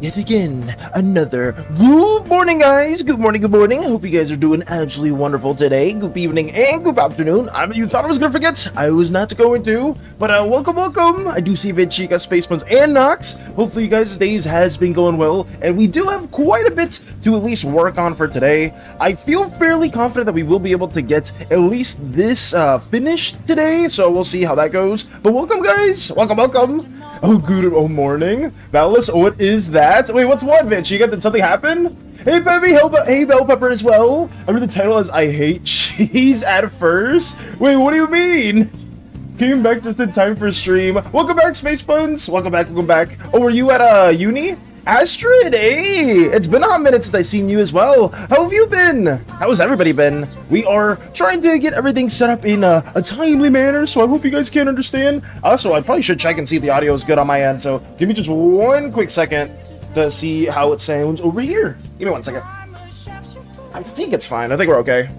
yet again, another good morning, guys. Good morning, good morning. I hope you guys are doing absolutely wonderful today. Good evening and good afternoon. I mean, you thought I was gonna forget. I was not going to, but welcome. I do see Chica, Spacebuns, and Nox. Hopefully, you guys' days has been going well, and we do have quite a bit to at least work on for today. I feel fairly confident that we will be able to get at least this finished today, so we'll see how that goes. But welcome, guys. Welcome. Oh, good morning. Valis, what is that? Wait, what's what, Vince? You got that something happen? Hey, baby, hey, Bell Pepper as well. I read the title as I hate cheese at first. Wait, what do you mean? Came back just in time for stream. Welcome back, Spacebuns. Welcome back. Oh, were you at uni? Astrid, hey! It's been a minute since I've seen you as well. How have you been? How's everybody been? We are trying to get everything set up in a timely manner, so I hope you guys can understand. Also, I probably should check and see if the audio is good on my end, so give me just one quick second to see how it sounds over here. Give me 1 second. I think it's fine. I think we're okay.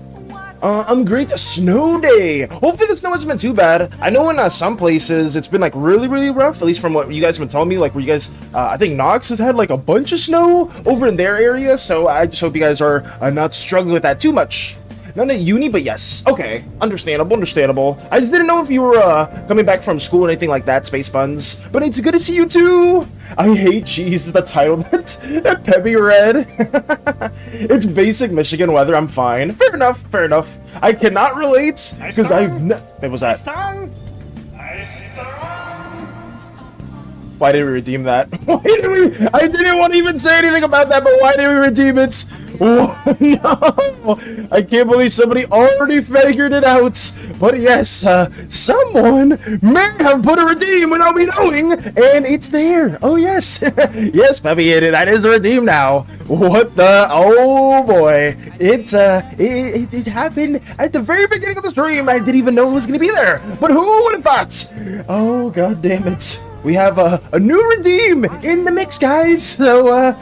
I'm great. Snow day. Hopefully the snow hasn't been too bad. I know in some places it's been like really rough, at least from what you guys have been telling me, like where you guys, I think Nox has had like a bunch of snow over in their area, so I just hope you guys are not struggling with that too much. Not at uni, but yes. Okay, understandable. I just didn't know if you were coming back from school or anything like that, Spacebuns. But it's good to see you too. I hate cheese is the title that Peppy read. It's basic Michigan weather. I'm fine. Fair enough. I cannot relate because What was that? Why did we redeem that? I didn't want to even say anything about that, but why did we redeem it? Oh, no! I can't believe somebody already figured it out. But yes, someone may have put a redeem without me knowing, and it's there. Oh yes, yes, Peppy, that is a redeem now. What the? Oh boy! It happened at the very beginning of the stream. I didn't even know it was gonna be there. But who would have thought? Oh god damn it! We have a new redeem in the mix, guys, so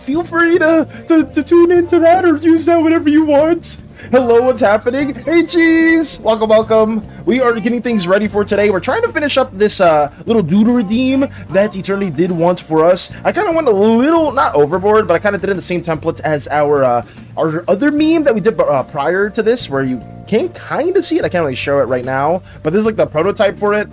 feel free to tune into that or use that whatever you want. Hello, what's happening? Hey, Cheese! Welcome. We are getting things ready for today. We're trying to finish up this little Doodle redeem that Eternity did want for us. I kind of went a little, not overboard, but I kind of did in the same template as our other meme that we did prior to this, where you can kind of see it. I can't really show it right now, but this is like the prototype for it.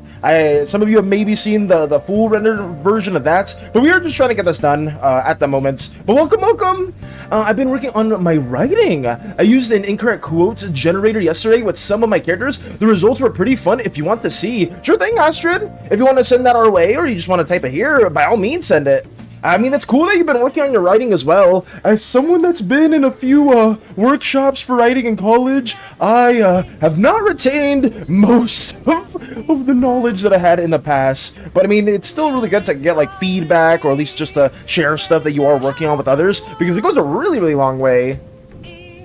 Some of you have maybe seen the full rendered version of that, but we are just trying to get this done at the moment. But welcome. I've been working on my writing. I used an incorrect quote generator yesterday with some of my characters. The results were pretty fun. If you want to see, sure thing, Astrid. If you want to send that our way, or you just want to type it here, by all means, send it. I mean, it's cool that you've been working on your writing as well. As someone that's been in a few workshops for writing in college, I have not retained most of the knowledge that I had in the past. But I mean, it's still really good to get like feedback, or at least just to share stuff that you are working on with others, because it goes a really long way.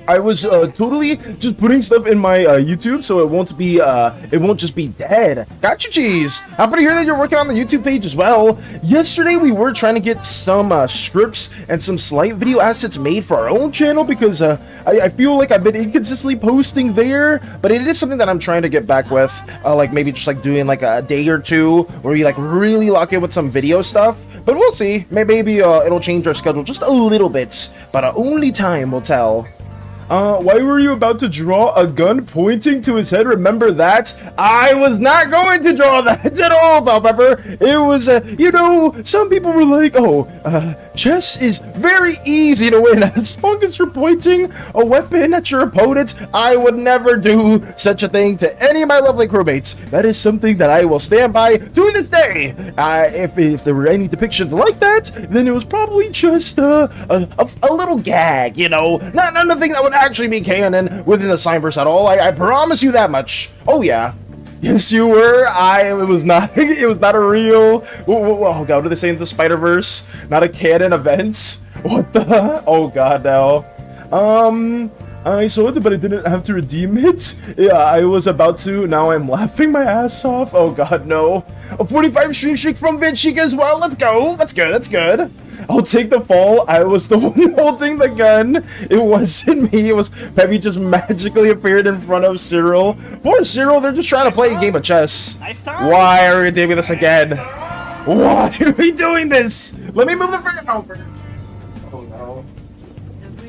I was totally just putting stuff in my YouTube, so it won't just be dead. Gotcha, Cheese. Happy to hear that you're working on the YouTube page as well. Yesterday we were trying to get some scripts and some slight video assets made for our own channel, because I feel like I've been inconsistently posting there, but it is something that I'm trying to get back with, like maybe just like doing like a day or two where we like really lock in with some video stuff. But we'll see. Maybe it'll change our schedule just a little bit, but only time will tell. Why were you about to draw a gun pointing to his head? Remember that? I was not going to draw that at all, Bell Pepper. It was, you know, some people were like, oh, chess is very easy to win as long as you're pointing a weapon at your opponent. I would never do such a thing to any of my lovely crewmates. That is something that I will stand by to this day. If there were any depictions like that, then it was probably just a little gag, you know, not nothing that would actually be canon within the Cyberverse at all. I promise you that much. Oh yeah. Yes, you were. It was not a real. Oh god, what do they say in the Spider-Verse? Not a canon event. What the? Oh god, no. I saw it, but I didn't have to redeem it. Yeah, I was about to. Now I'm laughing my ass off. Oh god, no. A 45 stream streak from Chica as well. Let's go. That's good. I'll take the fall. I was the one holding the gun. It wasn't me. It was Peppy just magically appeared in front of Cyril. Poor Cyril, they're just trying to play a game of chess. Why are we doing this again? Why are we doing this? Let me move the fan over. Oh no.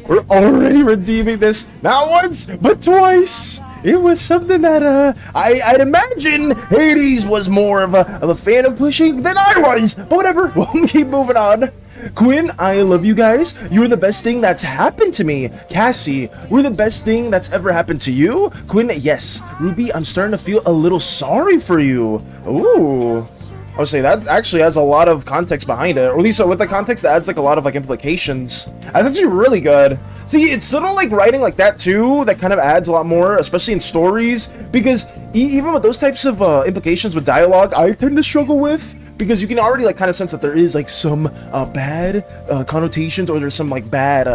We're already redeeming this, not once, but twice. It was something that I'd imagine Hades was more of a fan of pushing than I was. But whatever, we'll keep moving on. Quinn, I love you guys. You're the best thing that's happened to me. Cassie, we're the best thing that's ever happened to you. Quinn, yes. Ruby, I'm starting to feel a little sorry for you. Ooh. I would say that actually has a lot of context behind it, or at least with the context, that adds like a lot of like implications. That's actually really good. See, it's sort of like writing like that too, that kind of adds a lot more, especially in stories, because even with those types of implications with dialogue, I tend to struggle with, because you can already like kind of sense that there is like some bad connotations, or there's some like bad,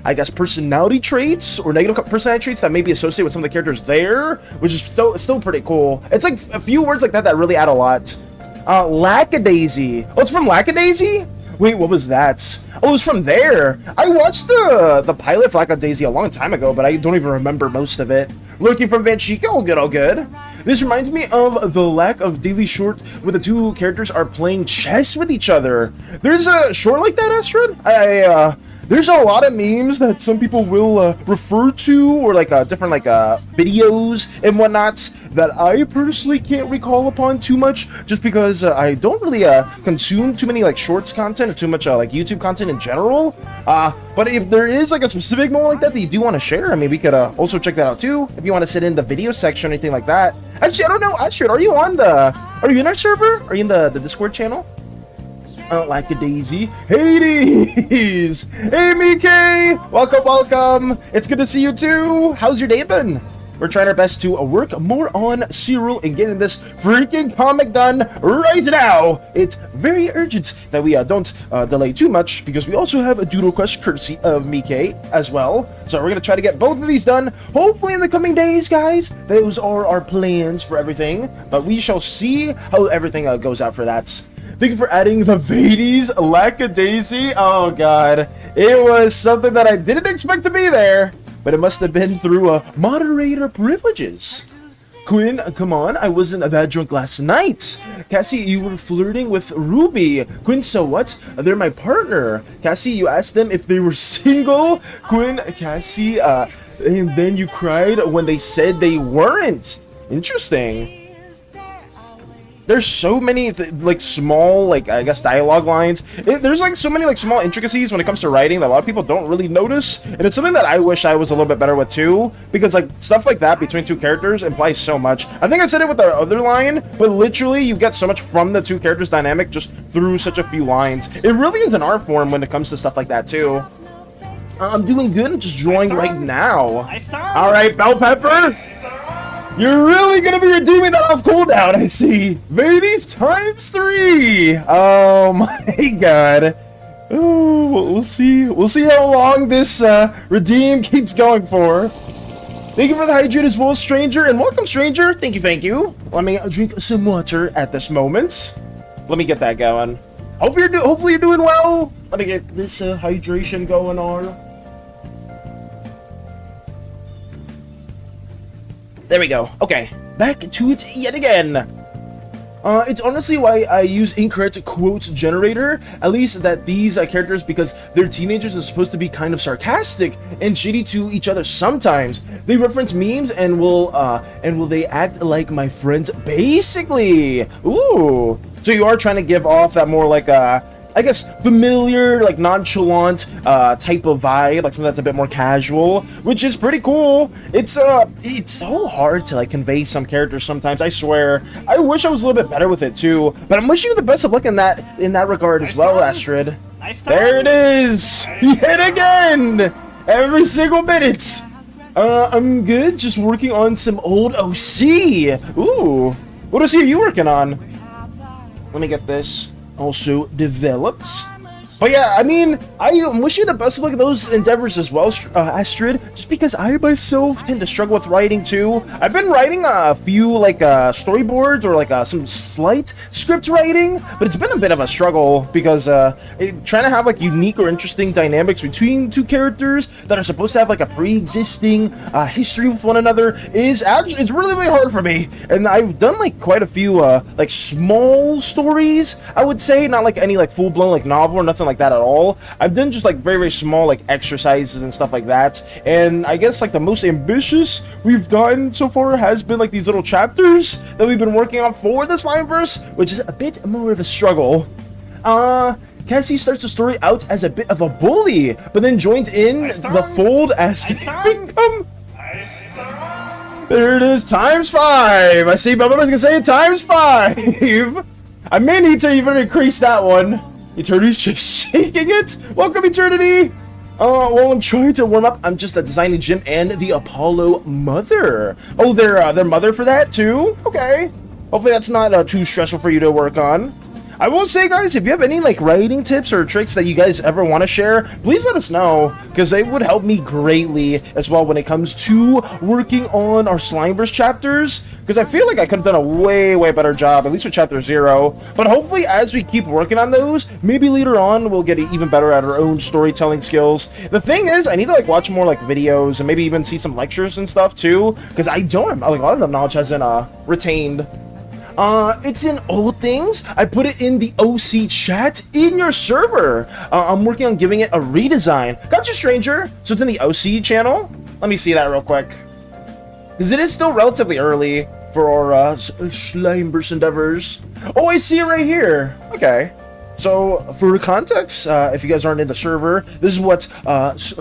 I guess, personality traits or negative personality traits that may be associated with some of the characters there, which is still pretty cool. It's like a few words like that that really add a lot. Lackadaisy. Oh, it's from Lackadaisy? Wait, what was that? Oh, it was from there. I watched the pilot for Lackadaisy a long time ago, but I don't even remember most of it. Lurking from Van Chica, all good, all good. This reminds me of the lack of daily short where the two characters are playing chess with each other. There's a short like that, Astrid? There's a lot of memes that some people will refer to, or like different like videos and whatnot, that I personally can't recall upon too much, just because I don't really consume too many like shorts content or too much like YouTube content in general. But if there is like a specific moment like that that you do want to share, I mean, we could also check that out too, if you want to sit in the video section or anything like that. Actually, I don't know, Astrid, are you in our server? Are you in the Discord channel? Like a daisy. Hades! Hey, Mike! Welcome, welcome! It's good to see you too! How's your day been? We're trying our best to work more on Cyril and getting this freaking comic done right now! It's very urgent that we don't delay too much, because we also have a Doodle quest courtesy of Mike as well. So we're gonna try to get both of these done, hopefully in the coming days, guys. Those are our plans for everything, but we shall see how everything goes out for that. Thank you for adding the Hades Lackadaisy. Oh god, it was something that I didn't expect to be there, but it must have been through moderator privileges. Quinn, come on, I wasn't that drunk last night. Cassie, you were flirting with Ruby. Quinn, so what? They're my partner. Cassie, you asked them if they were single. Quinn, Cassie, and then you cried when they said they weren't. Interesting. There's so many like small, like I guess dialogue lines. There's like so many like small intricacies when it comes to writing that a lot of people don't really notice, and it's something that I wish I was a little bit better with too, because like stuff like that between two characters implies so much. I think I said it with the other line, but literally you get so much from the two characters dynamic just through such a few lines. It really is an art form when it comes to stuff like that too. I'm doing good. I'm just drawing right now. All right, Bell Pepper. You're really gonna be redeeming that off cooldown, I see. Hades times 3. Oh my god. Ooh, we'll see. We'll see how long this redeem keeps going for. Thank you for the hydrate as well, stranger, and welcome, stranger. Thank you, thank you. Let me drink some water at this moment. Let me get that going. Hopefully you're doing well. Let me get this hydration going on. There we go. Okay, back to it yet again. It's honestly why I use incorrect quote generator, at least that these characters, because they're teenagers and supposed to be kind of sarcastic and shitty to each other sometimes. They reference memes and will they act like my friends, basically. Ooh. So you are trying to give off that more like I guess familiar, like nonchalant type of vibe, like something that's a bit more casual, which is pretty cool. It's so hard to like convey some characters sometimes, I swear. I wish I was a little bit better with it too, but I'm wishing you the best of luck in that regard as well, Astrid. There it is! Yet again! Every single minute! I'm good, just working on some old OC! Ooh! What OC are you working on? Let me get this also developed. But yeah, I mean, I wish you the best of luck in those endeavors as well, Astrid, just because I myself tend to struggle with writing too. I've been writing a few like storyboards or like some slight script writing, but it's been a bit of a struggle because trying to have like unique or interesting dynamics between two characters that are supposed to have like a pre-existing history with one another is actually, it's really, really hard for me. And I've done like quite a few like small stories, I would say, not like any like full-blown like novel or nothing like that at all. I've done just like very, very small like exercises and stuff like that, and I guess like the most ambitious we've gotten so far has been like these little chapters that we've been working on for the Slimeverse, which is a bit more of a struggle. Cassie starts the story out as a bit of a bully, but then joins in the fold as they become. There it is, times 5. I see Bubba's gonna say times 5. I may need to even increase that one. Eternity's just shaking it. Welcome, Eternity. While I'm trying to warm up, I'm just designing Jim and the Apollo mother. Oh, their mother for that too? Okay. Hopefully that's not too stressful for you to work on. I will say, guys, if you have any like writing tips or tricks that you guys ever want to share, please let us know, because it would help me greatly as well when it comes to working on our Slimeverse chapters, because I feel like I could have done a way, way better job, at least with chapter 0. But hopefully as we keep working on those, maybe later on we'll get even better at our own storytelling skills. The thing is, I need to like watch more like videos and maybe even see some lectures and stuff too, because I don't, like a lot of the knowledge hasn't retained. It's in old things. I put it in the OC chat in your server. I'm working on giving it a redesign. Gotcha, stranger. So it's in the OC channel. Let me see that real quick, because it is still relatively early for our Slimeverse endeavors. Oh, I see it right here. Okay. So, for context, if you guys aren't in the server, this is what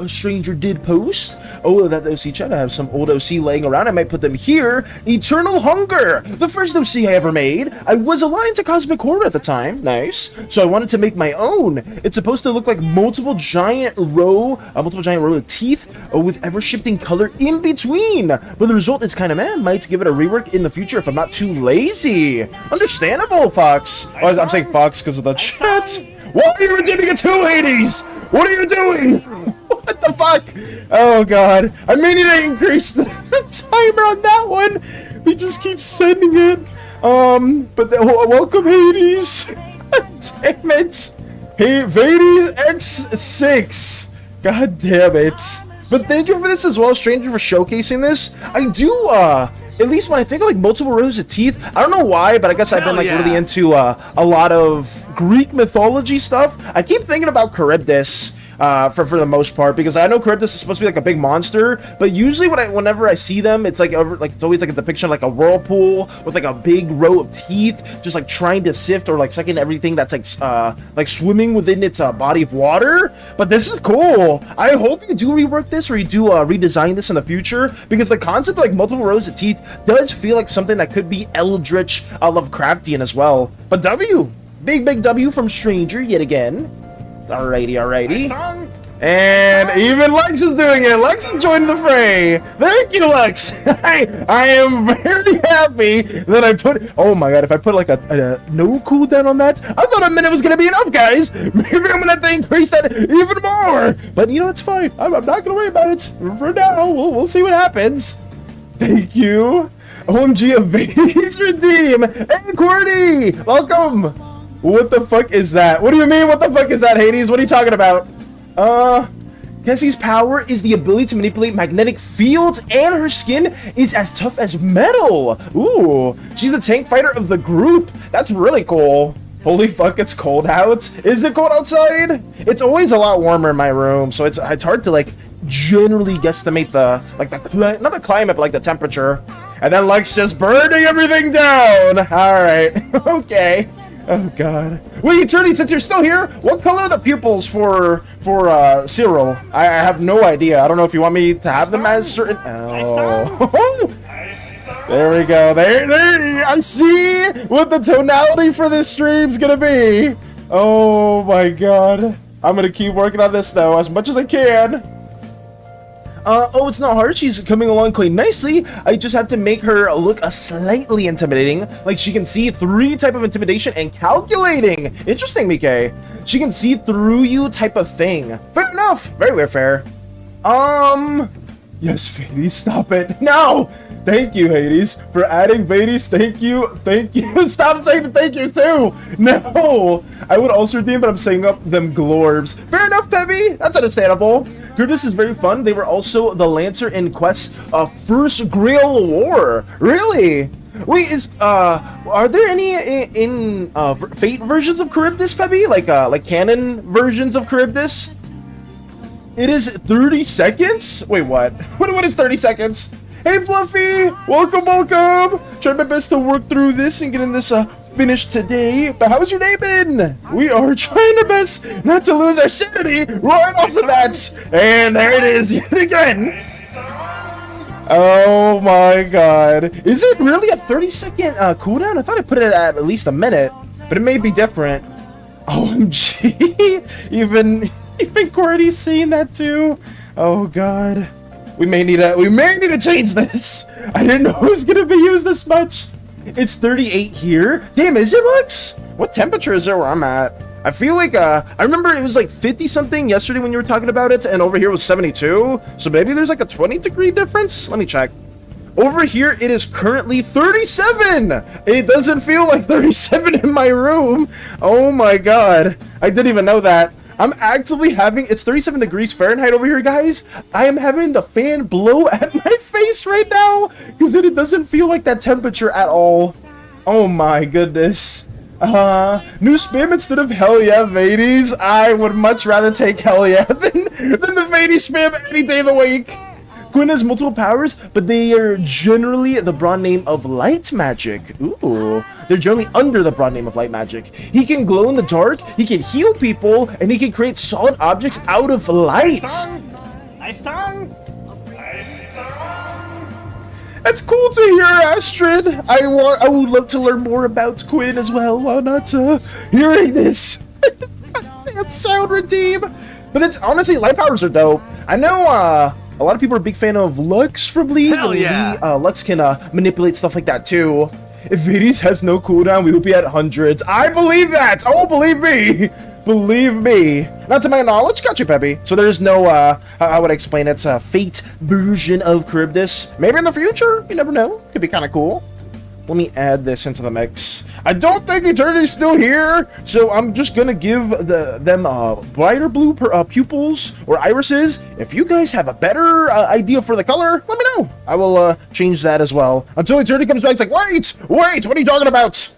Stranger did post. Oh, that OC chat, I have some old OC laying around. I might put them here. Eternal Hunger, the first OC I ever made. I was aligned to Cosmic Horror at the time. Nice. So I wanted to make my own. It's supposed to look like multiple giant row of teeth with ever-shifting color in between. But the result is kind of meh. Might give it a rework in the future if I'm not too lazy. Understandable, Fox. Oh, I'm saying Fox because of the chat. Why are you redeeming a 280s? What are you doing? What the fuck? Oh god. I may need to increase the timer on that one. We just keep sending it. But welcome, Hades. Damn it. Hey, Hades X6. God damn it. But thank you for this as well, Stranger, for showcasing this. I do, at least when I think of like multiple rows of teeth, I don't know why, but I guess I've been like really into a lot of Greek mythology stuff. I keep thinking about Charybdis for the most part, because I know Charybdis is supposed to be like a big monster, but usually whenever I see them, it's like it's always like a depiction of like a whirlpool with like a big row of teeth, just like trying to sift or like sucking everything that's like swimming within its body of water. But this is cool. I hope you do rework this, or you do redesign this in the future, because the concept of like multiple rows of teeth does feel like something that could be eldritch, Lovecraftian as well. But W, big W from Stranger yet again. Alrighty. Nice. And even Lex is doing it. Lex is joining the fray. Thank you, Lex. I am very happy that I put. Oh my god! If I put like a no cooldown on that, I thought a minute was gonna be enough, guys. Maybe I'm gonna have to increase that even more. But you know, it's fine. I'm not gonna worry about it for now. We'll see what happens. Thank you. OMG, Evades Redeem. Hey, QWERTY, welcome. What the fuck is that? What do you mean, what the fuck is that, Hades? What are you talking about? Cassie's power is the ability to manipulate magnetic fields, and her skin is as tough as metal. Ooh, she's the tank fighter of the group. That's really cool. Holy fuck, it's cold out. Is it cold outside? It's always a lot warmer in my room, so it's hard to like generally guesstimate not the climate, but like the temperature. And then Lex just burning everything down. All right, okay. Oh god. Wait, Eternity, since you're still here, what color are the pupils for Cyril? I have no idea. I don't know if you want me to have them as certain. Oh. There we go. There. I see what the tonality for this stream's gonna be. Oh my god. I'm gonna keep working on this though as much as I can. Oh, it's not hard. She's coming along quite nicely. I just have to make her look a slightly intimidating. Like she can see 3 type of intimidation and calculating. Interesting, Mike. She can see through you type of thing. Fair enough. Very fair. Yes, Hades, stop it. No! Thank you, Hades, for adding Hades. Thank you. Thank you. Stop saying the thank you, too. No. I would also redeem, but I'm saying up them glorbs. Fair enough, Peppy. That's understandable. This is very fun. They were also the Lancer in Quest's first Grail War. Really? Wait, are there any in Fate versions of Charybdis, Peppy? Like canon versions of Charybdis? It is 30 seconds? Wait, what? What is 30 seconds? Hey, Fluffy! Welcome! Tried my best to work through this and getting this finished today, but how's your day been? We are trying our best not to lose our sanity right off the bat! And there it is yet again! Oh my god. Is it really a 30-second cooldown? I thought I put it at least a minute, but it may be different. OMG! Even Cordy's seeing that too. Oh god. We may need to change this. I didn't know it was gonna be used this much. It's 38 here. Damn, is it, Lux? What temperature is there where I'm at? I feel like I remember it was like 50 something yesterday when you were talking about it, and over here was 72. So maybe there's like a 20-degree difference. Let me check. Over here, it is currently 37! It doesn't feel like 37 in my room. Oh my god. I didn't even know that. I'm actively having, it's 37 degrees Fahrenheit over here, guys. I am having the fan blow at my face right now because it doesn't feel like that temperature at all. Oh my goodness. New spam instead of hell yeah, Vades. I would much rather take hell yeah than the Vades spam any day of the week. Quinn has multiple powers, but they are generally the broad name of light magic. Ooh. They're generally under the broad name of light magic. He can glow in the dark, he can heal people, and he can create solid objects out of light. Nice tongue. That's cool to hear, Astrid. I would love to learn more about Quinn as well while not hearing this. Damn sound redeem. But it's honestly, light powers are dope. I know a lot of people are a big fan of Lux from League. Hell yeah. Lux can manipulate stuff like that too. If Hades has no cooldown, we will be at hundreds. I believe that! Oh, believe me! Believe me. Not to my knowledge. Got you, Peppy. So there's no, how would I explain it? Fate version of Charybdis. Maybe in the future. You never know. Could be kind of cool. Let me add this into the mix. I don't think Eternity's still here, so I'm just gonna give them brighter blue pupils or irises. If you guys have a better idea for the color, let me know. I will change that as well. Until Eternity comes back, it's like, wait, what are you talking about?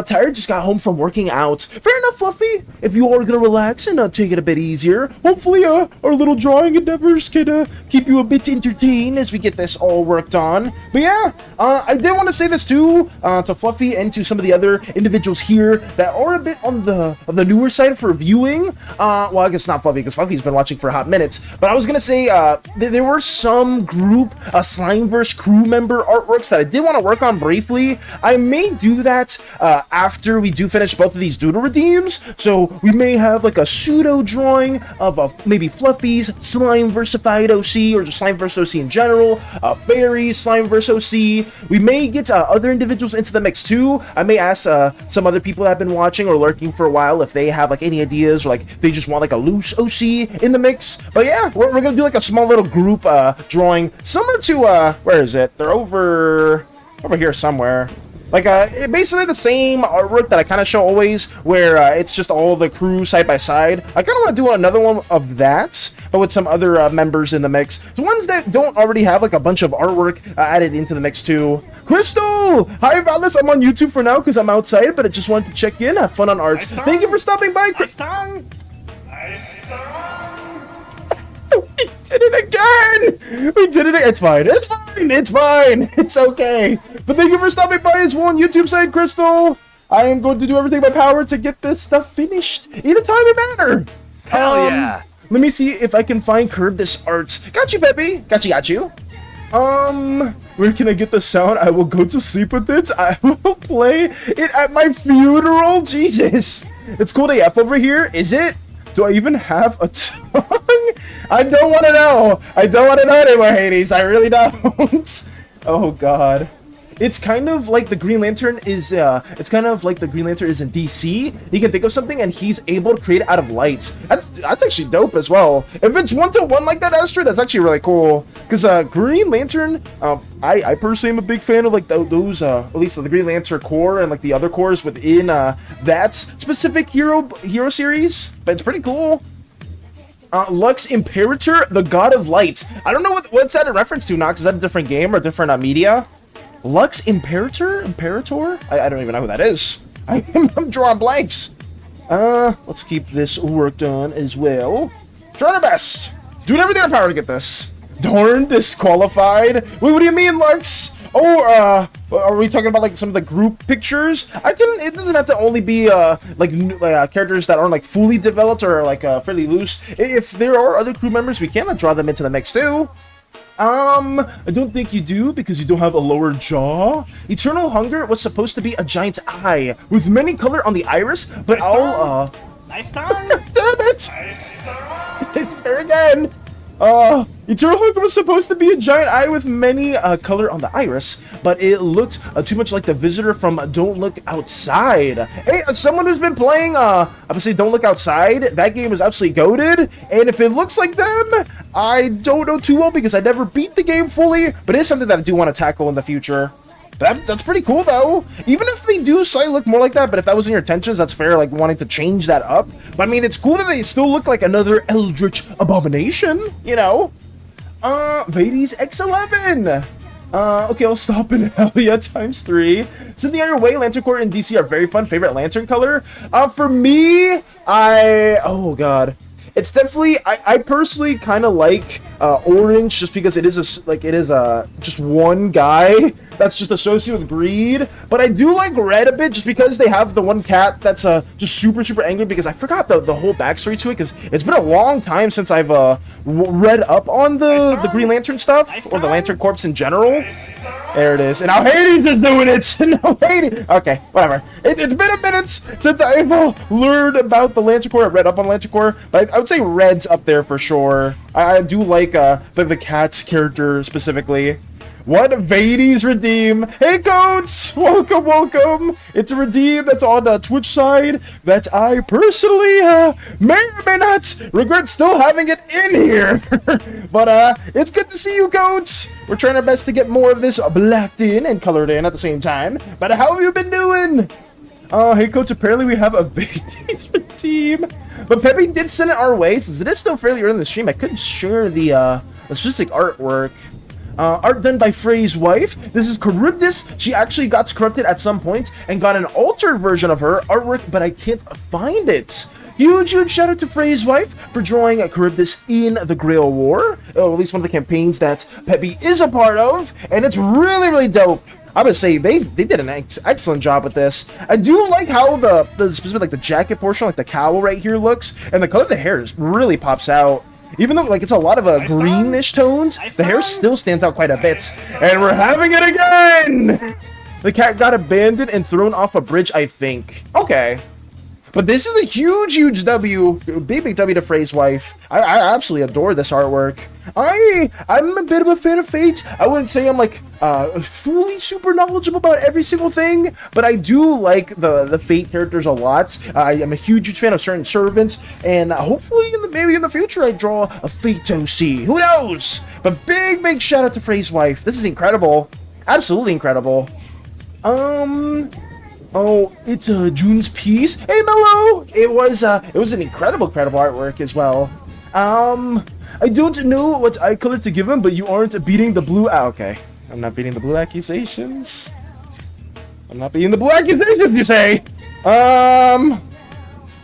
Tired, just got home from working out. Fair enough, Fluffy. If you are gonna relax and take it a bit easier, hopefully our little drawing endeavors can keep you a bit entertained as we get this all worked on. But yeah, I did want to say this too to Fluffy and to some of the other individuals here that are a bit on the newer side for viewing. Well, I guess not Fluffy because Fluffy's been watching for a hot minute. But I was gonna say there were some group Slimeverse crew member artworks that I did want to work on briefly. I may do that after we do finish both of these Doodle redeems. So we may have like a pseudo drawing of maybe Fluffy's Slimeversified OC or just Slimeverse OC in general, Fairy's Slimeverse OC. We may get other individuals into the mix too. I may ask some other people that have been watching or lurking for a while if they have like any ideas or like they just want like a loose OC in the mix. But yeah, we're gonna do like a small little group drawing similar to where is it? They're over here somewhere. Like, basically the same artwork that I kind of show always, where it's just all the crew side by side. I kind of want to do another one of that, but with some other members in the mix. The ones that don't already have, like, a bunch of artwork added into the mix, too. Crystal! Hi, Valis. I'm on YouTube for now because I'm outside, but I just wanted to check in, have fun on art. Nice Thank you for stopping by, Nice tongue. Nice tongue. We did it again! We did it. It's fine. It's fine. It's fine. It's okay. But thank you for stopping by as well on YouTube side, Crystal. I am going to do everything in my power to get this stuff finished in a timely manner. Hell yeah. Let me see if I can find Charybdis arts. Got you, Peppy. Got you. Where can I get the sound? I will go to sleep with it. I will play it at my funeral. Jesus. It's cold AF over here. Is it? Do I even have a... I don't want to know. I don't want to know anymore, Hades. I really don't. Oh God. It's kind of like the Green Lantern is. It's kind of like the Green Lantern is in DC. He can think of something and he's able to create it out of light. That's actually dope as well. If it's 1-to-1 like that, Astrid, that's actually really cool. Because Green Lantern, I personally am a big fan of like those. At least the Green Lantern core and like the other cores within that specific hero series. But it's pretty cool. Lux Imperator, the God of Light. I don't know what's that a reference to, Nox. Is that a different game or different media? Lux Imperator? I don't even know who that is. I'm drawing blanks. Let's keep this worked on as well. Try our best. Doing everything in our power to get this. Darn, disqualified. Wait, what do you mean, Lux? Oh, are we talking about like some of the group pictures? It doesn't have to only be characters that aren't like fully developed or like fairly loose. If there are other crew members, we can draw them into the mix too. I don't think you do because you don't have a lower jaw. Eternal Hunger was supposed to be a giant eye with many color on the iris, but Nice tongue. Damn it! It's there again. Eternal Hunger was supposed to be a giant eye with many color on the iris, but it looked too much like the visitor from Don't Look Outside. Hey, as someone who's been playing, obviously Don't Look Outside, that game is absolutely goated, and if it looks like them, I don't know too well because I never beat the game fully, but it's something that I do want to tackle in the future. That's pretty cool though. Even if they do slightly look more like that, but if that wasn't your intentions, that's fair, like wanting to change that up. But I mean, it's cool that they still look like another Eldritch Abomination, you know? Vades X11! Okay, I'll stop in Hell Yeah ×3. Send the Iron Way, Lantern Corps and DC are very fun. Favorite lantern color? For me, oh god. It's definitely, I personally kind of like orange just because it is just one guy that's just associated with greed. But I do like red a bit just because they have the one cat that's just super angry because I forgot the whole backstory to it because it's been a long time since I've read up on the Green Lantern stuff or the Lantern Corps in general. There it is. And now Hades is doing it. No, Hades. Okay, whatever. It's been a minute since I've learned about the Lantern Corps. I read up on Lantern Corps, but I would say red's up there for sure. I do like the cat's character specifically. What Vades Redeem? Hey Coach! Welcome! It's a Redeem that's on the Twitch side that I personally may or may not regret still having it in here. But it's good to see you, Coach! We're trying our best to get more of this blacked in and colored in at the same time. But how have you been doing? Hey Coach, apparently we have a Vades Redeem. But Pepe did send it our way, since it is still fairly early in the stream. I couldn't share the specific artwork. Art done by Frey's wife. This is Charybdis. She actually got corrupted at some point and got an altered version of her artwork, but I can't find it. Huge shout out to Frey's wife for drawing Charybdis in the Grail War. At least one of the campaigns that Pepe is a part of, and it's really dope. I would say they did an excellent job with this. I do like how the specific like the jacket portion, like the cowl right here looks, and the color of the hair really pops out. Even though like it's a lot of greenish tones, the hair still stands out quite a bit. And we're having it again! The cat got abandoned and thrown off a bridge, I think. Okay. But this is a huge W, big W to Frey's wife. I absolutely adore this artwork. I'm a bit of a fan of Fate. I wouldn't say I'm like fully super knowledgeable about every single thing, but I do like the Fate characters a lot. I am a huge fan of certain servants, and hopefully maybe in the future I draw a Fate OC. Who knows? But big shout out to Frey's wife. This is incredible. Absolutely incredible. Oh, it's June's piece. Hey, Mello! It was an incredible artwork as well. I don't know what eye color to give him, but you aren't beating the blue. Okay, I'm not beating the blue accusations. You say?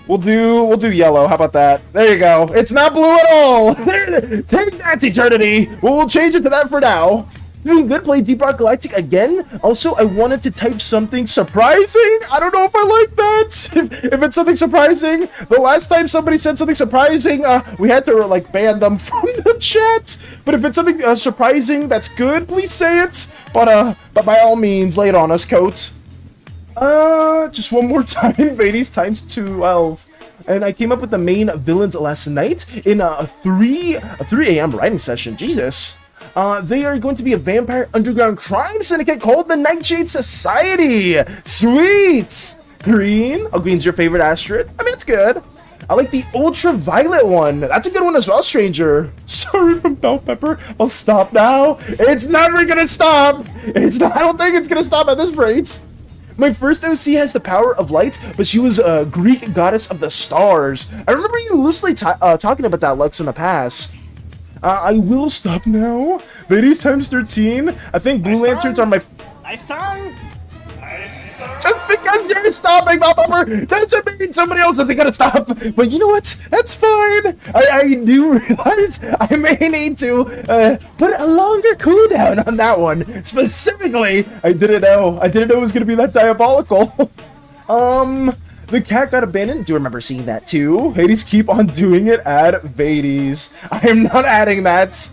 We'll do yellow. How about that? There you go. It's not blue at all. Take that, Eternity. We'll change it to that for now. Doing good, play Deep Rock Galactic again. Also, I wanted to type something surprising. I don't know if I like that. If it's something surprising, the last time somebody said something surprising, we had to like ban them from the chat. But if it's something surprising that's good, please say it. But by all means, lay it on us, Coat. Just one more time. Vades ×12. And I came up with the main villains last night in a 3 a.m. writing session. Jesus. They are going to be a vampire underground crime syndicate called the Nightshade Society. Sweet. Green. Oh, green's your favorite, Astrid? I mean, it's good. I like the ultraviolet one. That's a good one as well, stranger. Sorry from Bell Pepper. I'll stop now. It's never gonna stop. I don't think it's gonna stop at this rate. My first OC has the power of light, but she was a Greek goddess of the stars. I remember you loosely talking about that, Lux, in the past. I will stop now. Ladies times 13. I think blue lanterns are my... Nice tongue. Just because you're stopping, Bell Pepper, doesn't mean somebody else isn't gonna stop. But you know what? That's fine. I do realize I may need to put a longer cooldown on that one. Specifically, I didn't know it was gonna be that diabolical. The cat got abandoned. Do remember seeing that too. Hades, keep on doing it. Add Hades. I am not adding that.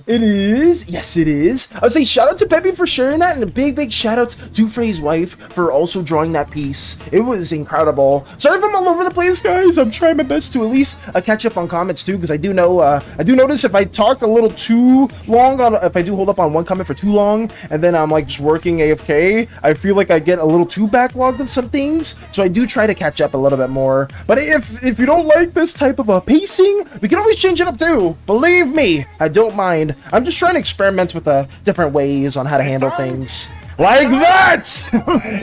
It is. Yes, it is. I would say shout out to Peppy for sharing that, and a big shout out to Frey's wife for also drawing that piece. It was incredible. Sorry if I'm all over the place, guys. I'm trying my best to at least catch up on comments too, because I do know I do notice if I talk a little too long on, if I do hold up on one comment for too long, and then I'm like just working AFK, I feel like I get a little too backlogged on some things. So I do try to catch up a little bit more. But if you don't like this type of a pacing, we can always change it up too. Believe me, I don't mind. I'm just trying to experiment with different ways on how to handle things. Like that!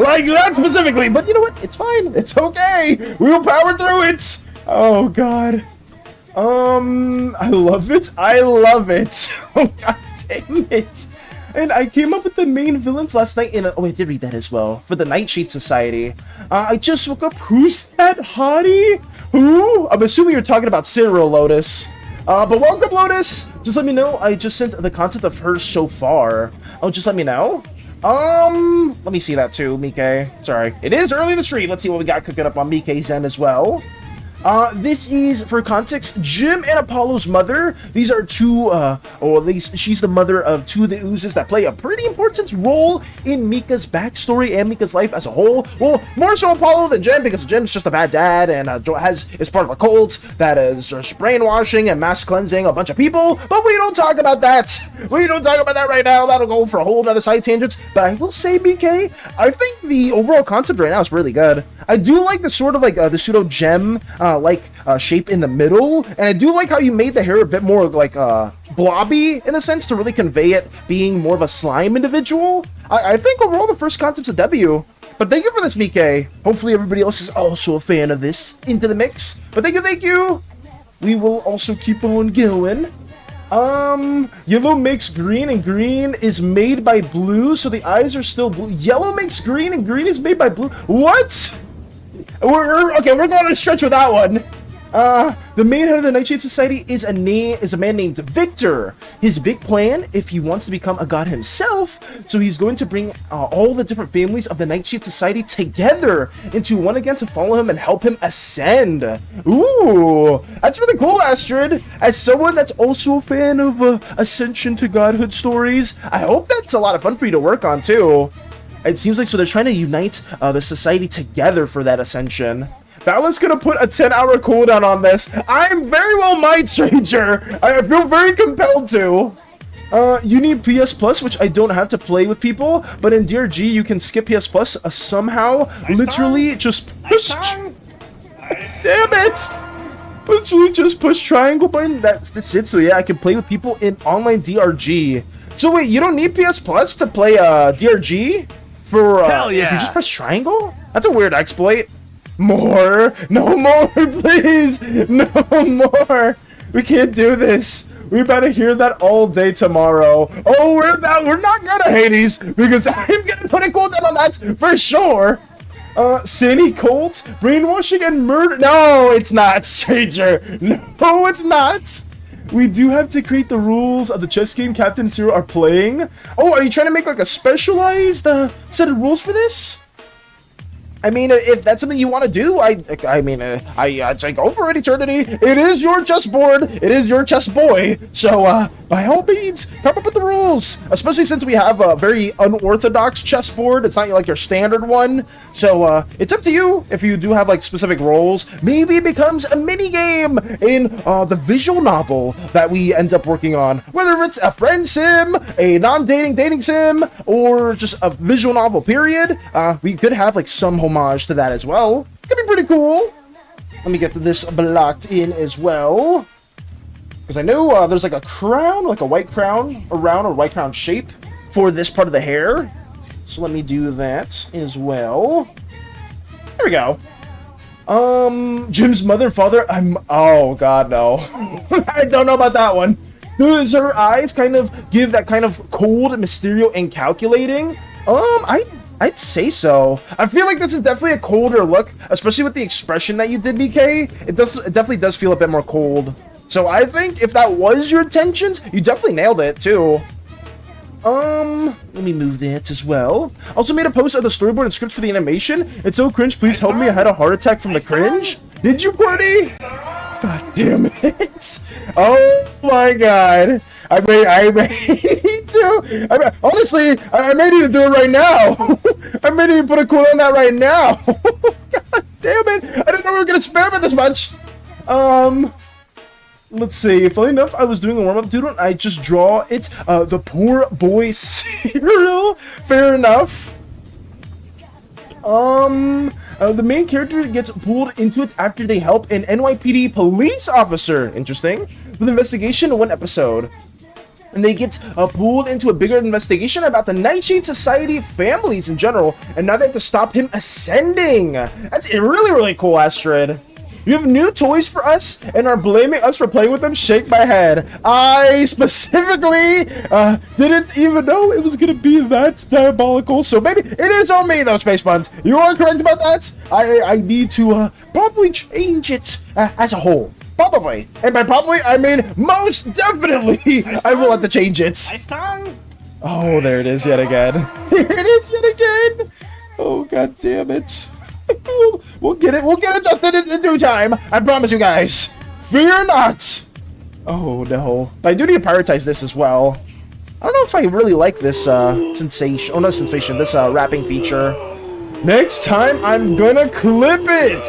Like that specifically! But you know what? It's fine. It's okay. We'll power through it! Oh, God. I love it. I love it. Oh, God dang it. And I came up with the main villains last night in oh, I did read that as well. For the Nightshade Society. I just woke up. Who's that hottie? Who? I'm assuming you're talking about Cyril, Lotus. But welcome, Lotus! Just let me know. I just sent the concept of her so far. Oh, just let me know. Let me see that too, Mike. Sorry. It is early in the stream. Let's see what we got cooking up on Mike's end as well. This is, for context, Jim and Apollo's mother. These are two, or at least she's the mother of two of the oozes that play a pretty important role in Mika's backstory and Mika's life as a whole. Well, more so Apollo than Jim, because Jim's just a bad dad and is part of a cult that is just brainwashing and mass cleansing a bunch of people. But we don't talk about that. We don't talk about that right now. That'll go for a whole other side tangent. But I will say, BK, I think the overall concept right now is really good. I do like the sort of like the pseudo gem shape in the middle, and I do like how you made the hair a bit more like blobby in a sense to really convey it being more of a slime individual. I think overall the first concept's a W. But thank you for this, Mike. Hopefully everybody else is also a fan of this into the mix. But thank you. We will also keep on going. Yellow makes green and green is made by blue, so the eyes are still blue. Yellow makes green and green is made by blue. What? We're going on a stretch with that one. The main head of the Nightshade Society is a man named Victor. His big plan, if he wants to become a god himself, so he's going to bring all the different families of the Nightshade Society together into one again to follow him and help him ascend. Ooh, that's really cool, Astrid. As someone that's also a fan of ascension to godhood stories, I hope that's a lot of fun for you to work on too. It seems like so they're trying to unite the society together for that ascension. Vala's gonna put a 10-hour cooldown on this. I'm very well might, stranger. I feel very compelled to. You need PS Plus, which I don't have to play with people, but in DRG you can skip PS Plus somehow. Nice literally tongue. Just push. Nice. Damn it! Literally just push triangle button. That's it. So yeah, I can play with people in online DRG. So wait, you don't need PS Plus to play DRG? For hell yeah. If you just press triangle? That's a weird exploit. More! No more, please! No more! We can't do this. We better hear that all day tomorrow. Oh, we're not gonna Hades, because I'm gonna put a cooldown on that for sure. SANI cult, brainwashing and murder. No, it's not, stranger. No, it's not. We do have to create the rules of the chess game Captain and Zero are playing. Oh, are you trying to make like a specialized set of rules for this? I mean, if that's something you want to do, I'd say go for it, Eternity. It is your chessboard. It is your chess boy. So, by all means, come up with the rules. Especially since we have a very unorthodox chessboard. It's not like your standard one. So, it's up to you if you do have like specific roles. Maybe it becomes a mini game in the visual novel that we end up working on. Whether it's a friend sim, a non-dating dating sim, or just a visual novel. Period. We could have like some homage to that as well. Could be pretty cool. Let me get this blocked in as well, because I know there's like a crown, like a white crown around, or white crown shape for this part of the hair. So let me do that as well. There we go. Jim's mother and father. Oh god, no. I don't know about that one. Does her eyes kind of give that kind of cold, Mysterio, and calculating? I'd say so. I feel like this is definitely a colder look, especially with the expression that you did, BK. It definitely does feel a bit more cold. So I think if that was your intentions, you definitely nailed it too. Let me move that as well. Also made a post of the storyboard and script for the animation. It's so cringe. Please help me. I had a heart attack from the cringe. Did you, Courtney? God damn it. Oh my god. I may need to. Honestly, I may need to do it right now. I may need to put a quote on that right now. God damn it. I didn't know we were going to spam it this much. Let's see. Funny enough, I was doing a warm-up doodle and I just draw it. The poor boy cereal. Fair enough. The main character gets pulled into it after they help an NYPD police officer. Interesting. With an investigation in one episode. And they get pulled into a bigger investigation about the Nightshade Society families in general. And now they have to stop him ascending. That's really, really cool, Astrid. You have new toys for us and are blaming us for playing with them? Shake my head. I specifically didn't even know it was going to be that diabolical. So maybe it is on me, though, Space Buns. You are correct about that. I need to probably change it as a whole. Probably. And by probably, I mean most definitely. I will have to change it. Nice tongue. Oh, there it is yet again. Here it is yet again. Oh, god damn it. We'll get it. We'll get it adjusted in due time. I promise you guys. Fear not. Oh, no. But I do need to prioritize this as well. I don't know if I really like this sensation. Oh, not sensation. This wrapping feature. Next time, I'm gonna clip it.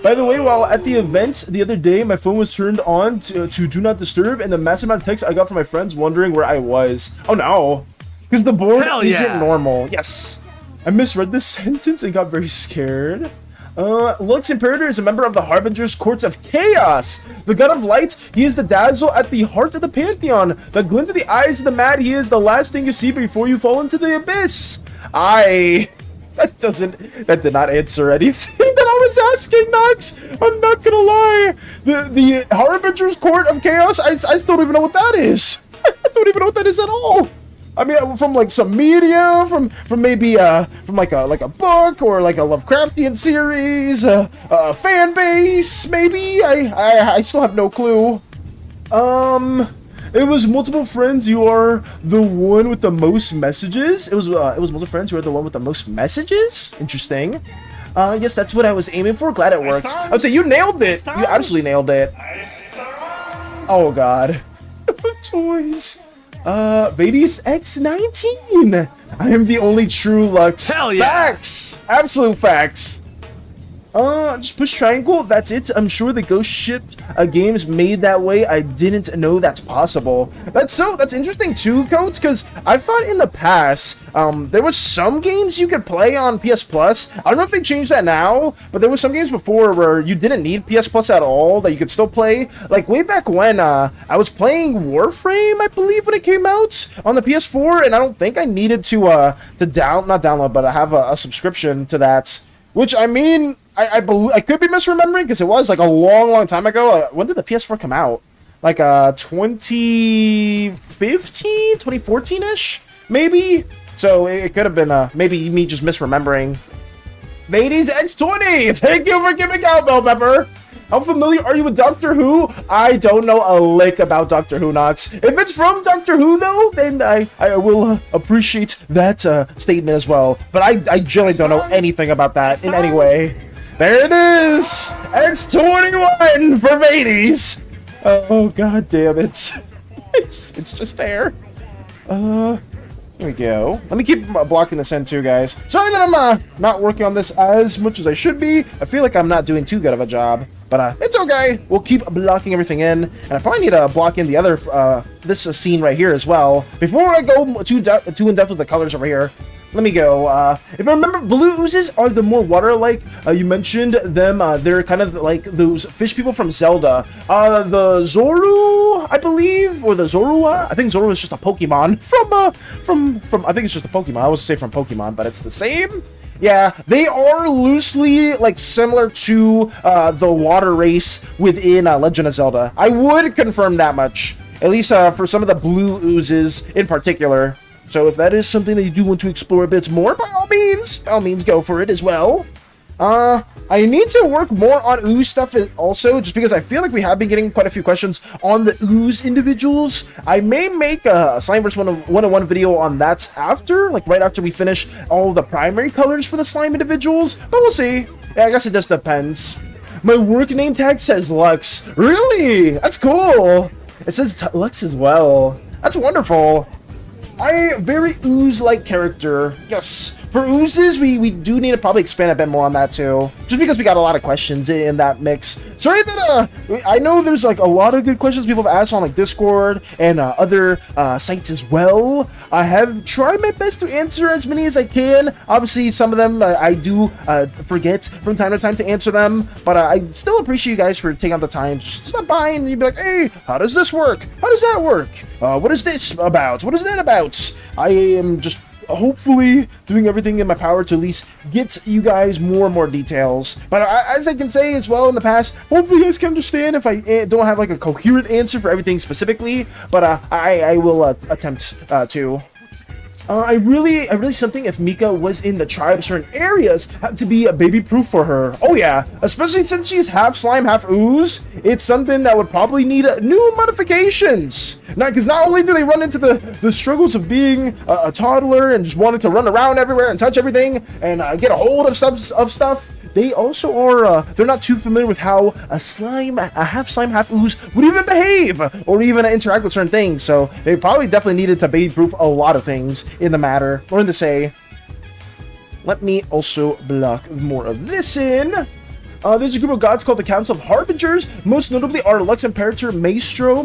By the way, while at the event the other day, my phone was turned on to do not disturb, and the massive amount of texts I got from my friends wondering where I was. Oh no, because the board isn't normal. Yes, I misread this sentence and got very scared. Lux Imperator is a member of the Harbinger's Courts of Chaos. The God of Light, he is the dazzle at the heart of the Pantheon. The glint of the eyes of the mad, he is the last thing you see before you fall into the abyss. That did not answer anything that I was asking, Nox. I'm not gonna lie. The Harbinger's Court of Chaos, I still don't even know what that is. I don't even know what that is at all. I mean, from like some media, from maybe from like a book or like a Lovecraftian series, a fan base, maybe. I still have no clue. It was multiple friends. You are the one with the most messages. It was multiple friends. You are the one with the most messages. Interesting. Yes, that's what I was aiming for. Glad it worked. I would say you nailed it. You absolutely nailed it. Oh god. Toys. Vades X19. I am the only true Lux. Hell yeah. Facts. Absolute facts. Just push triangle. That's it. I'm sure the Ghost Ship games made that way. I didn't know that's possible. That's interesting too, Coach, because I thought in the past there was some games you could play on PS Plus. I don't know if they changed that now, but there was some games before where you didn't need PS Plus at all that you could still play. Like way back when I was playing Warframe, I believe, when it came out on the PS4, and I don't think I needed to not download, but I have a subscription to that. Which, I mean, I believe I could be misremembering because it was like a long time ago. When did the PS4 come out? Like 2015, 2014-ish, maybe. So it could have been maybe me just misremembering. Ladies X20, thank you for giving out, Bell Pepper. How familiar are you with Doctor Who? I don't know a lick about Doctor Who, Nox. If it's from Doctor Who, though, then I will appreciate that statement as well. But I generally don't know anything about that in any way. There it is! X21 for Vades! Oh, god damn it. It's just there. Here we go. Let me keep blocking this in too, guys. Sorry that I'm not working on this as much as I should be. I feel like I'm not doing too good of a job. But it's okay. We'll keep blocking everything in. And I probably need to block in the other, this scene right here as well. Before I go too in-depth with the colors over here, let me go. If I remember, blue oozes are the more water-like. You mentioned them. They're kind of like those fish people from Zelda. The Zoru, I believe, or the Zorua. I think Zoru is just a Pokemon from. I think it's just a Pokemon. I was say from Pokemon, but it's the same. Yeah, they are loosely like similar to the water race within Legend of Zelda. I would confirm that much, at least for some of the blue oozes in particular. So if that is something that you do want to explore a bit more, by all means go for it as well. I need to work more on ooze stuff also, just because I feel like we have been getting quite a few questions on the ooze individuals. I may make a Slimeverse 101 video on that after, like right after we finish all the primary colors for the slime individuals, but we'll see. Yeah, I guess it just depends. My work name tag says Lux. Really? That's cool. It says Lux as well. That's wonderful. Very ooze-like character. Yes. For oozes, we do need to probably expand a bit more on that too. Just because we got a lot of questions in that mix. Sorry that, I know there's like a lot of good questions people have asked on like Discord and other sites as well. I have tried my best to answer as many as I can. Obviously, some of them I do forget from time to time to answer them. But I still appreciate you guys for taking out the time to stop by and you'd be like, hey, how does this work? How does that work? What is this about? What is that about? I am just hopefully doing everything in my power to at least get you guys more and more details. But as I can say as well in the past, hopefully you guys can understand if I don't have like a coherent answer for everything specifically, but I will attempt to. I really something if Mika was in the tribe, certain areas have to be a baby proof for her. Oh yeah, especially since she's half slime, half ooze. It's something that would probably need new modifications. Now, because not only do they run into the struggles of being a toddler and just wanting to run around everywhere and touch everything and get a hold of stuff, they also are, they're not too familiar with how a half slime, half ooze would even behave or even interact with certain things. So they probably definitely needed to baby-proof a lot of things in the matter. Learn to say. Let me also block more of this in. There's a group of gods called the Council of Harbingers. Most notably are Lux Imperator, Maestro,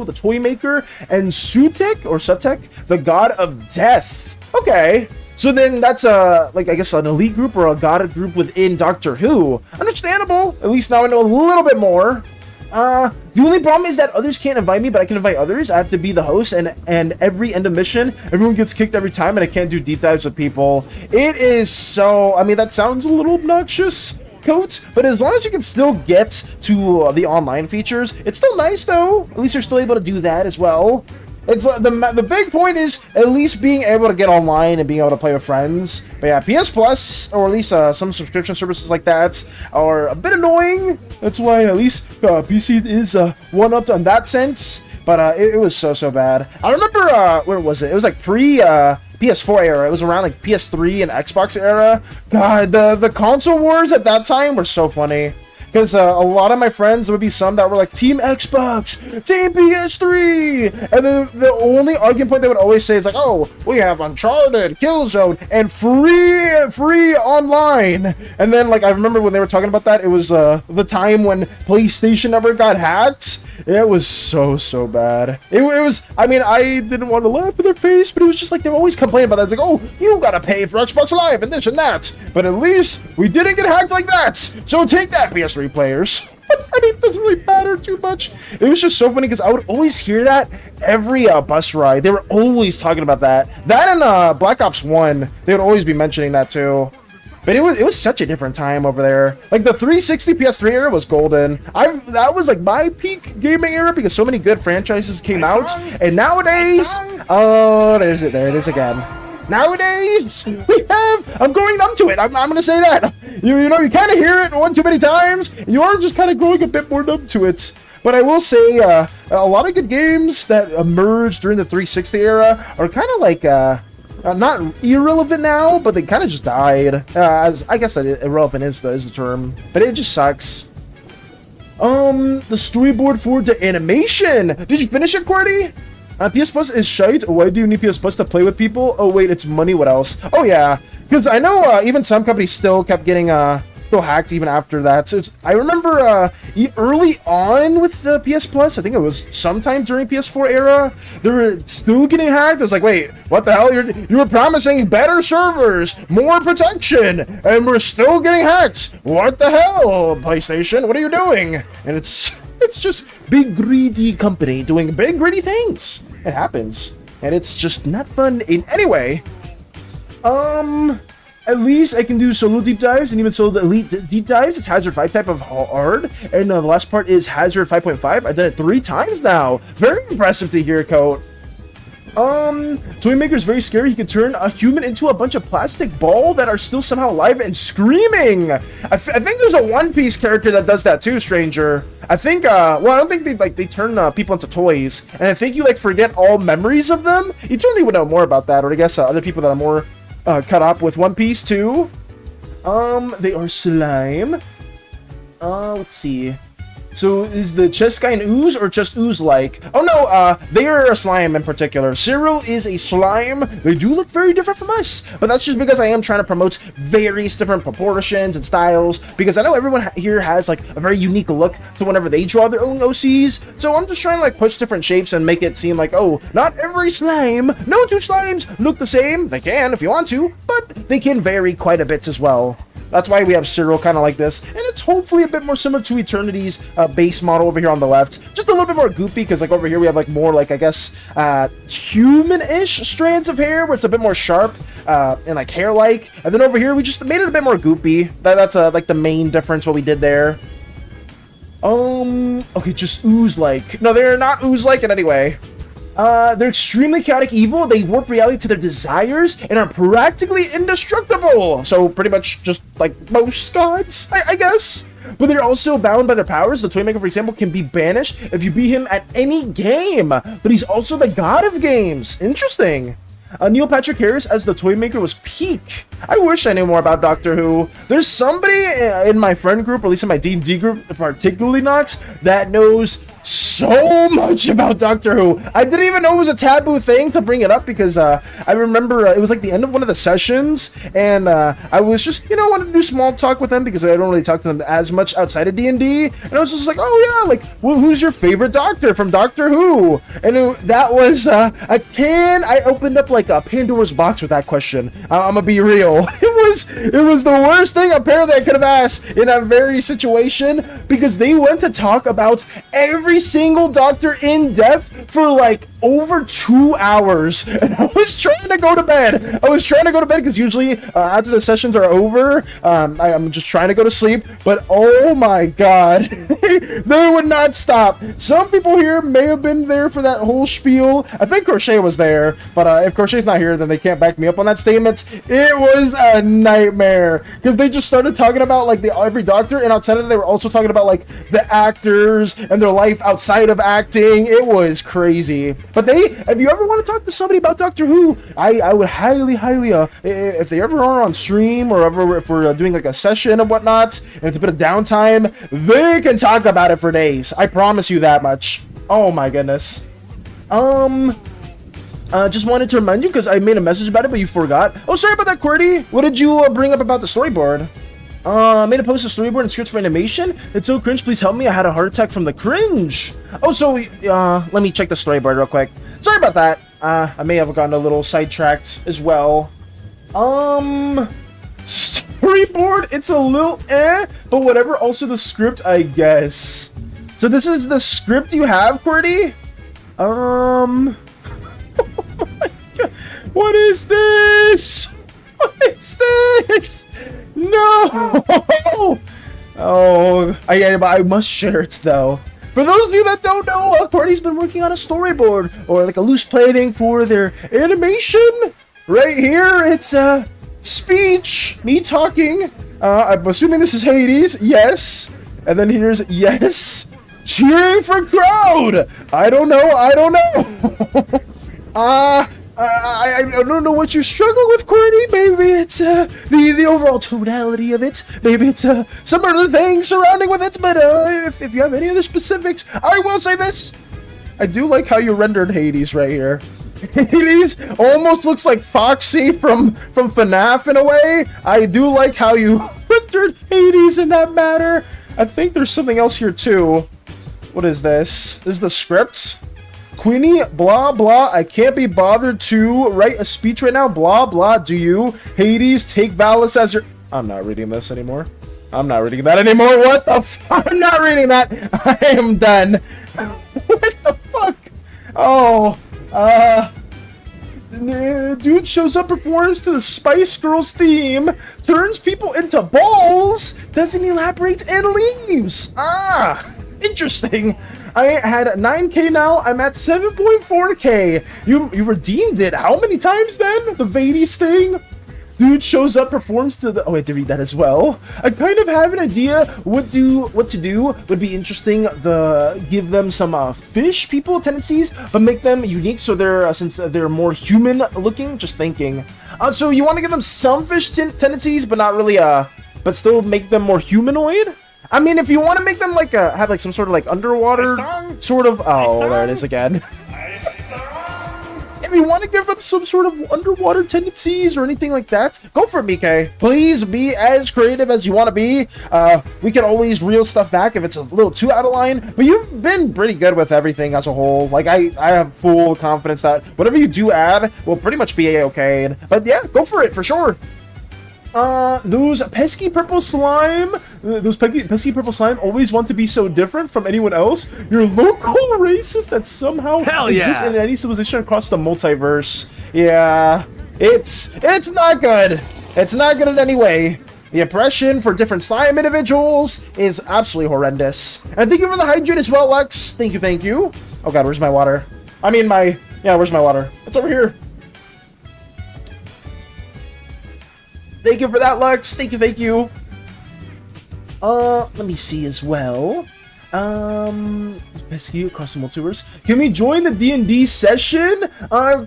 the Toy Maker, and Sutek, the God of Death. Okay. So then that's like I guess an elite group or a god group within Doctor Who. Understandable. At least now I know a little bit more. The only problem is that others can't invite me, but I can invite others. I have to be the host, and every end of mission, everyone gets kicked every time, and I can't do deep dives with people. It is so. I mean, that sounds a little obnoxious, Coat, but as long as you can still get to the online features, it's still nice though. At least you're still able to do that as well. It's the big point is at least being able to get online and being able to play with friends. But yeah, PS Plus, or at least some subscription services like that, are a bit annoying. That's why at least PC is one-upped on that sense. But it was so bad. I remember, where was it? It was like pre-PS4 era. It was around like PS3 and Xbox era. God, the console wars at that time were so funny. Because a lot of my friends, there would be some that were like, Team Xbox, Team PS3! And then the only argument point they would always say is like, oh, we have Uncharted, Killzone, and free online! And then, like, I remember when they were talking about that, it was the time when PlayStation never got hacked. It was so bad. It was, I mean, I didn't want to laugh in their face, but it was just like, they were always complaining about that. It's like, oh, you gotta pay for Xbox Live and this and that. But at least we didn't get hacked like that. So take that, PS3 players. I mean, it doesn't really matter too much. It was just so funny because I would always hear that every bus ride. They were always talking about that. That and Black Ops 1, they would always be mentioning that too. But it was such a different time over there. Like the 360 PS3 era was golden. That was like my peak gaming era because so many good franchises came out. And nowadays, oh, there it is again. Nowadays, we have, I'm going numb to it. I'm gonna say that. you know, you kind of hear it one too many times. You are just kind of growing a bit more numb to it. But I will say, a lot of good games that emerged during the 360 era are kind of like, not irrelevant now, but they kind of just died. As I guess irrelevant is the term, but it just sucks. The storyboard for the animation. Did you finish it, Qwerty? PS Plus is shite. Why do you need PS Plus to play with people? Oh wait, it's money. What else? Oh yeah, because I know even some companies still kept getting still hacked even after that. So I remember early on with the PS Plus, I think it was sometime during PS4 era, they were still getting hacked. I was like, wait, what the hell? You were promising better servers, more protection, and we're still getting hacked. What the hell, PlayStation? What are you doing? And it's just big greedy company doing big greedy things. It happens, and it's just not fun in any way. At least I can do solo deep dives, and even solo the elite deep dives, it's Hazard 5 type of hard, and the last part is Hazard 5.5. I've done it 3 times now. Very impressive to hear, Coat. Toymaker's very scary. He can turn a human into a bunch of plastic ball that are still somehow alive and screaming. I think there's a One Piece character that does that too, Stranger. I think, well, I don't think they turn people into toys, and I think you forget all memories of them. You certainly would know more about that, or I guess other people that are more cut up with One Piece too. They are slime. Let's see. So is the chest guy an ooze or just ooze-like? Oh no, they are a slime in particular. Cyril is a slime. They do look very different from us, but that's just because I am trying to promote various different proportions and styles, because I know everyone here has a very unique look to whenever they draw their own OCs. So I'm just trying to push different shapes and make it seem like, oh, not every slime, no 2 slimes look the same. They can if you want to, but they can vary quite a bit as well. That's why we have Cyril kind of like this, and it's hopefully a bit more similar to Eternity's base model over here on the left. Just a little bit more goopy, because over here we have more I guess human-ish strands of hair, where it's a bit more sharp and hair-like. And then over here we just made it a bit more goopy. That's the main difference what we did there. Okay, just ooze-like. No, they're not ooze-like in any way. They're extremely chaotic evil. They warp reality to their desires and are practically indestructible. So pretty much just like most gods, I guess. But they're also bound by their powers. The Toymaker, for example, can be banished if you beat him at any game. But he's also the god of games. Interesting. Neil Patrick Harris as the Toymaker was peak. I wish I knew more about Doctor Who. There's somebody in my friend group, or at least in my D&D group, particularly Nox, that knows so much about Doctor Who. I didn't even know it was a taboo thing to bring it up, because I remember it was the end of one of the sessions, and I was just, wanted to do small talk with them, because I don't really talk to them as much outside of D&D, and I was just like, oh yeah, who's your favorite Doctor from Doctor Who? And that was, I opened up a Pandora's box with that question. I'm gonna be real. It was the worst thing apparently I could have asked in that very situation, because they went to talk about every single Doctor in depth for over 2 hours, and I was trying to go to bed. Because usually after the sessions are over, I'm just trying to go to sleep, but oh my god, they would not stop. Some people here may have been there for that whole spiel. I think Crochet was there, but if Crochet's not here, then they can't back me up on that statement. It was a nightmare, because they just started talking about every Doctor, and outside of that they were also talking about the actors and their life outside of acting. It was crazy. But if you ever want to talk to somebody about Doctor Who, I would highly, if they ever are on stream, or if we're doing a session and whatnot, and it's a bit of downtime, they can talk about it for days. I promise you that much. Oh my goodness. Just wanted to remind you, because I made a message about it, but you forgot. Oh, sorry about that, Qwerty. What did you bring up about the storyboard? Made a post of storyboard and scripts for animation. It's so cringe. Please help me. I had a heart attack from the cringe. Oh, so let me check the storyboard real quick. Sorry about that. I may have gotten a little sidetracked as well. Storyboard, it's a little but whatever. Also the script, I guess. So this is the script you have, Qwerty? Oh my God. What is this? What is this? No! Oh, I must share it though. For those of you that don't know, Qwerty's been working on a storyboard, or a loose plating for their animation. Right here, it's speech, me talking, I'm assuming this is Hades. Yes. And then here's yes. Cheering for crowd. I don't know. I don't know what you're struggling with, Courtney. Maybe it's the overall tonality of it. Maybe it's some other things surrounding with it. But if you have any other specifics, I will say this. I do like how you rendered Hades right here. Hades almost looks like Foxy from FNAF in a way. I do like how you rendered Hades in that matter. I think there's something else here too. What is this? This is the script. Queenie, blah, blah, I can't be bothered to write a speech right now, blah, blah, do you? Hades, take Valis as your... I'm not reading this anymore. I'm not reading that anymore. What the fuck? I'm not reading that. I am done. What the fuck? Oh, dude shows up, performs to the Spice Girls theme, turns people into balls, doesn't elaborate, and leaves. Ah, interesting. I had 9K now. I'm at 7.4K. You redeemed it. How many times then? The Hades thing? Dude shows up, performs to the... Oh, I had to read that as well. I kind of have an idea what to do. Would be interesting. Give them some fish people tendencies, but make them unique so they're since they're more human looking. Just thinking. So you want to give them some fish tendencies, but not really but still make them more humanoid. I mean, if you want to make them like have like some sort of like underwater sort of... Oh, there it is again. If you want to give them some sort of underwater tendencies or anything like that, go for it, Mike. Please be as creative as you want to be. We can always reel stuff back if it's a little too out of line, but you've been pretty good with everything as a whole. Like, I have full confidence that whatever you do add will pretty much be okay. But yeah, go for it, for sure. Those pesky purple slime always want to be so different from anyone else. You're local racist that somehow exists in any civilization across the multiverse. Yeah, it's not good. It's not good in any way. The oppression for different slime individuals is absolutely horrendous. And thank you for the hydrate as well, Lex. Thank you. Oh god, where's my water? I mean where's my water? It's over here. Thank you for that, Lux. Thank you. Let me see as well. Pesky across the multiverse. Can we join the D&D session?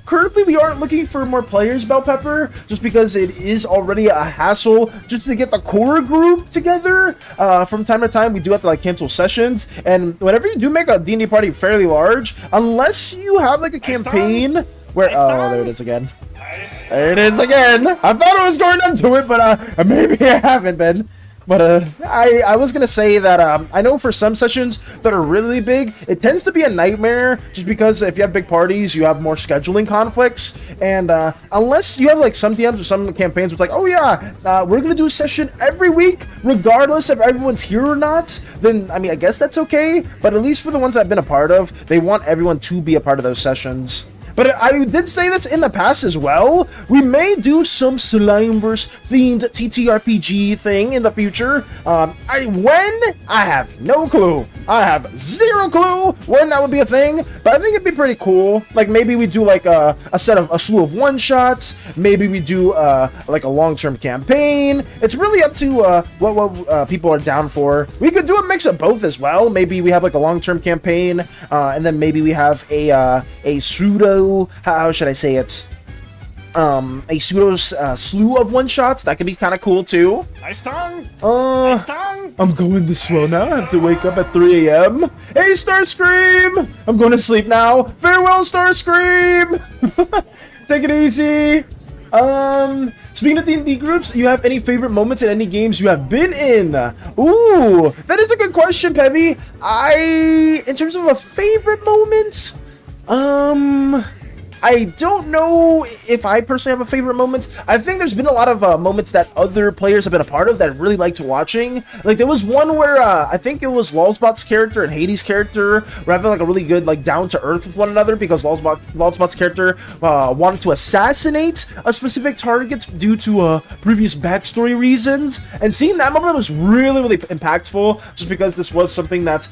Currently we aren't looking for more players, Bell Pepper, just because it is already a hassle just to get the core group together. From time to time, we do have to like cancel sessions, and whenever you do make a D&D party fairly large, unless you have like a campaign where... Oh, there it is again. There it is again. I thought I was going into it, but maybe I haven't been. But I was gonna say that I know for some sessions that are really big, it tends to be a nightmare just because if you have big parties, you have more scheduling conflicts. And unless you have like some DMs or some campaigns with like, oh yeah, we're gonna do a session every week, regardless if everyone's here or not, then I mean I guess that's okay. But at least for the ones I've been a part of, they want everyone to be a part of those sessions. But I did say this in the past as well. We may do some Slimeverse themed TTRPG thing in the future. When? I have no clue. I have zero clue when that would be a thing. But I think it'd be pretty cool. Like maybe we do like a slew of one-shots. Maybe we do like a long-term campaign. It's really up to what people are down for. We could do a mix of both as well. Maybe we have like a long-term campaign, and then maybe we have a pseudo... How should I say it? A pseudo slew of one-shots. That could be kind of cool too. Nice tongue. I'm going to slow now. I have to wake up at 3 a.m. Hey, Starscream! I'm going to sleep now. Farewell, Starscream! Take it easy. Speaking of D&D groups, you have any favorite moments in any games you have been in? Ooh, that is a good question, Pevy. In terms of a favorite moment, I don't know if I personally have a favorite moment. I think there's been a lot of moments that other players have been a part of that I really liked watching. Like there was one where I think it was Lulzbot's character and Hades' character were having like a really good like down to earth with one another because Lulzbot's character wanted to assassinate a specific target due to previous backstory reasons. And seeing that moment was really impactful just because this was something that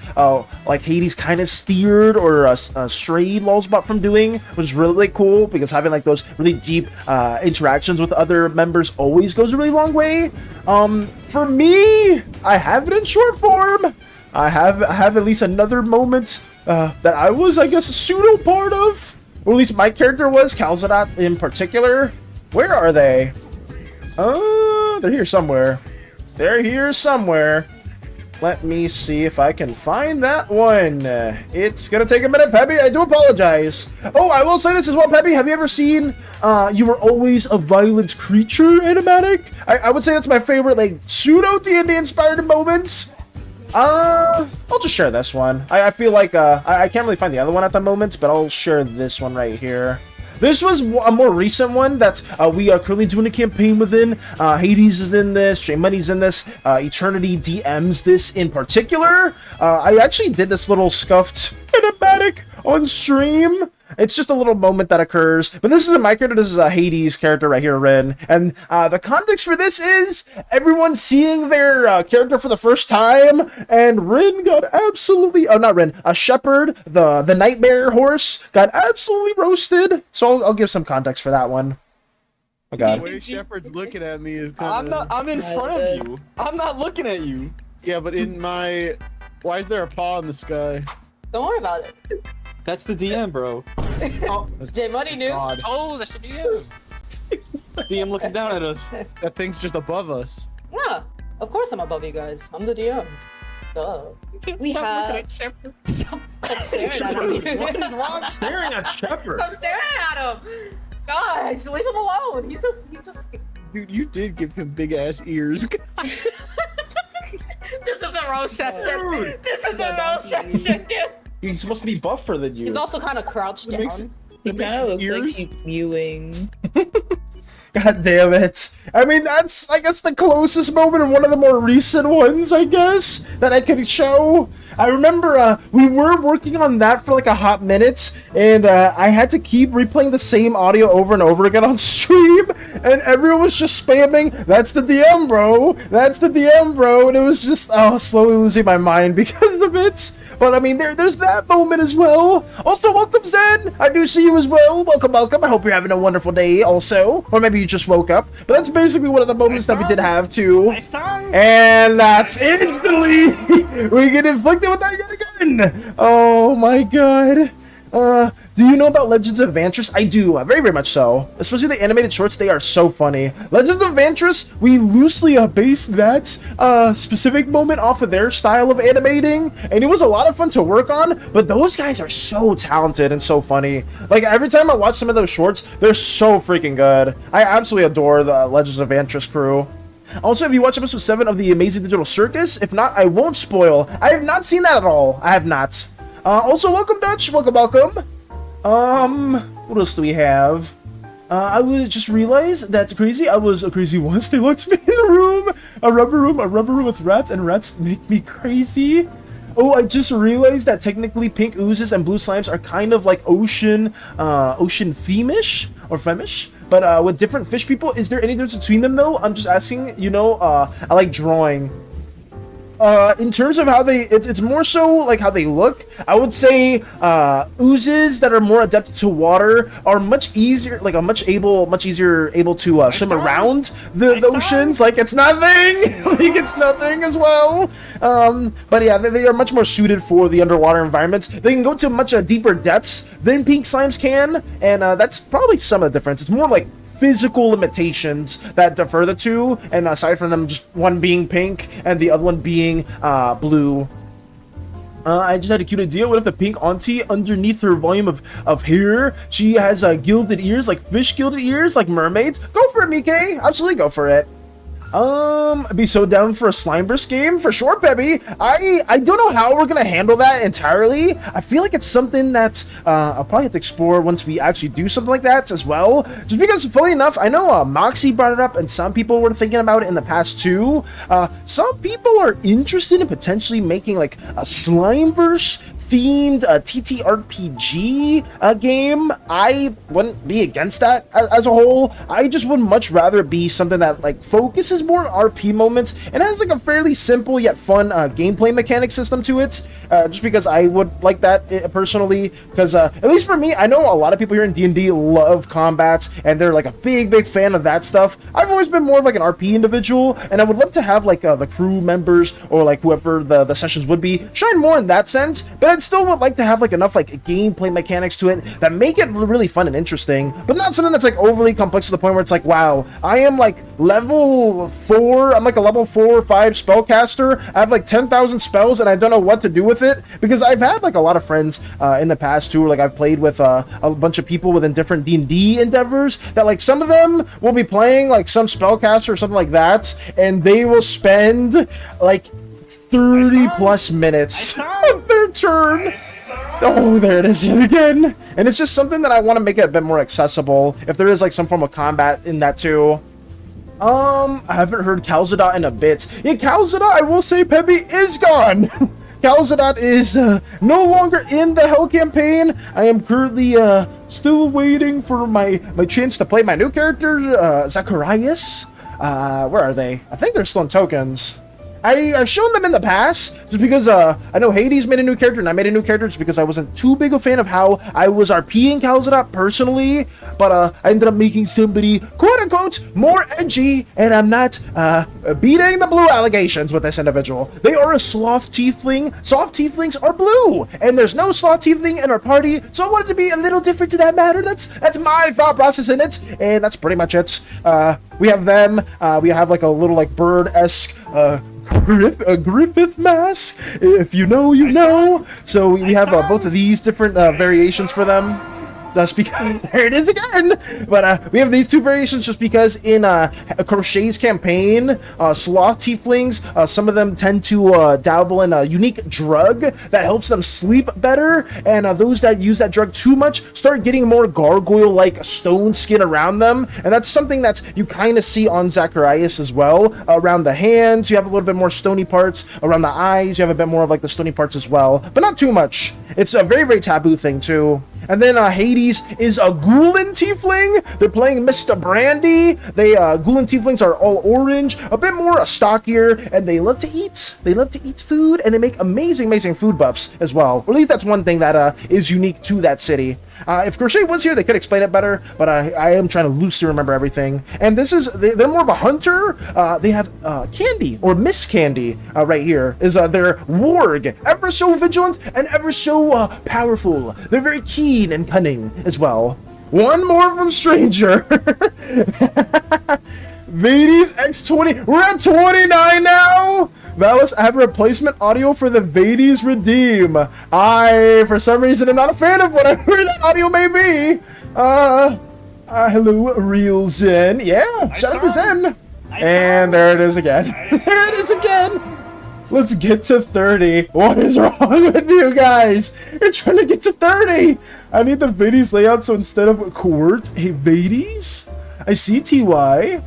like Hades kind of steered or strayed Lulzbot from doing, which really cool because having like those really deep interactions with other members always goes a really long way. For me, I have it in short form. I have at least another moment that I was, I guess, a pseudo part of, or at least my character was, Calzadat in particular. Where are they? They're here somewhere. They're here somewhere. Let me see if I can find that one. It's gonna take a minute, Peppy. I do apologize. Oh, I will say this as well, Peppy. Have you ever seen You Were Always a Violent Creature animatic? I would say that's my favorite, like, pseudo D&D inspired moment. I'll just share this one. I feel like I can't really find the other one at the moment, but I'll share this one right here. This was a more recent one that we are currently doing a campaign within. Hades is in this, J Money's in this, Eternity DMs this in particular. I actually did this little scuffed animatic on stream. It's just a little moment that occurs. But this is my character. This is a Hades character right here, Ren. And the context for this is everyone seeing their character for the first time. And Ren got absolutely... Oh, not Ren. Shepherd, the nightmare horse, got absolutely roasted. So I'll give some context for that one. Oh, God. The way Shepherd's looking at me is I'm in front of you. I'm not looking at you. Yeah, but in my... Why is there a paw in the sky? Don't worry about it. That's the DM, bro. Oh, J Money knew. odd. Oh, that's the DM. DM looking down at us. That thing's just above us. Yeah, of course I'm above you guys. I'm the DM. Duh. We have. Stop staring at him. What is wrong staring at Shepherd? Stop staring at him. Gosh, leave him alone. He just. Dude, you did give him big ass ears. This is a roast session. Dude. This is a roast session, dude. He's supposed to be buffer than you. He's also kind of crouched down. He kind of looks like he's mewing. God damn it. I mean, that's, I guess, the closest moment and one of the more recent ones, I guess, that I could show. I remember we were working on that for like a hot minute, and I had to keep replaying the same audio over and over again on stream, and everyone was just spamming, "That's the DM, bro! That's the DM, bro!" And it was just, slowly losing my mind because of it. But I mean, there's that moment as well. Also, welcome, Zen. I do see you as well. Welcome, welcome. I hope you're having a wonderful day also. Or maybe you just woke up. But that's basically one of the moments that we did have too. Nice tongue. And that's instantly we get inflicted with that yet again. Oh my god. Do you know about Legends of Vantress? I do, very, very much so. Especially the animated shorts, they are so funny. Legends of Vantress, we loosely based that specific moment off of their style of animating, and it was a lot of fun to work on, but those guys are so talented and so funny. Like, every time I watch some of those shorts, they're so freaking good. I absolutely adore the Legends of Vantress crew. Also, if you watch episode 7 of the Amazing Digital Circus, if not, I won't spoil. I have not seen that at all. I have not. Also, welcome, Dutch. Welcome, welcome. What else do we have? I would just realize that's crazy. I was crazy once. They locked me in a rubber room with rats, and rats make me crazy. Oh, I just realized that technically pink oozes and blue slimes are kind of like ocean theme-ish or femish, but with different fish people. Is there any difference between them though? I'm just asking. You know, I like drawing. In terms of how they, it's more so like how they look. I would say oozes that are more adapted to water are much easier, like much easier able to swim around the oceans. Like it's nothing, like it's nothing as well. But yeah, they are much more suited for the underwater environments. They can go to much deeper depths than pink slimes can, and that's probably some of the difference. It's more like physical limitations that differ the two, and aside from them just one being pink and the other one being blue. I just had a cute idea. What if the pink auntie, underneath her volume of hair, she has gilded ears, like fish gilded ears, like mermaids? Go for it, Mike. Absolutely go for it. I'd be so down for a Slimeburst game for sure, Peppy. I don't know how we're gonna handle that entirely. I feel like it's something that I'll probably have to explore once we actually do something like that as well. Just because, funny enough, I know Moxie brought it up, and some people were thinking about it in the past too. Some people are interested in potentially making like a Slimeverse themed TTRPG game. I wouldn't be against that as a whole. I just would much rather it be something that like focuses more on RP moments and has like a fairly simple yet fun gameplay mechanic system to it. just because I would like that personally. Because at least for me, I know a lot of people here in D&D love combats, and they're like a big fan of that stuff. I've always been more of like an RP individual, and I would love to have like the crew members or like whoever the sessions would be shine more in that sense. But I still would like to have like enough like gameplay mechanics to it that make it really fun and interesting, but not something that's like overly complex to the point where it's like, wow, I am like level 4, I'm like a level 4 or 5 spellcaster, I have like 10,000 spells and I don't know what to do with it. Because I've had like a lot of friends in the past too, like I've played with a bunch of people within different D&D endeavors that like some of them will be playing like some spellcaster or something like that, and they will spend like 30 plus minutes of their turn. Oh, there it is yet again. And it's just something that I want to make it a bit more accessible, if there is like some form of combat in that too. I haven't heard Calzadot in a bit. Yeah, Calzadot, I will say, Peppy is gone. Calzadot is no longer in the Hell campaign. I am currently still waiting for my chance to play my new character, Zacharias. Where are they? I think they're still in tokens. I've shown them in the past, just because I know Hades made a new character and I made a new character just because I wasn't too big a fan of how I was RPing Calzadot personally, but I ended up making somebody quote-unquote more edgy, and I'm not beating the blue allegations with this individual. They are a sloth tiefling. Soft tieflings are blue, and there's no sloth tiefling in our party, so I wanted to be a little different to that matter. That's my thought process in it, and that's pretty much it. We have them. We have like a little like bird-esque Griffith mask. If you know, you know. So we have both of these different variations for them. Just because there it is again. But we have these two variations just because in Crochet's campaign, sloth tieflings, some of them tend to dabble in a unique drug that helps them sleep better, and those that use that drug too much start getting more gargoyle-like stone skin around them, and that's something that you kind of see on Zacharias as well. Around the hands, you have a little bit more stony parts. Around the eyes, you have a bit more of like the stony parts as well, but not too much. It's a very taboo thing too. And then Hades is a Ghoulan tiefling. They're playing Mr. Brandy. They Ghoulan tieflings are all orange, a bit more stockier, and they love to eat. They love to eat food, and they make amazing food buffs as well. Or at least that's one thing that is unique to that city. If Crochet was here, they could explain it better, but I am trying to loosely remember everything. And this is, they're more of a hunter. They have Candy, or Miss Candy, right here, is their warg. Ever so vigilant and ever so powerful. They're very keen and cunning as well. One more from Stranger. Vades X20. We're at 29 now. Valis, I have a replacement audio for the Vades Redeem. I, for some reason, am not a fan of whatever that audio may be. Hello, Real Zen. Yeah, Nice shout out to turn. Zen. Nice And turn. there it is again. Nice. There it is again. Let's get to 30. What is wrong with you guys? You're trying to get to 30. I need the Vades layout, so instead of Court, hey, Vades? I see TY.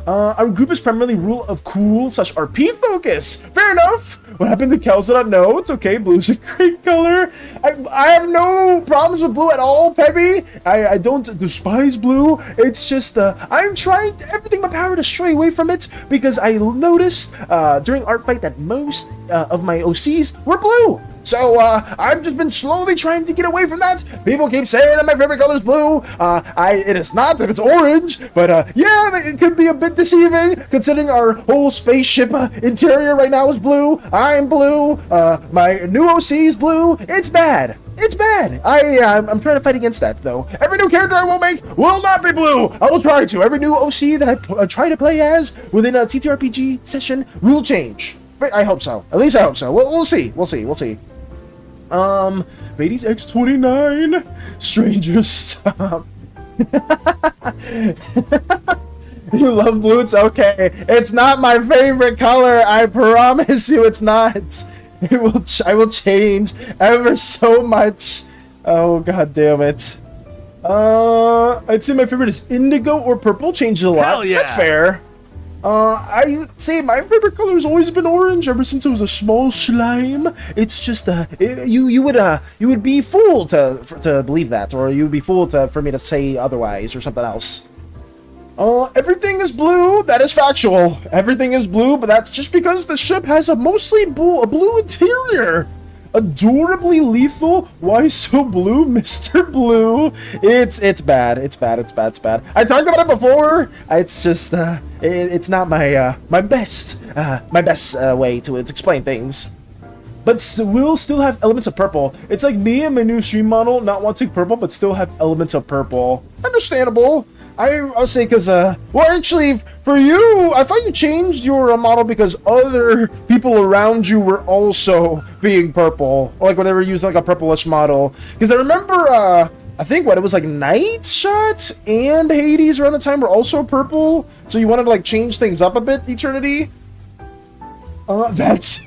Our group is primarily rule of cool / RP focus. Fair enough. What happened to Calzadot? No, it's okay. Blue's a great color. I have no problems with blue at all, Peppy. I don't despise blue. It's just I'm trying everything in my power to stray away from it because I noticed during art fight that most of my OCs were blue. So, I've just been slowly trying to get away from that. People keep saying that my favorite color is blue. It is not, if it's orange. But, yeah, it could be a bit deceiving, considering our whole spaceship interior right now is blue. I'm blue. My new OC is blue. It's bad. It's bad. I'm trying to fight against that, though. Every new character I will make will not be blue. I will try to. Every new OC that I try to play as within a TTRPG session will change. I hope so. At least I hope so. We'll see. We'll see. Vades X29. Stranger, stop. You love blue? It's okay. It's not my favorite color. I promise you it's not. I will change ever so much. Oh, god damn it. I'd say my favorite is indigo or purple. Changes a lot. Hell yeah. That's fair. I'd say my favorite color has always been orange ever since I was a small slime. It's just you would be fooled to believe that, or you would be fooled for me to say otherwise or something else. Everything is blue. That is factual. Everything is blue, but that's just because the ship has a mostly blue interior. Adorably lethal. Why so blue, Mr. Blue? It's bad. It's bad. It's bad. It's bad. I talked about it before. It's just it's not my my best way to explain things. But we'll still have elements of purple. It's like me and my new stream model not wanting purple, but still have elements of purple. Understandable. I'll say because, well, actually, for you, I thought you changed your model because other people around you were also being purple. Or like whenever you use like a purplish model. Because I remember, I think what, it was like Night Shot and Hades around the time were also purple. So you wanted to like change things up a bit, Eternity? That's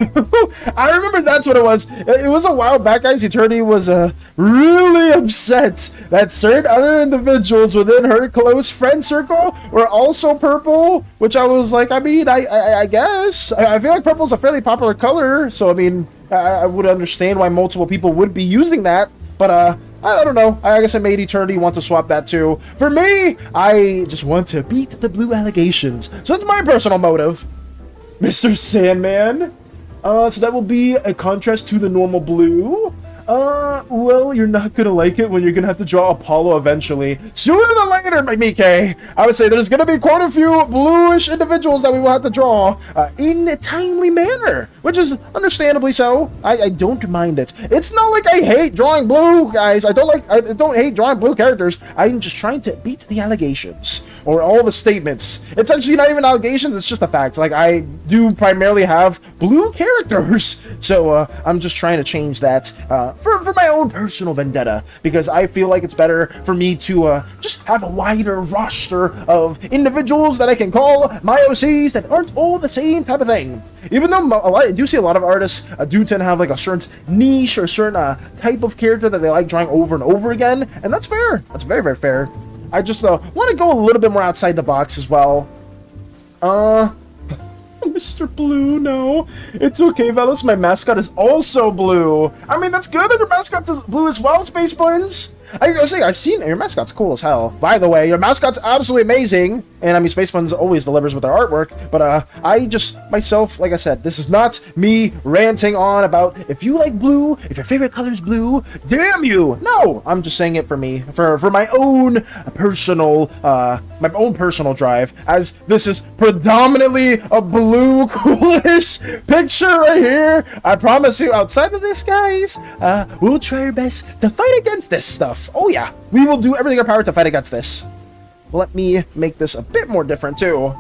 I remember that's what it was. It was a while back, guys. Eternity was really upset that certain other individuals within her close friend circle were also purple, which I was like, I mean, I guess I feel like purple is a fairly popular color, so I mean, I would understand why multiple people would be using that, but I don't know. I guess I made Eternity want to swap that too. For me, I just want to beat the blue allegations, so that's my personal motive. Mr. Sandman. So that will be a contrast to the normal blue. Well, you're not gonna like it when you're gonna have to draw Apollo eventually. Sooner than later, my Mike. I would say there's gonna be quite a few bluish individuals that we will have to draw in a timely manner, which is understandably so. I don't mind it. It's not like I hate drawing blue, guys. I don't hate drawing blue characters. I'm just trying to beat the allegations. Or all the statements. It's actually not even allegations, it's just a fact. Like, I do primarily have blue characters. So, I'm just trying to change that for my own personal vendetta. Because I feel like it's better for me to just have a wider roster of individuals that I can call my OCs that aren't all the same type of thing. Even though I do see a lot of artists do tend to have like a certain niche or a certain type of character that they like drawing over and over again. And that's fair. That's very, very fair. I just want to go a little bit more outside the box as well. Mr. Blue, no. It's okay, Velos. My mascot is also blue. I mean, that's good that your mascot's blue as well, Space Buns. I gotta say, I've seen your mascot's cool as hell. By the way, your mascot's absolutely amazing. And I mean, Space Buns always delivers with their artwork. But I just, myself, like I said, this is not me ranting on about if you like blue, if your favorite color is blue, damn you. No, I'm just saying it for me, for my own personal drive, as this is predominantly a blue coolish picture right here. I promise you, outside of this, guys, we'll try our best to fight against this stuff. Oh yeah, we will do everything in our power to fight against this. Let me make this a bit more different too.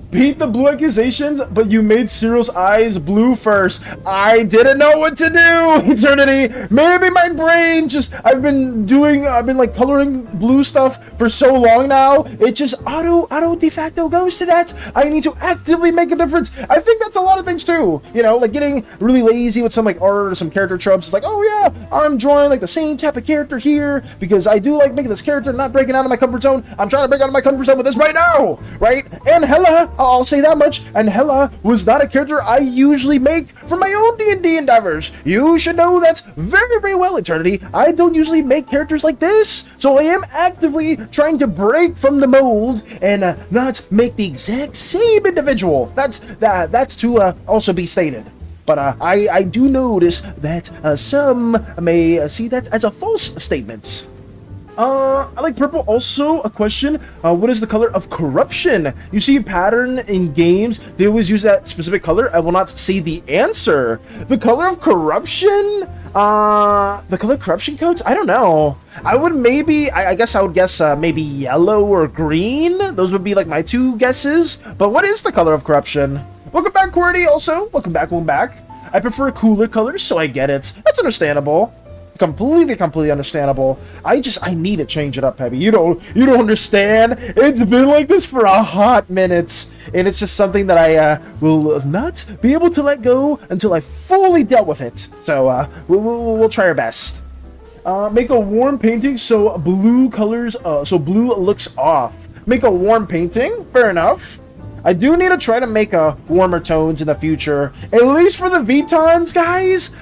Beat the blue accusations, but you made Cyril's eyes blue first. I didn't know what to do, Eternity. Maybe my brain just, I've been like coloring blue stuff for so long now. It just auto de facto goes to that. I need to actively make a difference. I think that's a lot of things too. You know, like getting really lazy with some like art or some character tropes. It's like, oh yeah, I'm drawing like the same type of character here because I do like making this character not breaking out of my comfort zone. I'm trying to break out of my comfort zone with this right now, right? And hella, I'll say that much, and Hela was not a character I usually make for my own D&D endeavors. You should know that very, very well, Eternity. I don't usually make characters like this, so I am actively trying to break from the mold and not make the exact same individual. That's to also be stated. But I do notice that some may see that as a false statement. I like purple. Also, a question. What is the color of corruption? You see a pattern in games. They always use that specific color. I will not say the answer. The color of corruption? The color of corruption codes? I don't know. I would maybe, I guess I would guess maybe yellow or green. Those would be like my two guesses. But what is the color of corruption? Welcome back, QWERTY. Also, welcome back. I prefer cooler colors, so I get it. That's understandable. Completely understandable. I need to change it up, Peppy. You don't understand. It's been like this for a hot minute, and it's just something that I will not be able to let go until I fully dealt with it. So we'll try our best. Make a warm painting so blue colors, so blue looks off. Make a warm painting. Fair enough. I do need to try to make warmer tones in the future, at least for the VTons, guys.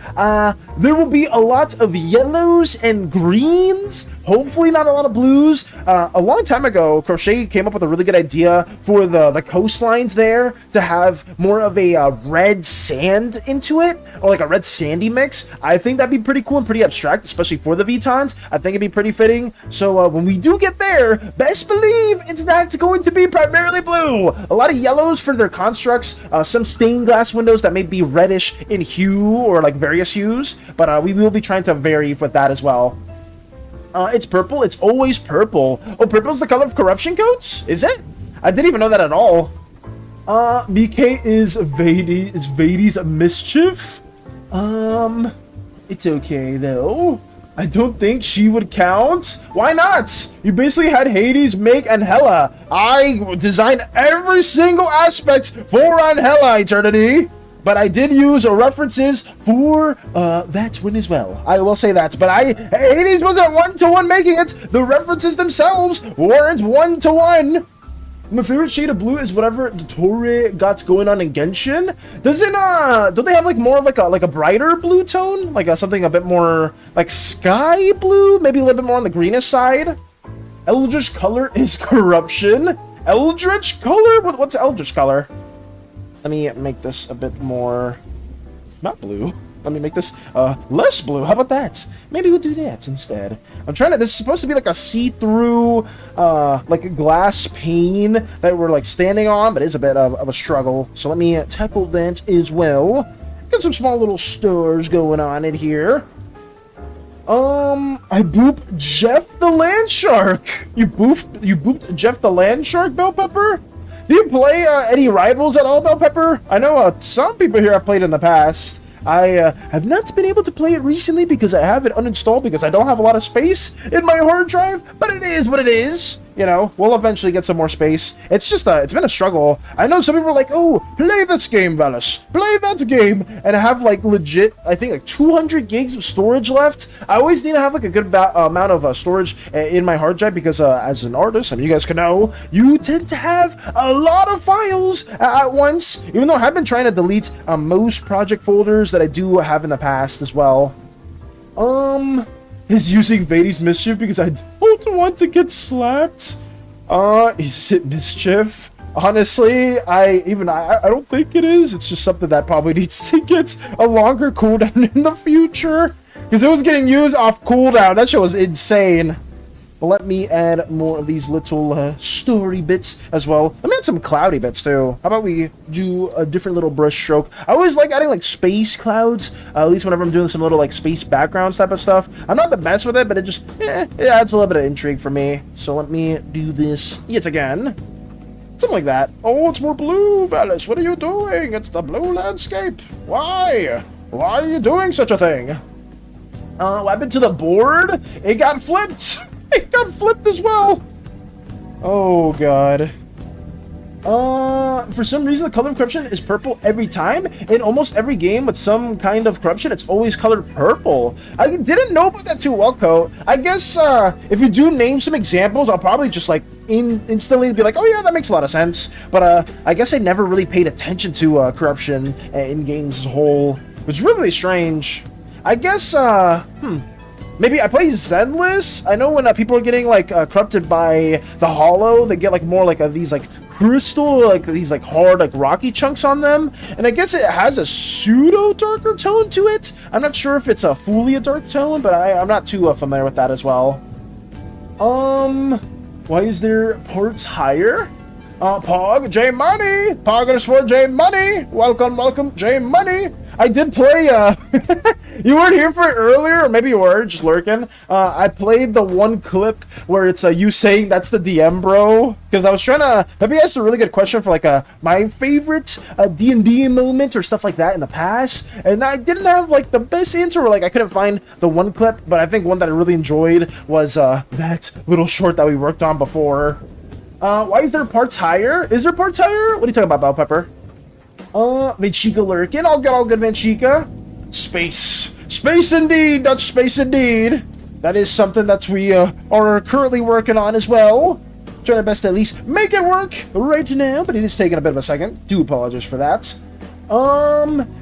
There will be a lot of yellows and greens. Hopefully not a lot of blues. A long time ago, Crochet came up with a really good idea for the coastlines there to have more of a red sand into it, or like a red sandy mix. I think that'd be pretty cool and pretty abstract, especially for the VTons. I think it'd be pretty fitting. So when we do get there, best believe it's not going to be primarily blue. A lot of yellows for their constructs, some stained glass windows that may be reddish in hue or like various hues, but we will be trying to vary with that as well. It's purple. It's always purple. Oh, purple's the color of corruption coats? Is it? I didn't even know that at all. BK is Vadi's mischief. It's okay though. I don't think she would count. Why not? You basically had Hades, Meg, and Hela. I designed every single aspect for Hela, Eternity. But I did use references for that one as well. I will say that. But Hades wasn't one-to-one making it. The references themselves weren't one-to-one. My favorite shade of blue is whatever Dottore got going on in Genshin. Don't they have like more of like a brighter blue tone? Like something a bit more like sky blue? Maybe a little bit more on the greenish side? Eldritch color is corruption. Eldritch color? What's Eldritch color? Let me make this a bit more, not blue. Let me make this less blue. How about that? Maybe we'll do that instead. I'm trying to, this is supposed to be like a see-through, like a glass pane that we're like standing on, but it's a bit of a struggle. So let me tackle that as well. Got some small little stars going on in here. I booped Jeff the Land Shark. You booped Jeff the Land Shark, Bell Pepper? Do you play any rivals at all, Bell Pepper? I know some people here have played in the past. I have not been able to play it recently because I have it uninstalled because I don't have a lot of space in my hard drive, but it is what it is. You know, we'll eventually get some more space. It's just, it's been a struggle. I know some people are like, oh, play this game, Velas. Play that game. And I have, like, legit, I think, like 200 gigs of storage left. I always need to have, like, a good amount of storage in my hard drive because, as an artist, and you guys can know, you tend to have a lot of files at once. Even though I have been trying to delete most project folders that I do have in the past as well. Is using Vadi's mischief because I don't want to get slapped. Is it mischief? Honestly, I don't think it is. It's just something that probably needs to get a longer cooldown in the future. Because it was getting used off cooldown. That shit was insane. But let me add more of these little story bits as well. Let me add some cloudy bits too. How about we do a different little brush stroke? I always like adding like space clouds, at least whenever I'm doing some little like space backgrounds type of stuff. I'm not the best with it, but it just, it adds a little bit of intrigue for me. So let me do this yet again. Something like that. Oh, it's more blue, Valis. What are you doing? It's the blue landscape. Why? Why are you doing such a thing? What happened to the board? It got flipped. It got flipped as well. Oh god. For some reason the color of corruption is purple every time. In almost every game with some kind of corruption, it's always colored purple. I didn't know about that too well, Coat. I guess if you do name some examples, I'll probably just like instantly be like, oh yeah, that makes a lot of sense. But I guess I never really paid attention to corruption in games as a whole. It's really strange. I guess maybe I play Zenless. I know when people are getting like corrupted by the Hollow, they get like more like these like crystal, like these like hard like rocky chunks on them, and I guess it has a pseudo darker tone to it. I'm not sure if it's a fully a dark tone, but I'm not too familiar with that as well. Why is there parts higher? Pog, J Money! Poggers for J Money! Welcome, welcome, J Money! I did play, you weren't here for it earlier, or maybe you were, just lurking. I played the one clip where it's you saying that's the DM, bro. Because I was trying to, maybe that's a really good question for like my favorite D&D moment or stuff like that in the past. And I didn't have like the best answer, or like I couldn't find the one clip, but I think one that I really enjoyed was that little short that we worked on before. Why is there parts higher? Is there parts higher? What are you talking about, Bell Pepper? Manchika lurking. All good, Manchika. Space. Space indeed. Dutch space indeed. That is something that we are currently working on as well. Try our best to at least make it work right now, but it is taking a bit of a second. Do apologize for that.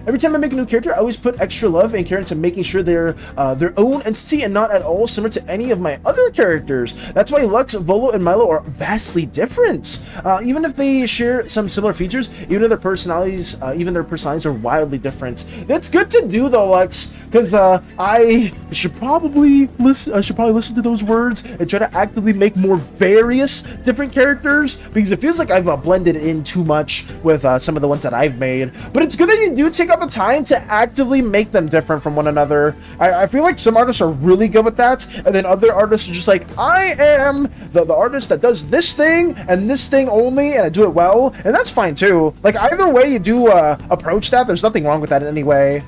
Every time I make a new character, I always put extra love and care into making sure they're their own entity and not at all similar to any of my other characters. That's why Lux, Volo, and Milo are vastly different. Even if they share some similar features, even their personalities are wildly different. That's good to do though, Lux, because I should probably listen to those words and try to actively make more various different characters, because it feels like I've blended in too much with some of the ones that I've made. But it's good that you do take out the time to actively make them different from one another. I feel like some artists are really good with that, and then other artists are just like, I am the artist that does this thing and this thing only, and I do it well, and that's fine too. Like, either way you do approach that, there's nothing wrong with that in any way.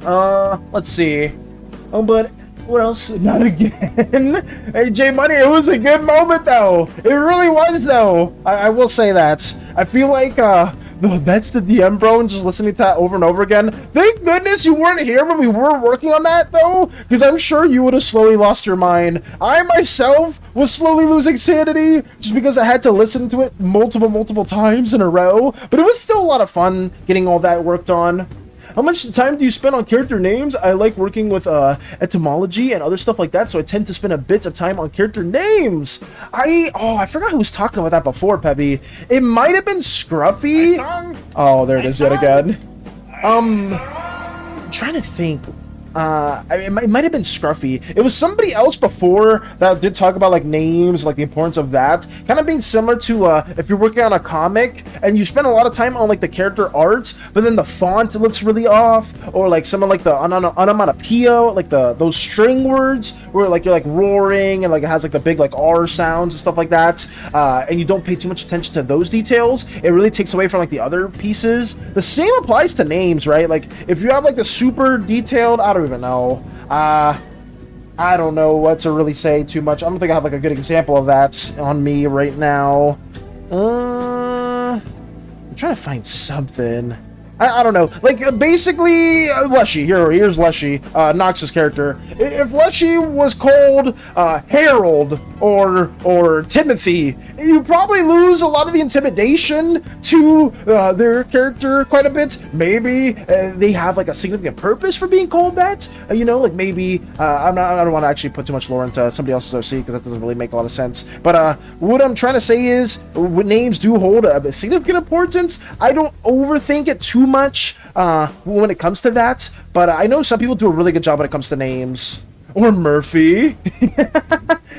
Let's see. Oh, but what else? Not again. Hey, J Money, it was a good moment though. It really was though. I will say that. I feel like that's the DM, bro, and just listening to that over and over again. Thank goodness you weren't here when we were working on that, though, because I'm sure you would have slowly lost your mind. I, myself, was slowly losing sanity just because I had to listen to it multiple times in a row, but it was still a lot of fun getting all that worked on. How much time do you spend on character names? I like working with etymology and other stuff like that, so I tend to spend a bit of time on character names. I forgot who was talking about that before, Peppy. It might have been Scruffy. Oh, there it is yet again. I'm trying to think. It might have been Scruffy. It was somebody else before that did talk about like names, like the importance of that. Kind of being similar to if you're working on a comic and you spend a lot of time on like the character art, but then the font looks really off, or like some of like the onomatopoeia, like those string words where like you're like roaring and like it has like the big like R sounds and stuff like that, and you don't pay too much attention to those details. It really takes away from like the other pieces. The same applies to names, right? Like if you have like the super detailed, I don't even know. I don't know what to really say too much. I don't think I have like a good example of that on me right now. I'm trying to find something. I don't know. Like, basically, Leshy. Here's Leshy, Nox's character. If Leshy was called Harold or Timothy, you probably lose a lot of the intimidation to their character quite a bit. Maybe they have like a significant purpose for being called that. You know, like maybe I don't want to actually put too much lore into somebody else's OC because that doesn't really make a lot of sense. But what I'm trying to say is, names do hold a significant importance. I don't overthink it too much when it comes to that, but I know some people do a really good job when it comes to names. Or Murphy.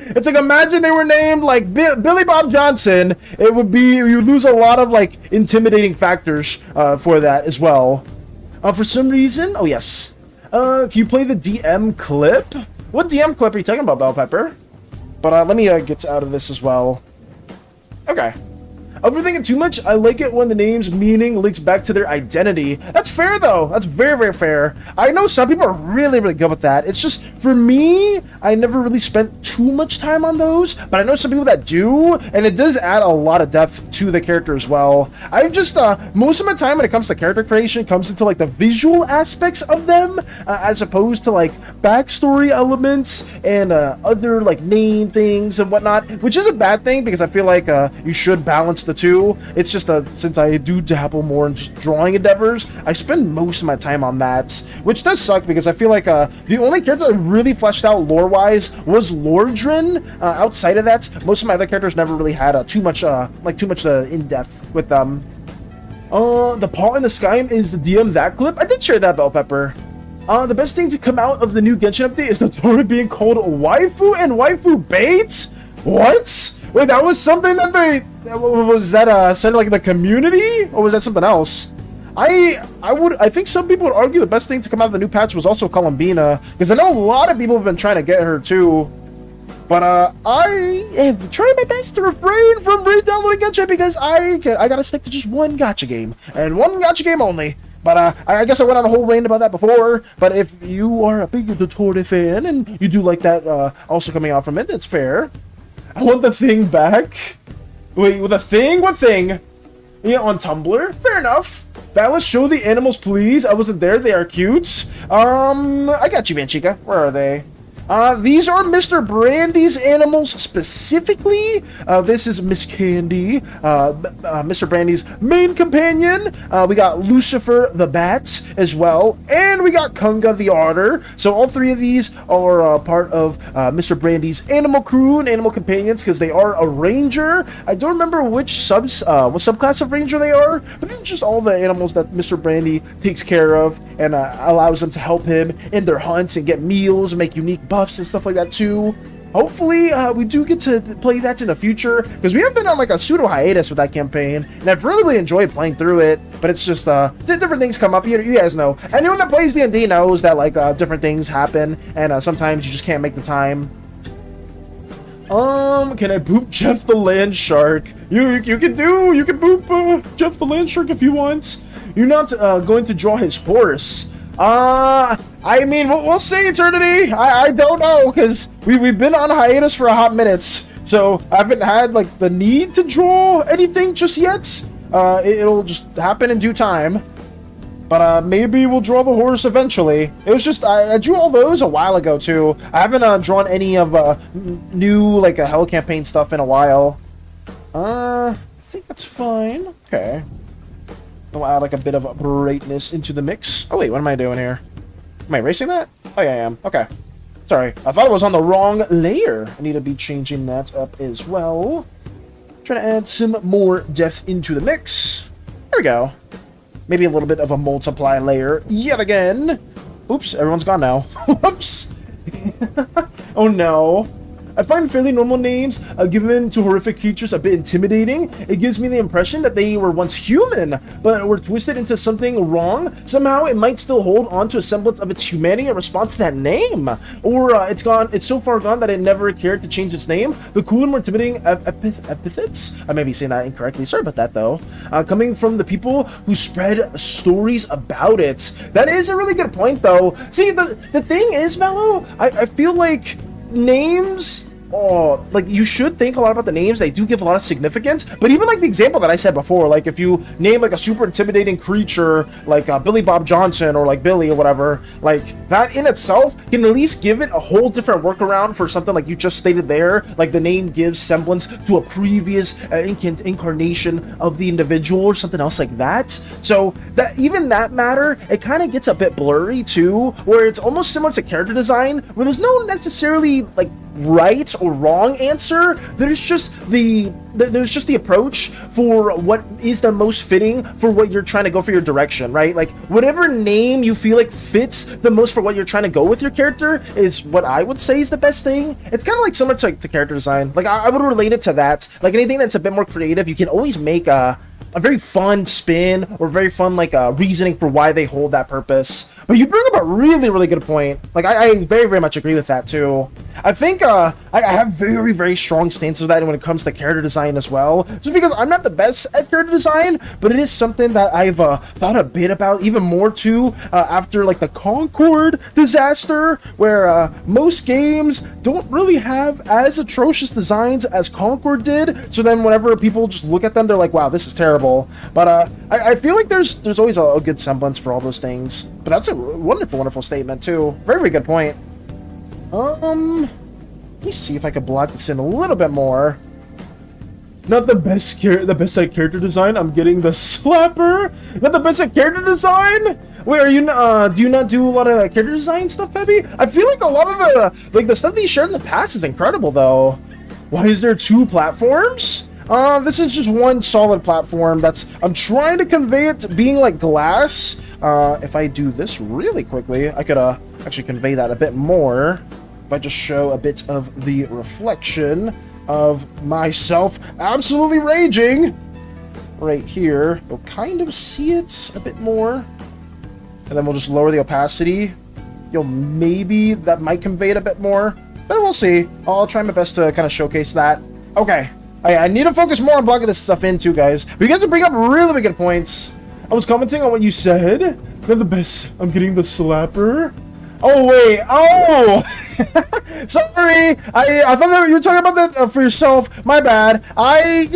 It's like, imagine they were named like Billy Bob Johnson. It would be, you lose a lot of like intimidating factors for that as well. For some reason, oh yes, can you play the DM clip? What DM clip are you talking about, Bell Pepper? But let me get out of this as well. Okay. Overthinking too much? I like it when the name's meaning links back to their identity. That's fair, though. That's very, very fair. I know some people are really, really good with that. It's just, for me, I never really spent too much time on those, but I know some people that do, and it does add a lot of depth to the character as well. I've just, most of my time when it comes to character creation comes into, like, the visual aspects of them, as opposed to, like, backstory elements and other, like, name things and whatnot, which is a bad thing, because I feel like you should balance the two. It's just since I do dabble more in just drawing endeavors, I spend most of my time on that, which does suck because I feel like the only character I really fleshed out lore-wise was Lordrin. Outside of that, most of my other characters never really had too much in-depth with them. The paw in the sky is the DM that clip. I did share that, Bell Pepper. The best thing to come out of the new Genshin update is the Tori being called waifu and waifu bait? What? Wait, that was something that was that said like in the community, or was that something else? I think some people would argue the best thing to come out of the new patch was also Columbina, because I know a lot of people have been trying to get her too. But I am trying my best to refrain from re-downloading Genshin because I gotta stick to just one gacha game and one gacha game only. But I guess I went on a whole rant about that before. But if you are a big Doodle fan and you do like that also coming out from it, that's fair. I want the thing back. Wait, with a thing? What thing? Yeah, on Tumblr? Fair enough. Valis, show the animals, please. I wasn't there. They are cute. I got you, Vanchika. Where are they? These are Mr. Brandy's animals specifically. This is Miss Candy, Mr. Brandy's main companion. We got Lucifer the Bat as well, and we got Kunga the Otter. So all three of these are part of Mr. Brandy's animal crew and animal companions because they are a ranger. I don't remember which what subclass of ranger they are, but they're just all the animals that Mr. Brandy takes care of and allows them to help him in their hunts and get meals and make unique buffs and stuff like that too. Hopefully, we do get to play that in the future, because we have been on like a pseudo hiatus with that campaign, and I've really enjoyed playing through it, but it's just, different things come up. You guys know. Anyone that plays D&D knows that, like, different things happen, and sometimes you just can't make the time. Can I boop Jeff the Land Shark? You can boop Jeff the Land Shark if you want. You're not going to draw his horse. I mean, we'll see, Eternity. I don't know, because we've been on hiatus for a hot minute, so I haven't had, like, the need to draw anything just yet. It'll just happen in due time. But, maybe we'll draw the horse eventually. It was just, I drew all those a while ago, too. I haven't, drawn any of, new, like, Hell campaign stuff in a while. I think that's fine. Okay. I'll add, like, a bit of brightness into the mix. Oh, wait, what am I doing here? Am I erasing that? Oh, yeah, I am. Okay. Sorry. I thought it was on the wrong layer. I need to be changing that up as well. Trying to add some more depth into the mix. There we go. Maybe a little bit of a multiply layer yet again. Oops, everyone's gone now. Whoops. Oh, no. I find fairly normal names given to horrific creatures a bit intimidating. It gives me the impression that they were once human, but were twisted into something wrong. Somehow it might still hold on to a semblance of its humanity in response to that name. Or it's so far gone that it never cared to change its name. The cool and more intimidating epithets? I may be saying that incorrectly. Sorry about that, though. Coming from the people who spread stories about it. That is a really good point, though. See, the thing is, Mello, I feel like names, like, you should think a lot about the names. They do give a lot of significance, but even like the example that I said before, like if you name like a super intimidating creature like Billy Bob Johnson or like Billy or whatever, like that in itself can at least give it a whole different workaround for something like you just stated there. Like the name gives semblance to a previous incarnation of the individual or something else like that. So that even that matter, it kind of gets a bit blurry too, where it's almost similar to character design, where there's no necessarily like right or wrong answer. There's just the approach for what is the most fitting for what you're trying to go for your direction, right? Like whatever name you feel like fits the most for what you're trying to go with your character is what I would say is the best thing. It's kind of like similar to character design. Like I would relate it to that. Like anything that's a bit more creative, you can always make a very fun spin or very fun like reasoning for why they hold that purpose. But you bring up a really, really good point. Like, I very, very much agree with that, too. I think I have very, very strong stances of that when it comes to character design as well. Just because I'm not the best at character design, but it is something that I've thought a bit about, even more, too, after, like, the Concord disaster, where most games don't really have as atrocious designs as Concord did. So then whenever people just look at them, they're like, wow, this is terrible. But I feel like there's always a good semblance for all those things. But that's a wonderful, wonderful statement, too. Very, very good point. Let me see if I can block this in a little bit more. Not the best at character design. I'm getting the slapper. Not the best at character design. Wait, are you? Do you not do a lot of character design stuff, Peppy? I feel like a lot of the stuff that you shared in the past is incredible, though. Why is there 2 platforms? This is just one solid platform. I'm trying to convey it to being like glass. If I do this really quickly, I could actually convey that a bit more. If I just show a bit of the reflection of myself absolutely raging right here, you'll kind of see it a bit more. And then we'll just lower the opacity. That might convey it a bit more, but we'll see. I'll try my best to kind of showcase that. Okay, I need to focus more on blocking this stuff in too, guys. But you guys bring up really good points. I was commenting on what you said. They're the best. I'm getting the slapper. Oh wait, oh! Sorry, I thought that you were talking about that for yourself. My bad. I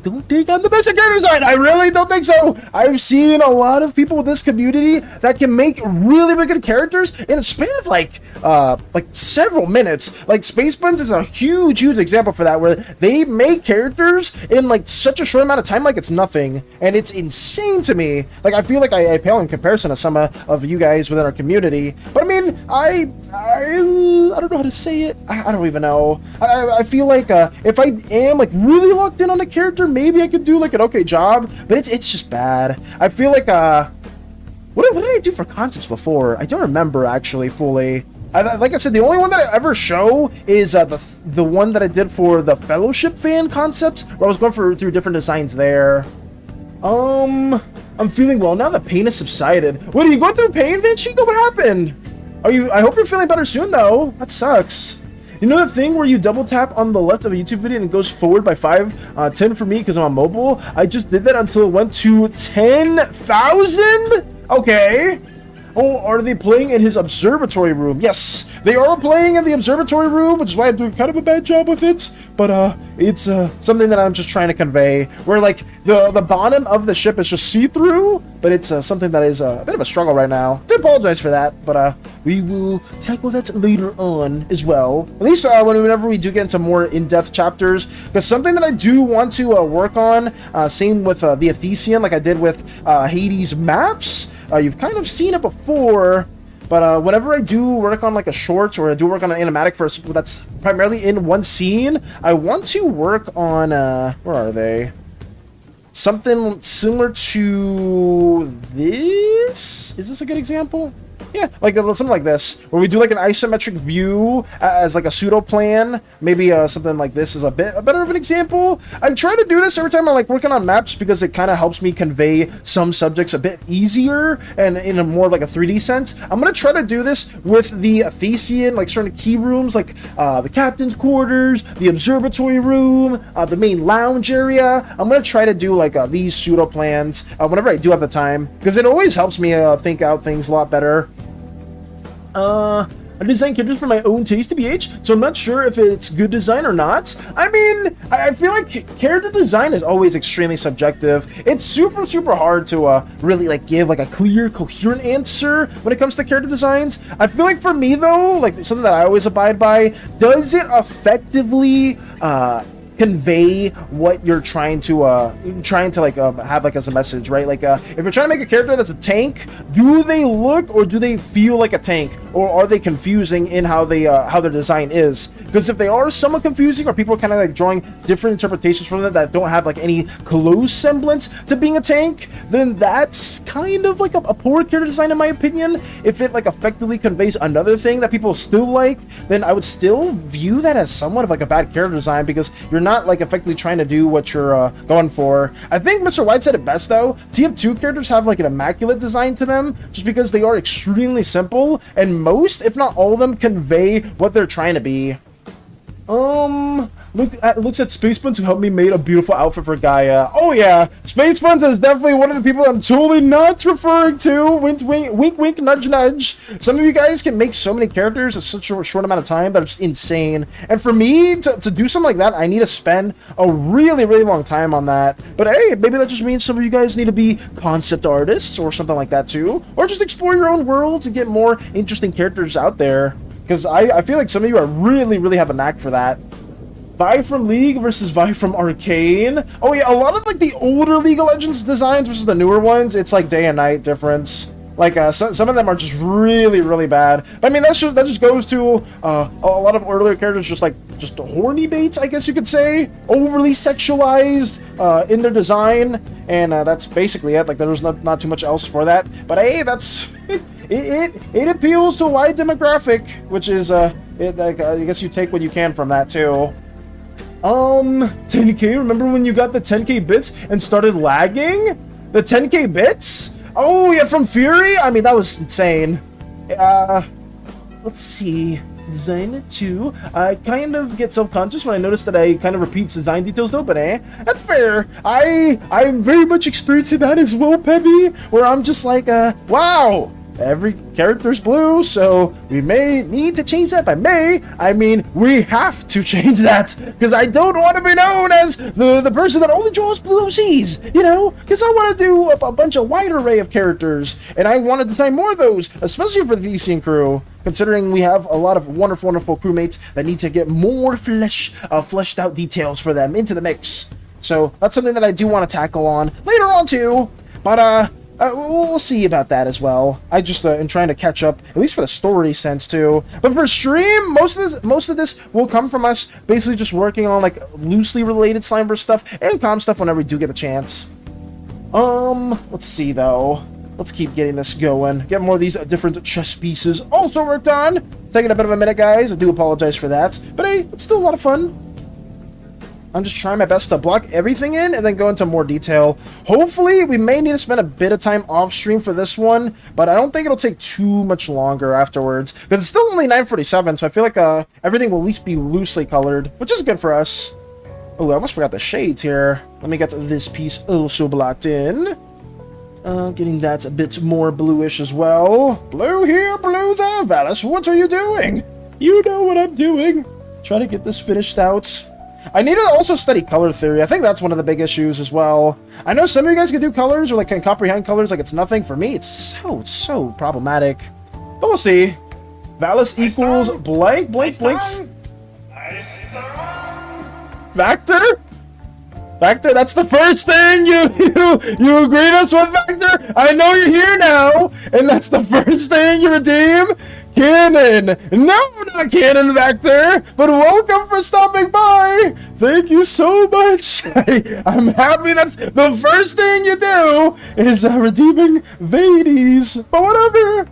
don't think I'm the best at character design. I really don't think so. I've seen a lot of people with this community that can make really, really good characters in a span of like several minutes. Like Space Buns is a huge example for that, where they make characters in like such a short amount of time, like it's nothing, and it's insane to me. Like I feel like I pale in comparison to some of you guys within our community. But I mean, I don't know how to say it. I don't even know. I feel like if I am like really locked in on a character, maybe I could do like an okay job. But it's just bad. I feel like what did I do for concepts before? I don't remember actually fully. Like I said, the only one that I ever show is the one that I did for the Fellowship fan concept, where I was going through different designs there. I'm feeling well now that pain has subsided. What, are you going through pain, Vinchico? What happened? I hope you're feeling better soon, though. That sucks. You know the thing where you double tap on the left of a YouTube video and it goes forward by 5? 10 for me because I'm on mobile. I just did that until it went to 10,000? Okay. Oh, are they playing in his observatory room? Yes, they are playing in the observatory room, which is why I'm doing kind of a bad job with it. But it's something that I'm just trying to convey, where like the bottom of the ship is just see-through, but it's something that is a bit of a struggle right now. I do apologize for that, but we will tackle that later on as well. At least whenever we do get into more in-depth chapters, because something that I do want to work on, same with the Athesian, like I did with Hades maps. You've kind of seen it before, but whenever I do work on like a short, or I do work on an animatic that's primarily in one scene, I want to work on where are they? Something similar to this? Is this a good example? Yeah, like something like this, where we do like an isometric view as like a pseudo plan. Maybe something like this is a better of an example. I try to do this every time I'm like working on maps, because it kind of helps me convey some subjects a bit easier and in a more like a 3D sense. I'm gonna try to do this with the Athesian, like certain key rooms, like the captain's quarters, the observatory room, the main lounge area. I'm gonna try to do like these pseudo plans whenever I do have the time, because it always helps me think out things a lot better. I design characters for my own taste, TBH, so I'm not sure if it's good design or not. I mean, I feel like character design is always extremely subjective. It's super hard to really like give like a clear, coherent answer when it comes to character designs. I feel like for me though, like something that I always abide by, does it effectively convey what you're trying to like have like as a message, right? Like if you're trying to make a character that's a tank, do they look or do they feel like a tank, or are they confusing in how their design is? Because if they are somewhat confusing, or people are kind of like drawing different interpretations from them that don't have like any close semblance to being a tank, then that's kind of like a poor character design in my opinion. If it like effectively conveys another thing that people still like, then I would still view that as somewhat of like a bad character design, because you're not like effectively trying to do what you're going for. I think Mr. White said it best though. TF2 characters have like an immaculate design to them, just because they are extremely simple, and most, if not all of them, convey what they're trying to be. Looks at Space Buns who helped me made a beautiful outfit for Gaia. Oh yeah, Space Buns is definitely one of the people I'm totally not referring to. Wink, wink, wink, nudge, nudge. Some of you guys can make so many characters in such a short amount of time that are just insane. And for me to do something like that, I need to spend a really long time on that. But hey, maybe that just means some of you guys need to be concept artists or something like that too. Or just explore your own world to get more interesting characters out there. Because I feel like some of you are really have a knack for that. Vi from League versus Vi from Arcane. Oh yeah, a lot of like the older League of Legends designs versus the newer ones, it's like day and night difference. Like some of them are just really bad. But I mean, that just goes to a lot of earlier characters just horny baits, I guess you could say, overly sexualized in their design, and that's basically it. Like there's not too much else for that. But hey, that's it appeals to a wide demographic, which is I guess you take what you can from that too. 10k, remember when you got the 10k bits and started lagging? The 10k bits? Oh yeah, from Fury? I mean, that was insane. Let's see. Design it too. I kind of get self-conscious when I notice that I kind of repeat design details though, but that's fair. I'm very much experiencing that as well, Peppy, where I'm just like, wow, every character's blue, so we may need to change that. By may, I mean we have to change that, because I don't want to be known as the person that only draws blue OCs, you know, because I want to do a bunch of wide array of characters, and I want to design more of those, especially for the DCN crew, considering we have a lot of wonderful, wonderful crewmates that need to get more fleshed out details for them into the mix. So that's something that I do want to tackle on later on too, but we'll see about that as well. I just am trying to catch up, at least for the story sense too. But for stream, most of this will come from us basically just working on like loosely related Slimeverse stuff and comm stuff whenever we do get the chance. Let's see though. Let's keep getting this going. Get more of these different chess pieces also worked on. Taking a bit of a minute, guys. I do apologize for that, but hey, it's still a lot of fun. I'm just trying my best to block everything in and then go into more detail. Hopefully, we may need to spend a bit of time off stream for this one, but I don't think it'll take too much longer afterwards, because it's still only 9:47, so I feel like everything will at least be loosely colored, which is good for us. Oh, I almost forgot the shades here. Let me get this piece also blocked in. Getting that a bit more bluish as well. Blue here, blue there. Valis, what are you doing? You know what I'm doing. Try to get this finished out. I need to also study color theory. I think that's one of the big issues as well. I know some of you guys can do colors or like can comprehend colors like it's nothing. For me, it's so problematic. But we'll see. Valis equals blank, blank, blanks. Vector? Vector, that's the first thing you greet us with, Vector. I know you're here now, and that's the first thing you redeem. Cannon! No, not Cannon, Vector! But welcome for stopping by! Thank you so much! I'm happy that's the first thing you do is redeeming Vades, but whatever!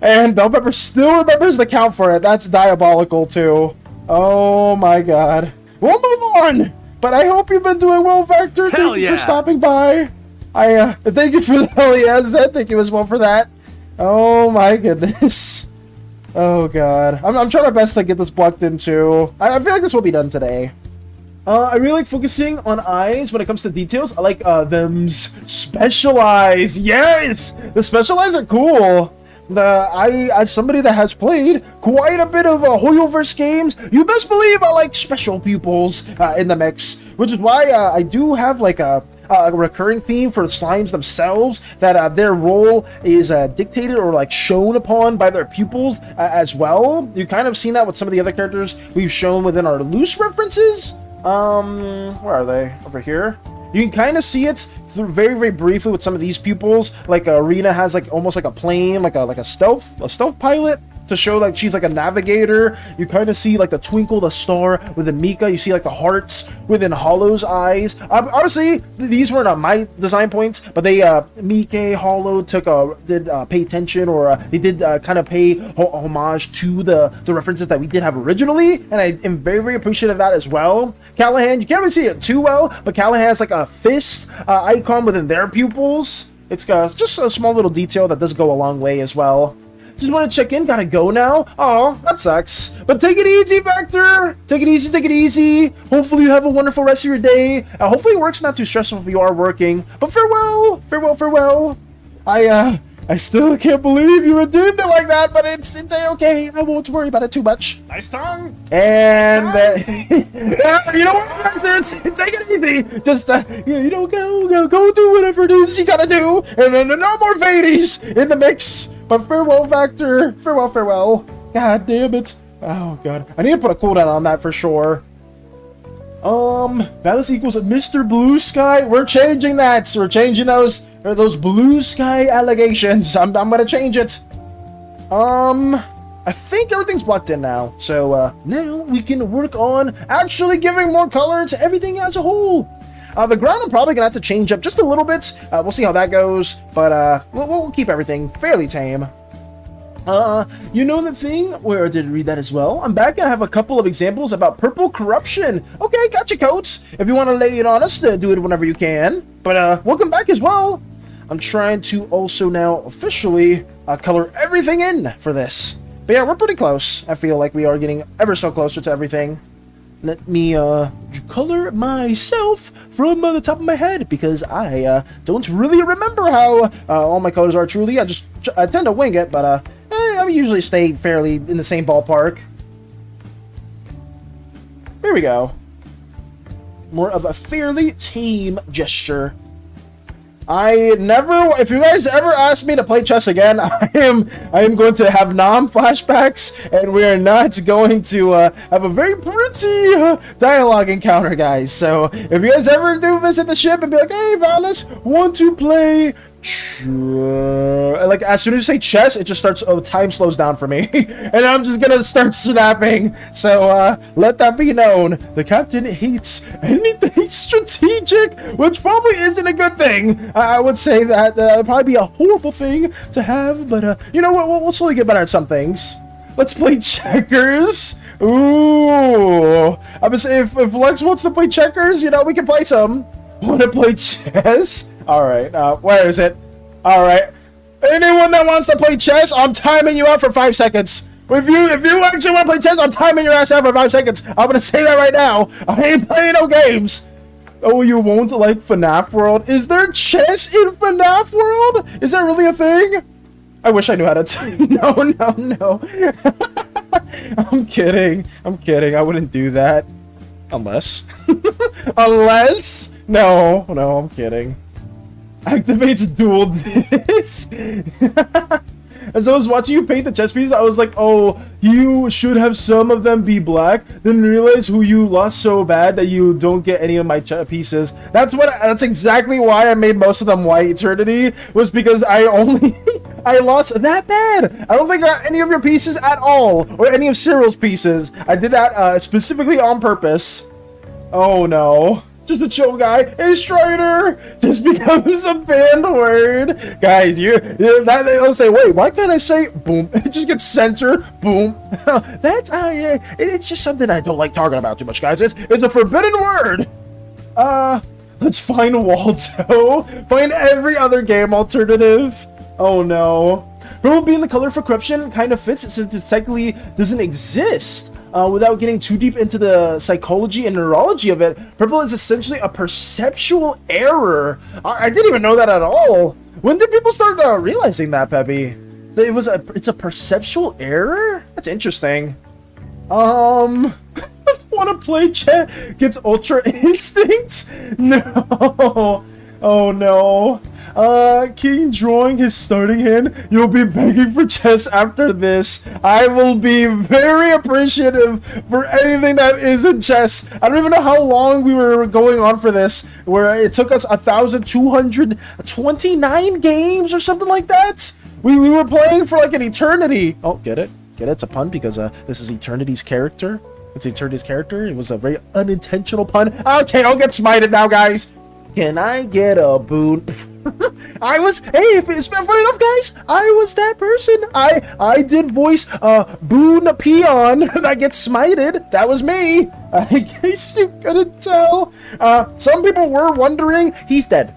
And Bellpepper still remembers the count for it. That's diabolical, too. Oh my god. We'll move on! But I hope you've been doing well, Vector. Thank you for stopping by. Thank you for the hell yes. Thank you as well for that. Oh my goodness. Oh god. I'm trying my best to get this blocked in too. I feel like this will be done today. I really like focusing on eyes when it comes to details. I like them's special eyes. Yes! The special eyes are cool. As somebody that has played quite a bit of Hoyoverse games, you best believe I like special pupils in the mix, which is why I do have like a recurring theme for the slimes themselves, that their role is dictated or like shown upon by their pupils as well. You kind of seen that with some of the other characters we've shown within our loose references. Where are they? Over here. You can kind of see it very, very briefly with some of these pupils. Like Arena has like almost like a plane, like a stealth pilot, to show like she's like a navigator. You kind of see like the twinkle, the star within Mika. You see like the hearts within Hollow's eyes. Obviously, these were not my design points, but they Mika, Hollow did pay attention, or they did kind of pay homage to the references that we did have originally, and I am very, very appreciative of that as well. Callahan, you can't really see it too well, but Callahan has like a fist icon within their pupils. It's just a small little detail that does go a long way as well. Just want to check in. Gotta go now. Oh, that sucks. But take it easy, Vector. Take it easy. Take it easy. Hopefully you have a wonderful rest of your day. Hopefully work's not too stressful if you are working. But farewell. Farewell. Farewell. I still can't believe you redeemed it like that, but it's okay. I won't worry about it too much. Nice tongue. And you know what, Vector? Take it easy. Just you know, go do whatever it is you gotta do, and no more Vades in the mix. But farewell, Vector. Farewell, farewell. God damn it. Oh god, I need to put a cooldown on that for sure. Valis equals Mr. Blue Sky. We're changing that. We're changing those blue sky allegations. I'm gonna change it. I think everything's blocked in now. So now we can work on actually giving more color to everything as a whole. The ground I'm probably gonna have to change up just a little bit. We'll see how that goes, but we'll keep everything fairly tame. You know the thing? Where I did read that as well. I'm back and I have a couple of examples about purple corruption. Okay, gotcha, Coats. If you want to lay it on us, do it whenever you can. But welcome back as well. I'm trying to also now officially color everything in for this. But yeah, we're pretty close. I feel like we are getting ever so closer to everything. let me color myself from the top of my head, because I don't really remember how all my colors are truly. I tend to wing it, but I usually stay fairly in the same ballpark. Here we go. More of a fairly tame gesture. If you guys ever ask me to play chess again, I am going to have flashbacks, and we are not going to have a very pretty dialogue encounter, guys. So if you guys ever do visit the ship and be like, hey, Valis, want to play like, as soon as you say chess, it just starts, time slows down for me, and I'm just gonna start snapping. So let that be known. The captain hates anything strategic, which probably isn't a good thing. I would say that would probably be a horrible thing to have, but you know what, we'll slowly get better at some things. Let's play checkers. Ooh, I would say if Lex wants to play checkers, you know, we can play some. Want to play chess? Alright, where is it? Alright. Anyone that wants to play chess, I'm timing you out for 5 seconds. If you actually want to play chess, I'm timing your ass out for 5 seconds. I'm gonna say that right now. I ain't playing no games. Oh, you won't like FNAF World? Is there chess in FNAF World? Is that really a thing? I wish I knew how to No. I'm kidding. I wouldn't do that. Unless. Unless? No, I'm kidding. Activates dual disc. As I was watching you paint the chess pieces, I was like, oh, you should have some of them be black, then realize who you lost so bad that you don't get any of my pieces. That's exactly why I made most of them white. Eternity was because I lost that bad. I don't think I got any of your pieces at all, or any of Cyril's pieces. I did that specifically on purpose. Oh no. Just a chill guy. Hey, Strider! Just becomes a banned word. Guys, they'll say, wait, why can't I say boom? It just gets censored. Boom. That's, it's just something I don't like talking about too much, guys. It's a forbidden word. Let's find Waldo. Find every other game alternative. Oh, no. Purple being the color for corruption kind of fits since it technically doesn't exist. Without getting too deep into the psychology and neurology of it, purple is essentially a perceptual error. I didn't even know that at all. When did people start realizing that, Peppy? That it's a perceptual error? That's interesting. Want to play chess? Gets Ultra Instinct? No. Oh no. King drawing his starting hand. You'll be begging for chess after this. I will be very appreciative for anything that isn't chess. I don't even know how long we were going on for this, where it took us 1,229 games or something like that. We were playing for like an eternity. Oh, get it? Get it? It's a pun because this is Eternity's character. It's Eternity's character. It was a very unintentional pun. Okay, don't get smited now, guys. Can I get a boon? It's funny enough, guys. I was that person. I did voice Boon Peon that gets smited. That was me. In case you couldn't tell. Some people were wondering. He's dead.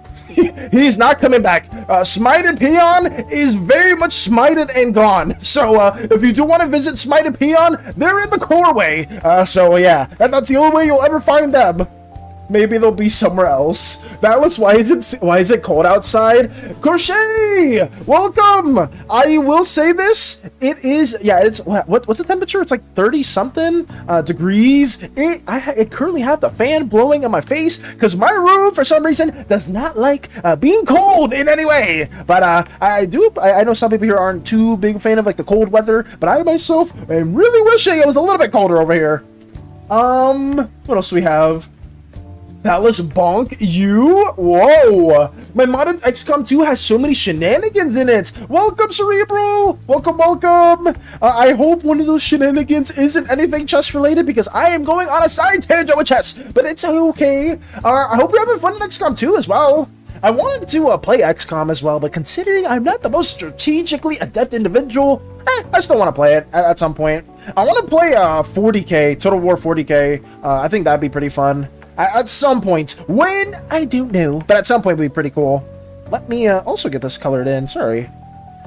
He's not coming back. Smited Peon is very much smited and gone. So if you do want to visit Smited Peon, they're in the Coreway. So yeah, that's the only way you'll ever find them. Maybe they'll be somewhere else. Valis, why is it cold outside? Crochet, welcome. I will say this. It is, yeah. It's what's the temperature? It's like 30 something degrees. I currently have the fan blowing on my face because my room, for some reason, does not like being cold in any way. But I know some people here aren't too big a fan of like the cold weather. But I myself am really wishing it was a little bit colder over here. What else do we have? Palace Bonk you? Whoa! My modded XCOM 2 has so many shenanigans in it! Welcome, Cerebral! Welcome! I hope one of those shenanigans isn't anything chess related because I am going on a side tangent with chess, but it's okay. I hope you're having fun in XCOM 2 as well. I wanted to play XCOM as well, but considering I'm not the most strategically adept individual, I still want to play it at some point. I want to play 40k, Total War 40k. I think that'd be pretty fun. At some point, when, I don't know, but at some point it would be pretty cool. Let me also get this colored in, sorry.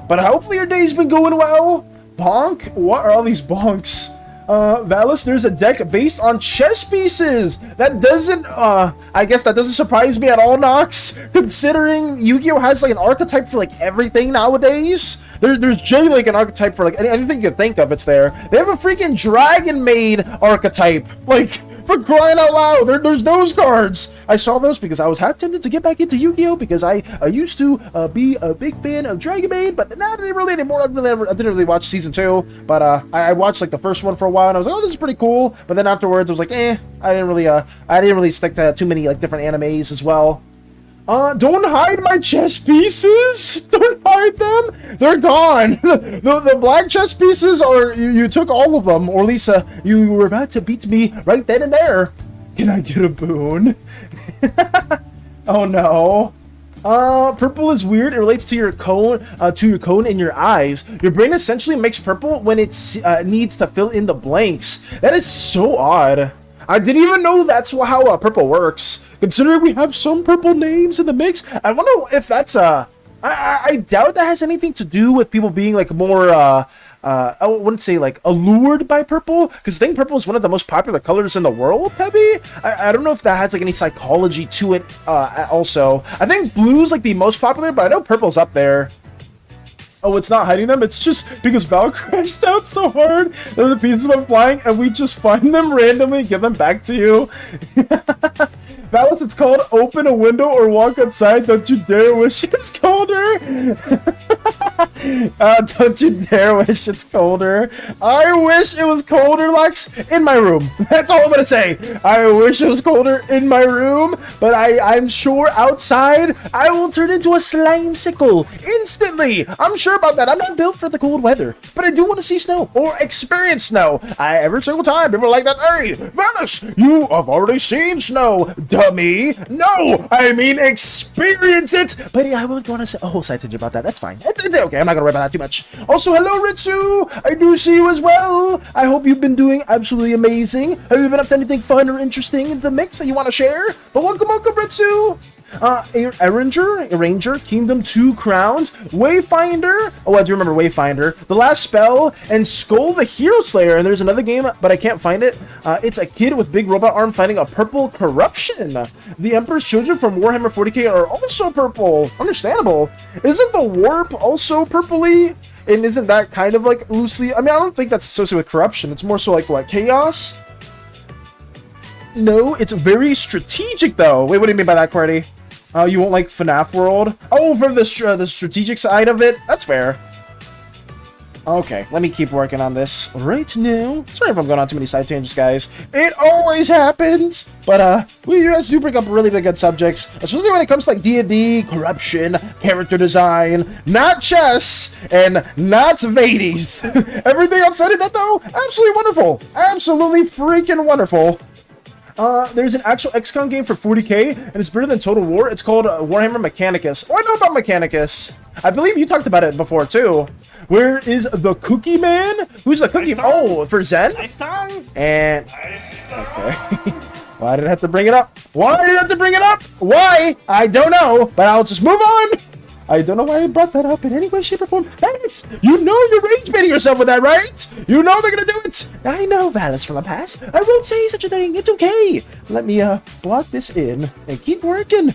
But hopefully your day's been going well. Bonk? What are all these bonks? Valis, there's a deck based on chess pieces. That doesn't, I guess that doesn't surprise me at all, Nox, considering Yu-Gi-Oh has like an archetype for like everything nowadays. There's generally like an archetype for like anything you can think of. It's there. They have a freaking Dragon Maid archetype. Like, for crying out loud, there's those cards. I saw those because I was half tempted to get back into Yu-Gi-Oh because I used to be a big fan of Dragon Maid, but not really anymore. I didn't really watch season 2, but I watched like the first one for a while and I was like, oh, this is pretty cool. But then afterwards, I was like, I didn't really stick to too many like different animes as well. Don't hide my chess pieces! Don't hide them! They're gone! The black chess pieces are... You took all of them, or at least you were about to beat me right then and there. Can I get a boon? Oh no. Purple is weird. It relates to your cone in your eyes. Your brain essentially makes purple when it needs to fill in the blanks. That is so odd. I didn't even know that's how purple works. Considering we have some purple names in the mix, I wonder if that's I doubt that has anything to do with people being like more I wouldn't say like allured by purple, because I think purple is one of the most popular colors in the world, Peppy. I don't know if that has like any psychology to it also. I think blue's like the most popular, but I know purple's up there. Oh, it's not hiding them. It's just because Val crashed out so hard that the pieces went flying, and we just find them randomly and give them back to you. Valis, it's called open a window or walk outside. Don't you dare wish it's colder. Don't you dare wish it's colder. I wish it was colder, Lex, in my room. That's all I'm gonna say. I wish it was colder in my room, but I'm sure outside I will turn into a slime sickle instantly. I'm sure about that. I'm not built for the cold weather, but I do want to see snow or experience snow. Every single time people are like that. Hey, Valis, you have already seen snow. Dummy. No, I mean experience it. But I won't want to say a whole side tangent about that. That's fine. It's okay. I'm not gonna worry about that too much. Also, hello, Ritsu. I do see you as well. I hope you've been doing absolutely amazing. Have you been up to anything fun or interesting in the mix that you want to share? But welcome, Ritsu. Arranger, Kingdom 2 Crowns, Wayfinder. Oh, I do remember Wayfinder. The Last Spell, and Skull the Hero Slayer. And there's another game, but I can't find it. It's a kid with big robot arm fighting a purple corruption. The Emperor's Children from Warhammer 40k are also purple. Understandable. Isn't the Warp also purpley? And isn't that kind of like loosely... I mean, I don't think that's associated with corruption. It's more so like, what, chaos? No, it's very strategic, though. Wait, what do you mean by that, Qwerty? Oh, you won't like FNAF World? Oh, for the strategic side of it? That's fair. Okay, let me keep working on this right now. Sorry if I'm going on too many side tangents, guys. It always happens! But, we guys do bring up really good subjects, especially when it comes to, like, D&D, corruption, character design, not chess, and not Vades. Everything outside of that, though, absolutely wonderful. Absolutely freaking wonderful. There's an actual XCOM game for 40k, and it's better than Total War. It's called Warhammer Mechanicus. Oh, I know about Mechanicus. I believe you talked about it before, too. Where is the Cookie Man? Who's the Cookie? Oh, for Zen? Nice tongue. And... Okay. Why did I have to bring it up? Why did I have to bring it up? Why? I don't know, but I'll just move on. I don't know why I brought that up in any way, shape, or form. Valis, you know you're rage baiting yourself with that, right? You know they're gonna do it. I know, Valis from the past. I won't say such a thing. It's okay. Let me block this in and keep working.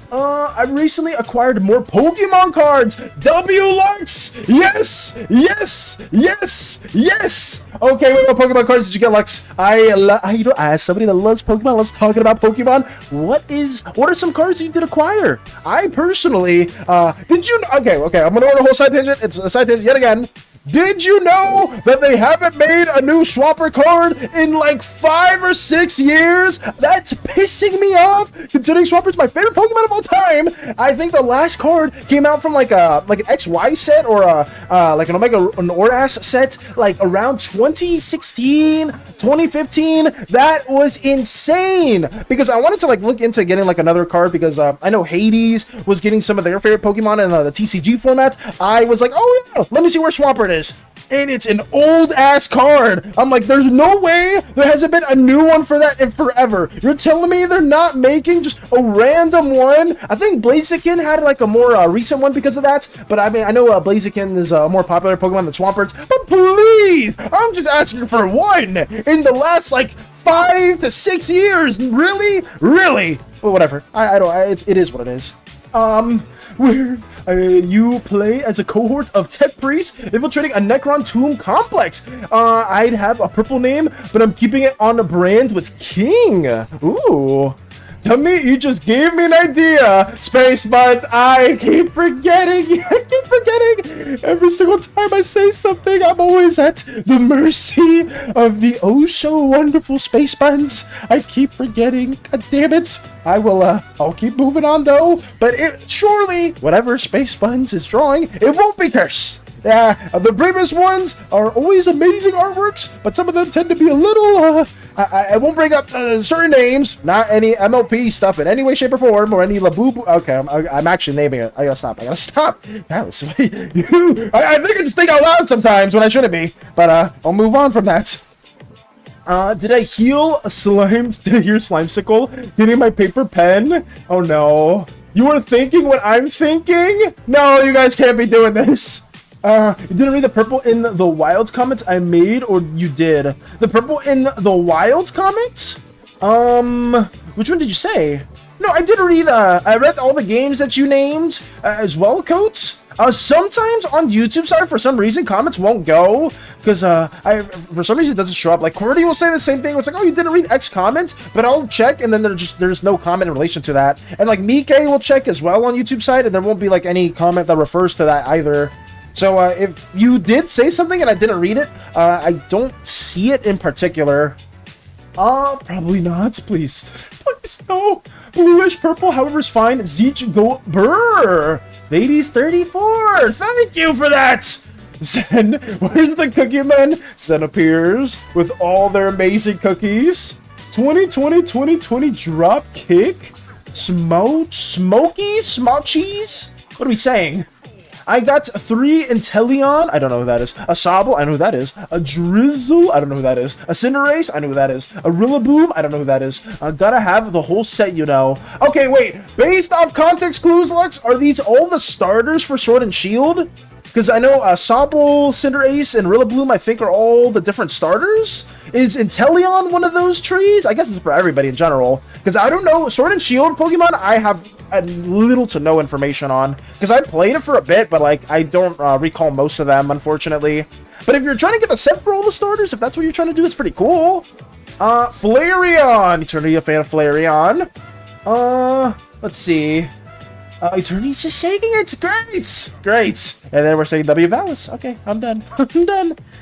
I recently acquired more Pokemon cards. W-Lux! Yes! Yes! Yes! Yes! Okay, what Pokemon cards did you get, Lux? As somebody that loves Pokemon, loves talking about Pokemon, what are some cards you did acquire? I personally, okay, I'm gonna run a whole side tangent. It's a side tangent yet again. Did you know that they haven't made a new Swapper card in like 5 or 6 years? That's pissing me off, considering Swapper's my favorite Pokemon of all time. I think the last card came out from like an XY set or like an Oras set like around 2016, 2015. That was insane because I wanted to like look into getting like another card because I know Hades was getting some of their favorite Pokemon in the TCG format. I was like, oh yeah, let me see where Swapper is. And it's an old ass card. I'm like, there's no way there hasn't been a new one for that in forever. You're telling me they're not making just a random one? I think Blaziken had like a more recent one because of that. But I mean, I know Blaziken is a more popular Pokemon than Swampert. But please, Jeez, I'm just asking for one in the last like 5 to 6 years. Really? Well, whatever. I don't. It is what it is. Where you play as a cohort of tech priests infiltrating a Necron tomb complex. I'd have a purple name, but I'm keeping it on the brand with King. Ooh. Tell me, you just gave me an idea. Space Buds, I keep forgetting. Every single time I say something, I'm always at the mercy of the oh so wonderful Space Buds. I keep forgetting. God damn it. I'll keep moving on though. But surely, whatever Space Buds is drawing, it won't be cursed. The previous ones are always amazing artworks, but some of them tend to be a little, I won't bring up certain names, not any MLP stuff in any way, shape, or form, or any Labubu. Okay, I'm actually naming it. I gotta stop. Alice, I think I just think out loud sometimes when I shouldn't be, but I'll move on from that. Did I heal slimes? Did I hear Slimesicle hitting my paper pen? Oh no. You were thinking what I'm thinking? No, you guys can't be doing this. You didn't read the purple in the wilds comments I made, or you did? The purple in the wilds comments? Which one did you say? No, I did read, I read all the games that you named as well, Coats. Sometimes on YouTube side, for some reason, comments won't go, because, for some reason it doesn't show up. Like, Cordy will say the same thing, where it's like, oh, you didn't read X comments, but I'll check, and then there's no comment in relation to that. And, like, Mike will check as well on YouTube side, and there won't be, like, any comment that refers to that either. So, if you did say something and I didn't read it, I don't see it in particular. Probably not. Please no. Bluish purple, however, is fine. Zeech go brr. Ladies 34. Thank you for that. Zen, where's the cookie men? Zen appears with all their amazing cookies. 2020 drop kick. Smoky smoochies. What are we saying? I got 3 Inteleon, I don't know who that is. A Sobble, I know who that is. A Drizzle, I don't know who that is. A Cinderace, I know who that is. A Rillaboom, I don't know who that is. Gotta have the whole set, you know. Okay, wait. Based off context clues, Lux, are these all the starters for Sword and Shield? Because I know Sobble, Cinderace, and Rillaboom, I think, are all the different starters. Is Inteleon one of those trees? I guess it's for everybody in general. Because I don't know. Sword and Shield Pokemon, I have little to no information on. Because I played it for a bit, but like I don't recall most of them, unfortunately. But if you're trying to get the set for all the starters, if that's what you're trying to do, it's pretty cool. Flareon. Eternity, a fan of Flareon. Let's see. Eternity's just shaking it. Great. And then we're saying W Valis. Okay, I'm done.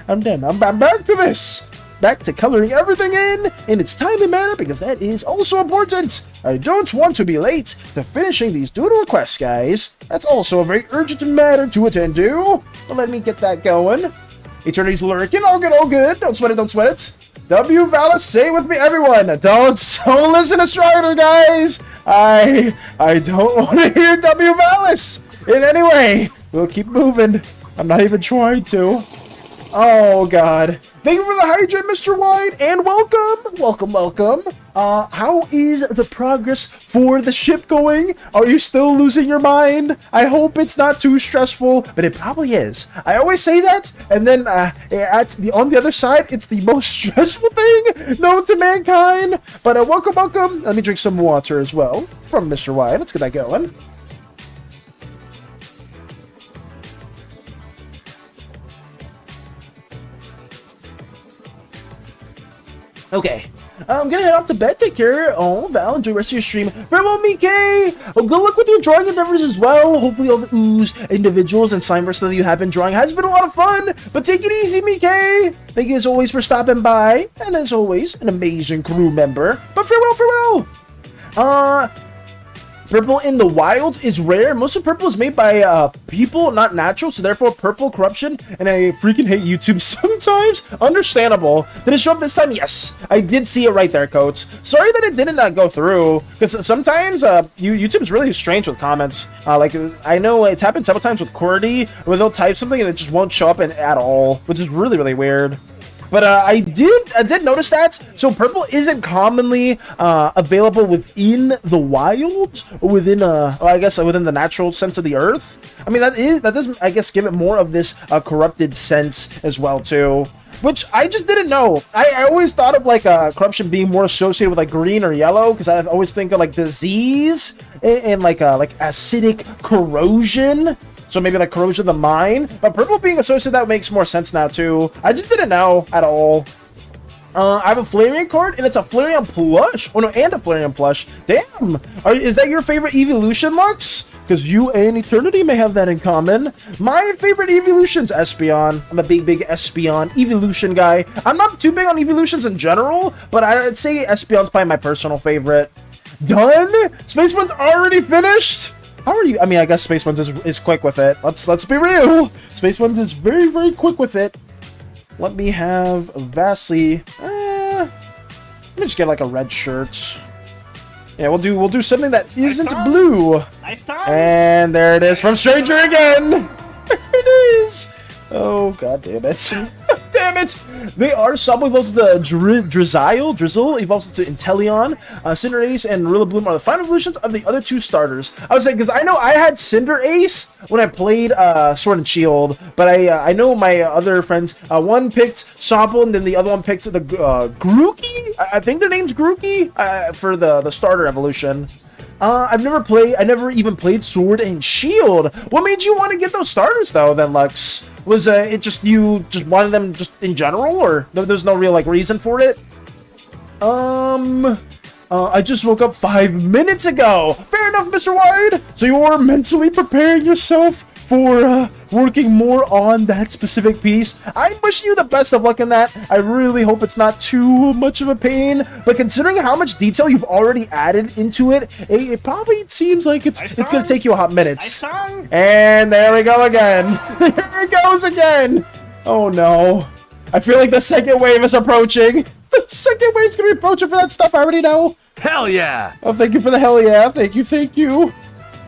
I'm back to this. Back to coloring everything in its timely manner, because that is also important. I don't want to be late to finishing these doodle requests, guys. That's also a very urgent matter to attend to. But let me get that going. Eternity's lurking. All good. Don't sweat it. W Valis, say it with me, everyone. Don't listen to Strider, guys. I don't want to hear W Valis in any way. We'll keep moving. I'm not even trying to. Oh, God. Thank you for the hydrate, Mr. White, and welcome. How is the progress for the ship going? Are you still losing your mind? I hope it's not too stressful, but it probably is. I always say that, and then on the other side, it's the most stressful thing known to mankind. But welcome. Let me drink some water as well from Mr. White. Let's get that going. Okay, I'm gonna head off to bed. Take care. Oh, Val, enjoy the rest of your stream. Farewell, Mike. Oh, good luck with your drawing endeavors as well. Hopefully all the ooze, individuals, and slime verses that you have been drawing has been a lot of fun. But take it easy, Mike. Thank you as always for stopping by. And as always, an amazing crew member. But farewell. Purple in the wilds is rare. Most of purple is made by people, not natural, so therefore purple corruption, and I freaking hate YouTube sometimes. Understandable. Did it show up this time? Yes. I did see it right there, Coach. Sorry that it didn't go through, because sometimes YouTube's really strange with comments. Like, I know it's happened several times with Cordy, where they'll type something and it just won't show up at all, which is really, really weird. But I did notice that. So purple isn't commonly available within the wild, or within well, I guess within the natural sense of the earth. I mean that does I guess give it more of this corrupted sense as well too. Which I just didn't know. I always thought of like corruption being more associated with like green or yellow, because I always think of like disease and like acidic corrosion. So maybe like corrosion of the mind. But purple being associated with that makes more sense now too. I just didn't know at all. I have a Flareon card, and it's a Flareon plush. Oh no, and a Flareon plush. Damn! Is that your favorite evolution, Lux? Because you and Eternity may have that in common. My favorite evolution's Espeon. I'm a big Espeon evolution guy. I'm not too big on evolutions in general, but I'd say Espeon's probably my personal favorite. Done? Space One's already finished? How are you? I mean, I guess Space One's is quick with it. Let's be real. Space One's is very quick with it. Let me have vastly. Let me just get like a red shirt. Yeah, we'll do something that isn't blue. Nice time. And there it is from Stranger again. There it is. Oh god damn it. Damn it! They are some evolves to Drizzle evolves to Inteleon, Cinderace, and Rillaboom are the final evolutions of the other two starters. I was saying, because I know I had Cinderace when I played Sword and Shield, but I know my other friends, one picked Sobble, and then the other one picked the Grookey? I think their name's Grookey, for the starter evolution. I never even played Sword and Shield. What made you want to get those starters though, then, Lux? Was it just you just wanted them just in general, or there's no real like reason for it? I just woke up 5 minutes ago. Fair enough, Mr. Wide. So you're mentally preparing yourself for working more on that specific piece. I wish you the best of luck in that. I really hope it's not too much of a pain, but considering how much detail you've already added into it, it probably seems like it's gonna take you a hot minute. And there we go again. There it goes again. Oh no. I feel like the second wave is approaching. The second wave's gonna be approaching for that stuff I already know. Hell yeah. Oh, thank you for the hell yeah. Thank you.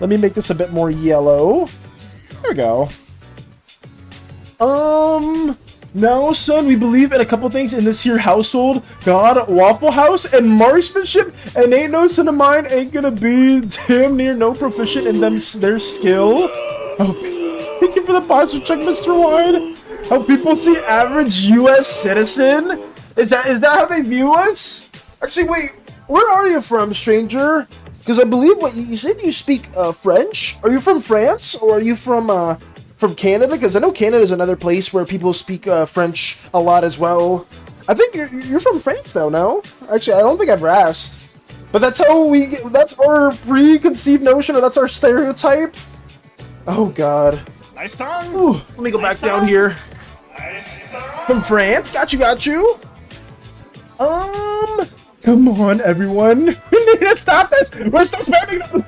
Let me make this a bit more yellow. There we go. Now, son, we believe in a couple things in this here household. God, Waffle House, and marksmanship, and ain't no son of mine ain't gonna be damn near no proficient in their skill. Oh, thank you for the posture check, Mr. Wide. How people see average U.S. citizen? Is that how they view us? Actually, wait, where are you from, stranger? Because I believe what you said you speak French. Are you from France, or are you from Canada? Because I know Canada is another place where people speak French a lot as well. I think you're from France though, no? Actually, I don't think I've ever asked. But that's our preconceived notion, or that's our stereotype. Oh god. Nice time. Ooh, let me go back down here. From France, got you. Come on, everyone. We need to stop this. We're still spamming them.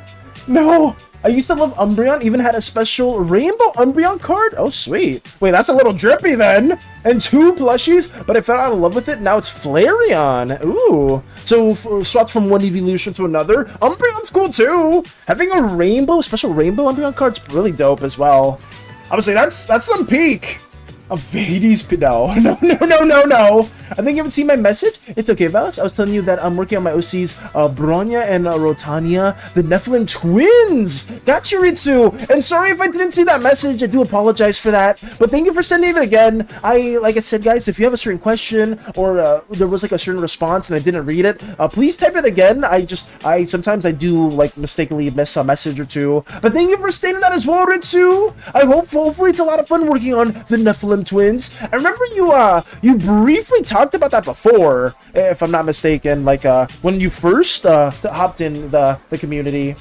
No. I used to love Umbreon, even had a special rainbow Umbreon card. Oh, sweet. Wait, that's a little drippy then. And 2 plushies, but I fell out of love with it. Now it's Flareon. Ooh. So swapped from one evolution to another. Umbreon's cool too. Having a special rainbow Umbreon card's really dope as well. I would say that's some peak. Hades, no. I think you haven't seen my message. It's okay, Valis. I was telling you that I'm working on my OCs, Bronya and Rotania, the Nephilim twins. Got you, Ritsu. And sorry if I didn't see that message. I do apologize for that. But thank you for sending it again. Like I said, guys, if you have a certain question or there was like a certain response and I didn't read it, please type it again. Sometimes I do like mistakenly miss a message or two. But thank you for stating that as well, Ritsu. Hopefully it's a lot of fun working on the Nephilim twins. I remember you briefly talked about that before, if I'm not mistaken, like when you first hopped in the community.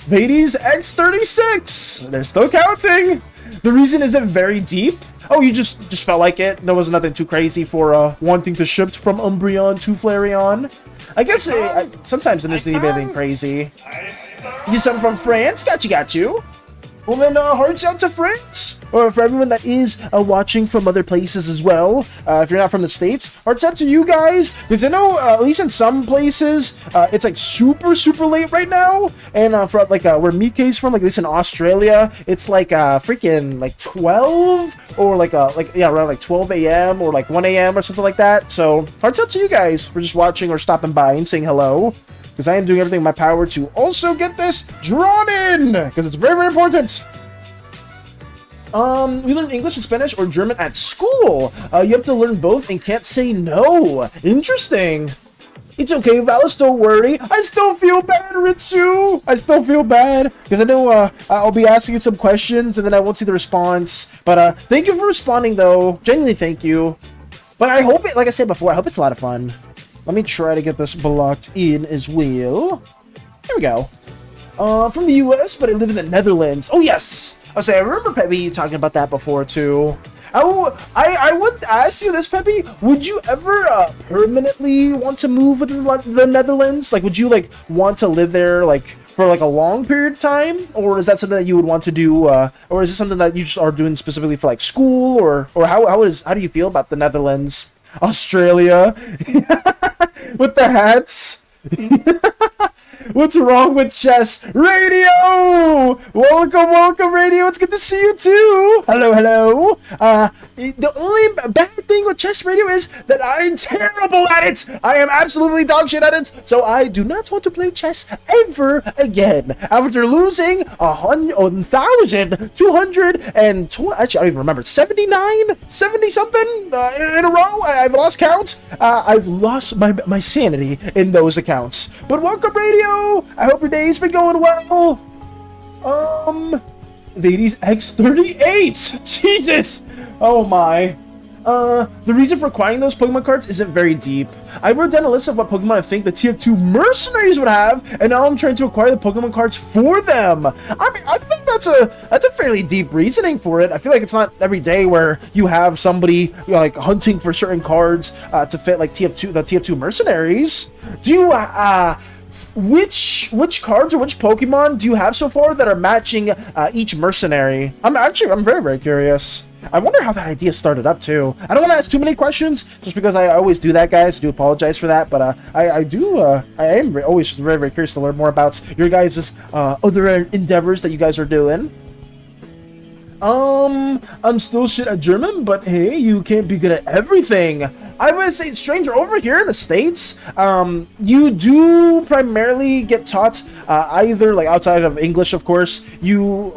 Hades X36, they're still counting. The reason isn't very deep. Oh, you just felt like it. There was nothing too crazy for wanting to shift from Umbreon to Flareon. I guess sometimes it isn't even anything crazy. You something from France? Got you. Well then, hearts out to France. or for everyone that is watching from other places as well, if you're not from the States, hearts out to you guys, because I know, at least in some places, it's like super late right now, and for like where Mike's from, like at least in Australia, it's like freaking like 12, or yeah, around like 12 a.m. or like 1 a.m. or something like that. So hearts out to you guys for just watching or stopping by and saying hello, because I am doing everything in my power to also get this drawn in, because it's very important. We learn English and Spanish or German at school. You have to learn both and can't say no. Interesting. It's okay, Valis, don't worry. I still feel bad, Ritsu. I still feel bad, because I know I'll be asking you some questions and then I won't see the response. But thank you for responding, though. Genuinely, thank you. But I hope it, like I said before, I hope it's a lot of fun. Let me try to get this blocked in as well. Here we go. From the US, but I live in the Netherlands. Oh, yes. I remember Peppy talking about that before, too. I would ask you this, Peppy. Would you ever permanently want to move within the Netherlands? Like, would you like want to live there like for like a long period of time, or is that something that you would want to do, or is it something that you just are doing specifically for like school, or how do you feel about the Netherlands, Australia, with the hats? What's wrong with chess? Radio! Welcome, Radio. It's good to see you too. Hello. The only bad thing with chess, Radio, is that I'm terrible at it. I am absolutely dog shit at it, so I do not want to play chess ever again. After losing 1,200 and actually, I don't even remember, 70 something in a row. I've lost count. I've lost my sanity in those accounts. But welcome, Radio. I hope your day's been going well. Ladies X38. Jesus. Oh my. The reason for acquiring those Pokemon cards isn't very deep. I wrote down a list of what Pokemon I think the TF2 mercenaries would have, and now I'm trying to acquire the Pokemon cards for them. I mean, I think that's a fairly deep reasoning for it. I feel like it's not every day where you have somebody, you know, like hunting for certain cards to fit like the TF2 mercenaries. Do you which cards or which Pokemon do you have so far that are matching each mercenary? I'm very curious. I wonder how that idea started up too. I don't want to ask too many questions, just because I always do that, guys. I do apologize for that, but I am always very curious to learn more about your guys' other endeavors that you guys are doing. I'm still shit at German, but hey, you can't be good at everything. I would say, stranger, over here in the States, you do primarily get taught either, like, outside of English, of course,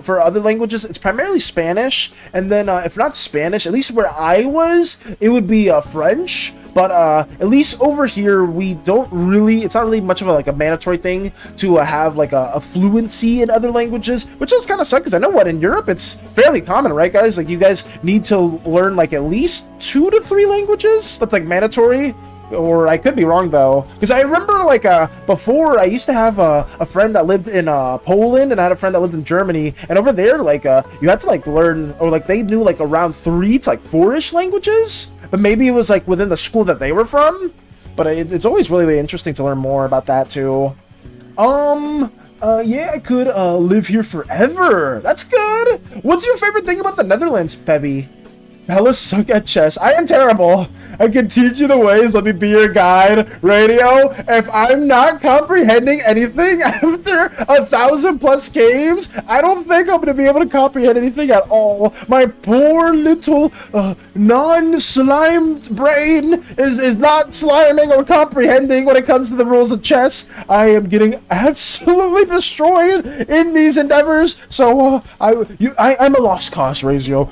for other languages, it's primarily Spanish, and then, if not Spanish, at least where I was, it would be French. But at least over here, it's not really much of a mandatory thing to have like a fluency in other languages, which does kind of suck, because I know in Europe it's fairly common, right, guys? Like, you guys need to learn like at least 2 to 3 languages. That's like mandatory. Or I could be wrong though, because I remember like before I used to have a friend that lived in Poland, and I had a friend that lived in Germany, and over there like you had to like learn, or like they knew like around 3 to like 4-ish languages, but maybe it was like within the school that they were from. But it's always really interesting to learn more about that too. Yeah, I could live here forever. That's good. What's your favorite thing about the Netherlands, Pebby? Fellas suck at chess. I am terrible. I can teach you the ways. Let me be your guide. Radio, if I'm not comprehending anything after 1,000+ games, I don't think I'm going to be able to comprehend anything at all. My poor little non-slimed brain is not sliming or comprehending when it comes to the rules of chess. I am getting absolutely destroyed in these endeavors. So I'm a lost cause, Radio.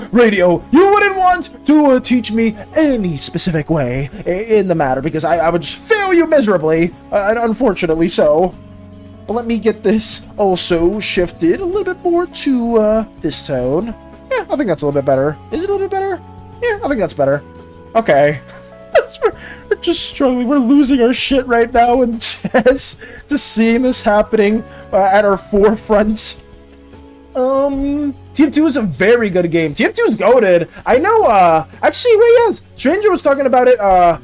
You wouldn't want to teach me any specific way in the matter, because I would just fail you miserably, and unfortunately so. But let me get this also shifted a little bit more to this tone. Yeah, I think that's a little bit better. Is it a little bit better? Yeah, I think that's better. Okay. We're just struggling. We're losing our shit right now in chess. Just seeing this happening at our forefront. TF2 is a very good game. TF2 is goated. I know, actually, wait, yes, Stranger was talking about it. I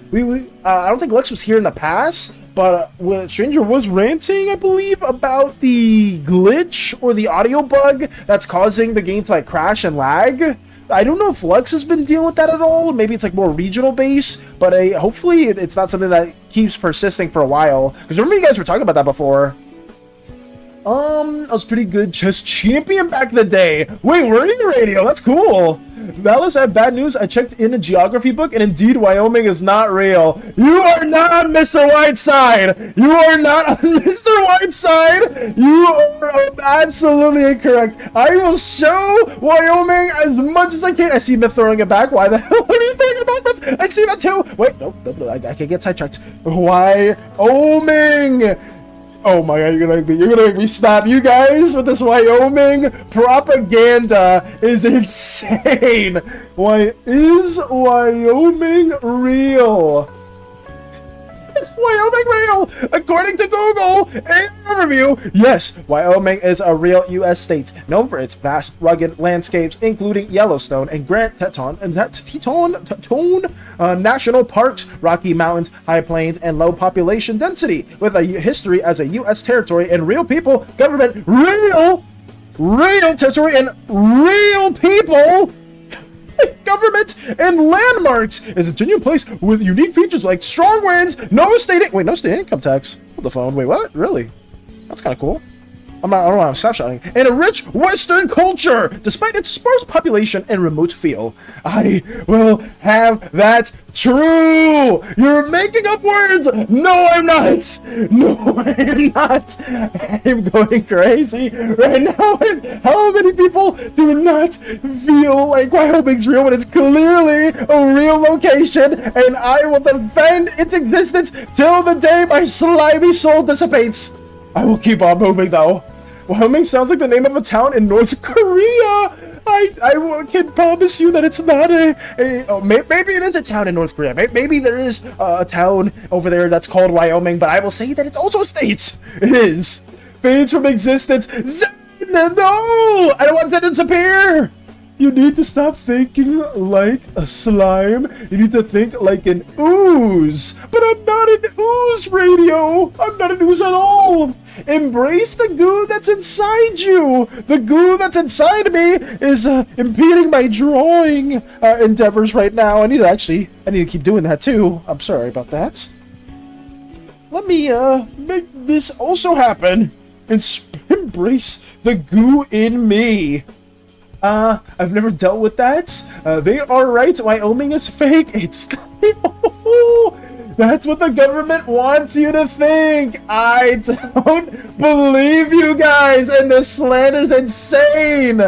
don't think Lex was here in the past, but Stranger was ranting, I believe, about the glitch or the audio bug that's causing the game to, like, crash and lag. I don't know if Lux has been dealing with that at all. Maybe it's like more regional base, but hopefully it's not something that keeps persisting for a while. Because remember you guys were talking about that before. I was pretty good chess champion back in the day. Wait, we're in radio. That's cool. Dallas, I have bad news. I checked in a geography book, and indeed, Wyoming is not real. You are not on Mr. Whiteside. You are not on Mr. Whiteside. You are absolutely incorrect. I will show Wyoming as much as I can. I see Myth throwing it back. Why the hell are you throwing it back, Myth? I see that too. Wait, no, I can get sidetracked. Wyoming. Oh my god, you're gonna make me stop. You guys with this Wyoming propaganda is insane. Why is Wyoming real? Is Wyoming real? According to Google and overview, yes, Wyoming is a real U.S. state known for its vast, rugged landscapes, including Yellowstone and Grand Teton national parks, Rocky Mountains, high plains, and low population density, with a history as a U.S. territory and real people, government, real territory and real people. Government and landmarks is a genuine place with unique features like strong winds, no state income tax. Hold the phone. Wait, what? Really? That's kind of cool. I don't want to stop shouting. And a rich Western culture, despite its sparse population and remote feel. I will have that true. You're making up words. No, I'm not. No, I'm not. I'm going crazy right now. And how many people do not feel like Wyoming's real when it's clearly a real location? And I will defend its existence till the day my slimy soul dissipates. I will keep on moving though. Wyoming sounds like the name of a town in North Korea. I can promise you that it's not maybe it is a town in North Korea. Maybe there is a town over there that's called Wyoming, but I will say that it's also a state. It is. Fades from existence. No! I don't want to disappear! You need to stop thinking like a slime. You need to think like an ooze. But I'm not an ooze, radio. I'm not an ooze at all. Embrace the goo that's inside you. The goo that's inside me is impeding my drawing endeavors right now. I need to keep doing that too. I'm sorry about that. Let me make this also happen and embrace the goo in me. I've never dealt with that. They are right. Wyoming is fake. It's that's what the government wants you to think. I don't believe you guys, and the slander's insane.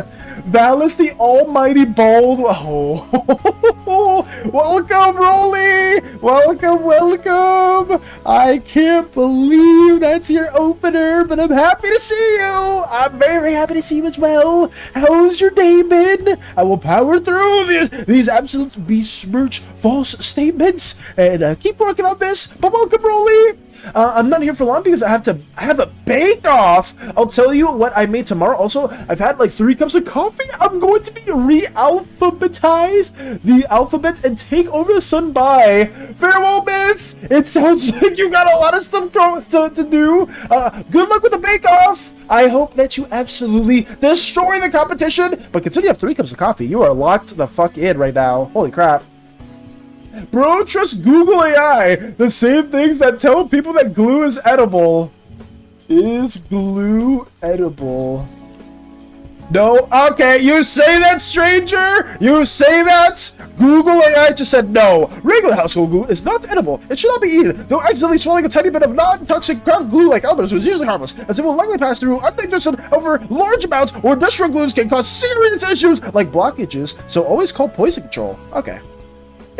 Valis the almighty bald. Oh, welcome, Rolly. Welcome. I can't believe that's your opener, but I'm happy to see you. I'm very happy to see you as well. How's your day been? I will power through these absolute besmirch false statements and keep working on this. But welcome, Rolly. I'm not here for long because I have a bake-off. I'll tell you what I made tomorrow. Also, I've had like 3 cups of coffee. I'm going to be re-alphabetize the alphabet and take over the sun by farewell, Myth. It sounds like you got a lot of stuff to do. Good luck with the bake-off. I hope that you absolutely destroy the competition. But considering you have 3 cups of coffee, you are locked the fuck in right now. Holy crap. Bro, trust Google AI. The same things that tell people that glue is edible. Is glue edible? No? Okay, you say that, stranger? You say that? Google AI just said no. Regular household glue is not edible. It should not be eaten, though accidentally swallowing a tiny bit of non-toxic craft glue like Elmer's is usually harmless, as it will likely pass through undigested over large amounts, or industrial glues can cause serious issues like blockages, so always call poison control. Okay.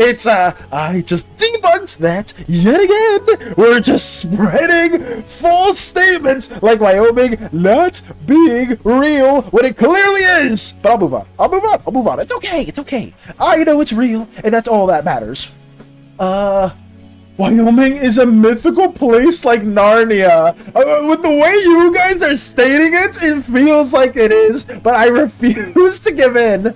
It's, I just debunked that yet again. We're just spreading false statements like Wyoming not being real when it clearly is. But I'll move on. It's okay. I know it's real, and that's all that matters. Wyoming is a mythical place like Narnia. With the way you guys are stating it, it feels like it is, but I refuse to give in.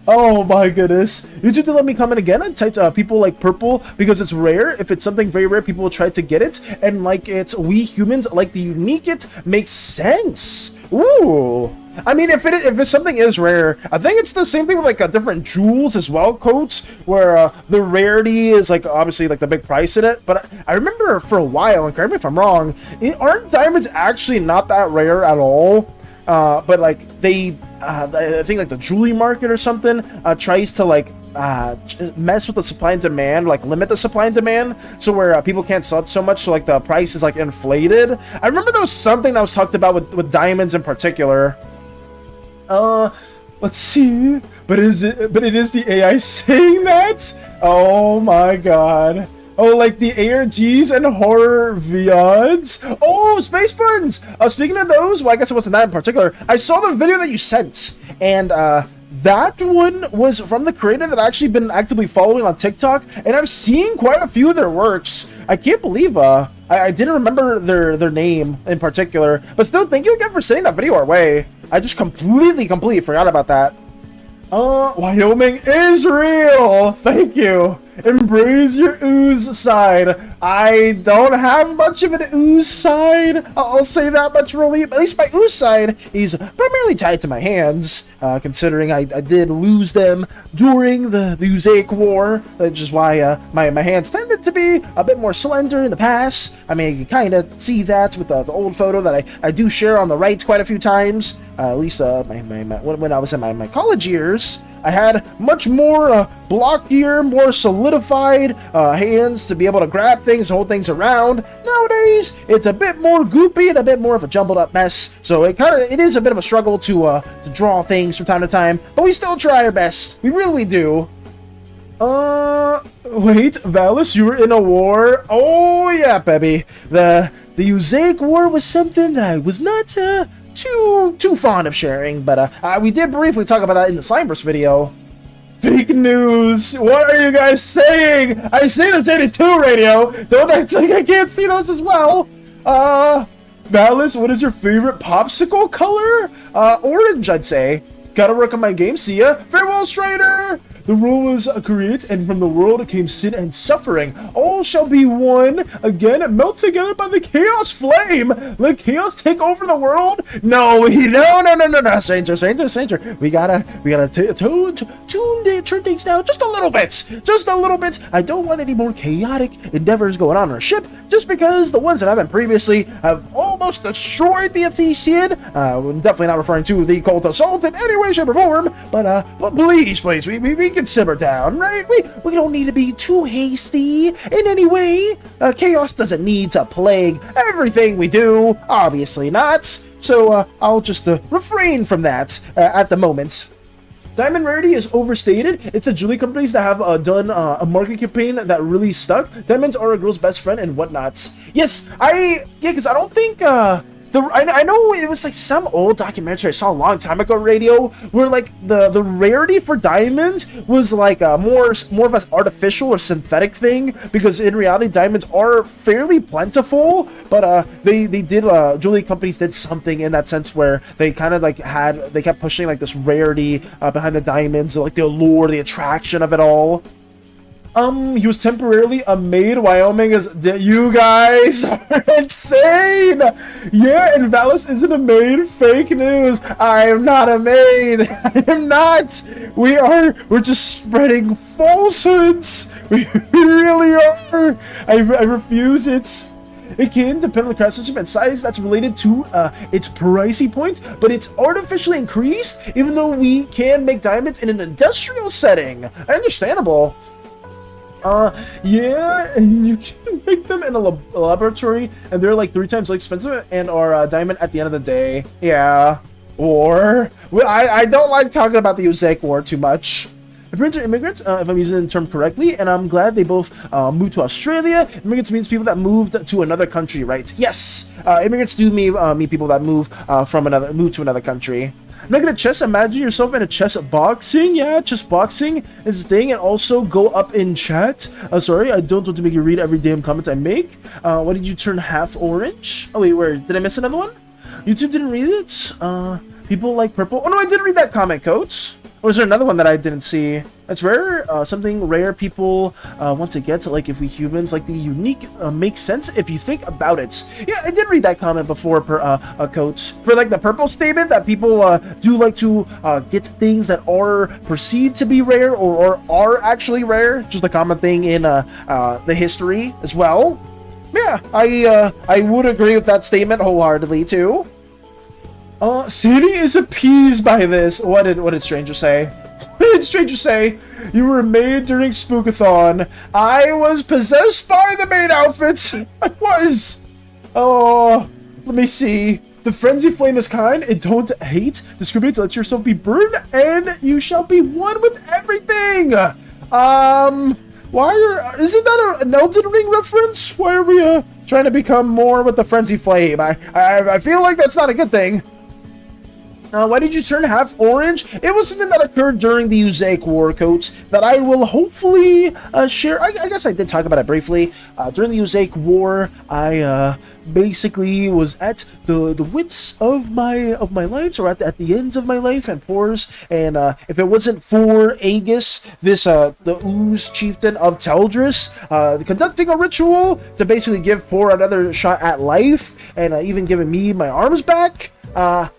Oh my goodness. YouTube did let me comment again and typed people like purple because it's rare. If it's something very rare, people will try to get it. And like it's we humans like the unique it makes sense. Ooh. I mean, if something is rare, I think it's the same thing with like different jewels as well, Coats, where the rarity is like obviously like the big price in it. But I remember for a while, and correct me if I'm wrong, aren't diamonds actually not that rare at all? But like I think like the jewelry market or something tries to like mess with the supply and demand, like limit the supply and demand, so where people can't sell it so much, so like the price is like inflated. I remember there was something that was talked about with diamonds in particular. Let's see, but it is the AI saying that? Oh my god. Oh, like the ARGs and horror VODs. Oh, Space Buns! Speaking of those, well, I guess it wasn't that in particular. I saw the video that you sent, and that one was from the creator that I've actually been actively following on TikTok, and I've seen quite a few of their works. I can't believe I didn't remember their name in particular, but still, thank you again for sending that video our way. I just completely forgot about that. Wyoming is real! Thank you! Embrace your ooze side. I don't have much of an ooze side. I'll say that much really. At least my ooze side is primarily tied to my hands, considering I did lose them during the Uzaic War, which is why my hands tended to be a bit more slender in the past. I mean, you can kind of see that with the old photo that I do share on the right quite a few times. At least when I was in my college years. I had much more blockier, more solidified hands to be able to grab things, hold things around. Nowadays, it's a bit more goopy and a bit more of a jumbled up mess. So it is a bit of a struggle to draw things from time to time, but we still try our best. We really do. Wait, Valis, you were in a war? Oh yeah, baby. The Uzaic War was something that I was not too fond of sharing, but we did briefly talk about that in the Slimeburst video. Fake news! What are you guys saying? I see the 82 radio! Don't act like I can't see those as well! Valis, what is your favorite popsicle color? Orange, I'd say. Gotta work on my game, see ya! Farewell, Strider! The rule was create, and from the world came sin and suffering. All shall be one. Again, melt together by the chaos flame. Let chaos take over the world. No, Stranger. We gotta turn things down just a little bit. I don't want any more chaotic endeavors going on our ship, just because the ones that I've been previously have almost destroyed the Athesian. I'm definitely not referring to the Cult Assault in any way, shape, or form, but please, we can simmer down, right? We don't need to be too hasty in any way. Chaos doesn't need to plague everything we do, obviously not. So I'll just refrain from that at the moment. Diamond rarity is overstated. It's the jewelry companies that have done a marketing campaign that really stuck. Diamonds are a girl's best friend and whatnot. Yes, because I don't think I know it was like some old documentary I saw a long time ago, radio, where like the rarity for diamonds was like more of an artificial or synthetic thing, because in reality diamonds are fairly plentiful, but they did jewelry companies did something in that sense where they kind of like they kept pushing like this rarity behind the diamonds, like the allure, the attraction of it all. He was temporarily a maid. Wyoming is... You guys are insane! Yeah, and Valis isn't a maid. Fake news. I am not a maid. I am not. We're just spreading falsehoods. We really are. I refuse it. It can depend on the craftsmanship and size that's related to its pricey point, but it's artificially increased, even though we can make diamonds in an industrial setting. Understandable. Yeah, and you can make them in a laboratory, and they're like 3 times less expensive and are a diamond at the end of the day. Yeah. War. Well, I don't like talking about the Uzaic War too much. My parents are immigrants, if I'm using the term correctly, and I'm glad they both moved to Australia. Immigrants means people that moved to another country, right? Yes! Immigrants do mean people that move to another country. Negative chess, imagine yourself in a chess boxing. Yeah, chess boxing is a thing, and also go up in chat. Sorry, I don't want to make you read every damn comment I make. Why did you turn half orange? Oh wait, where? Did I miss another one? YouTube didn't read it? People like purple. Oh no, I did read that comment, Coach. Or is there another one that I didn't see? It's rare, something rare people want to get to, like, if we humans, like, the unique makes sense if you think about it. Yeah, I did read that comment before, Coach. For, like, the purple statement that people do like to get things that are perceived to be rare or are actually rare. Just a common thing in the history as well. Yeah, I would agree with that statement wholeheartedly, too. SANI is appeased by this. What did Stranger say? What did Stranger say? You were made during Spookathon. I was possessed by the maid outfits. I was. Oh, let me see. The frenzy flame is kind. It don't hate. Discriminate to let yourself be burned, and you shall be one with everything. Isn't that an Elden Ring reference? Why are we trying to become more with the frenzy flame? I feel like that's not a good thing. Why did you turn half orange? It was something that occurred during the Uzaic War, Coach, that I will hopefully share. I guess I did talk about it briefly. During the Uzaic War, I basically was at the wits of my lives, or at the ends of my life and pores. And if it wasn't for Aegis, this the Ooze chieftain of Teldris, conducting a ritual to basically give Poor another shot at life, and even giving me my arms back,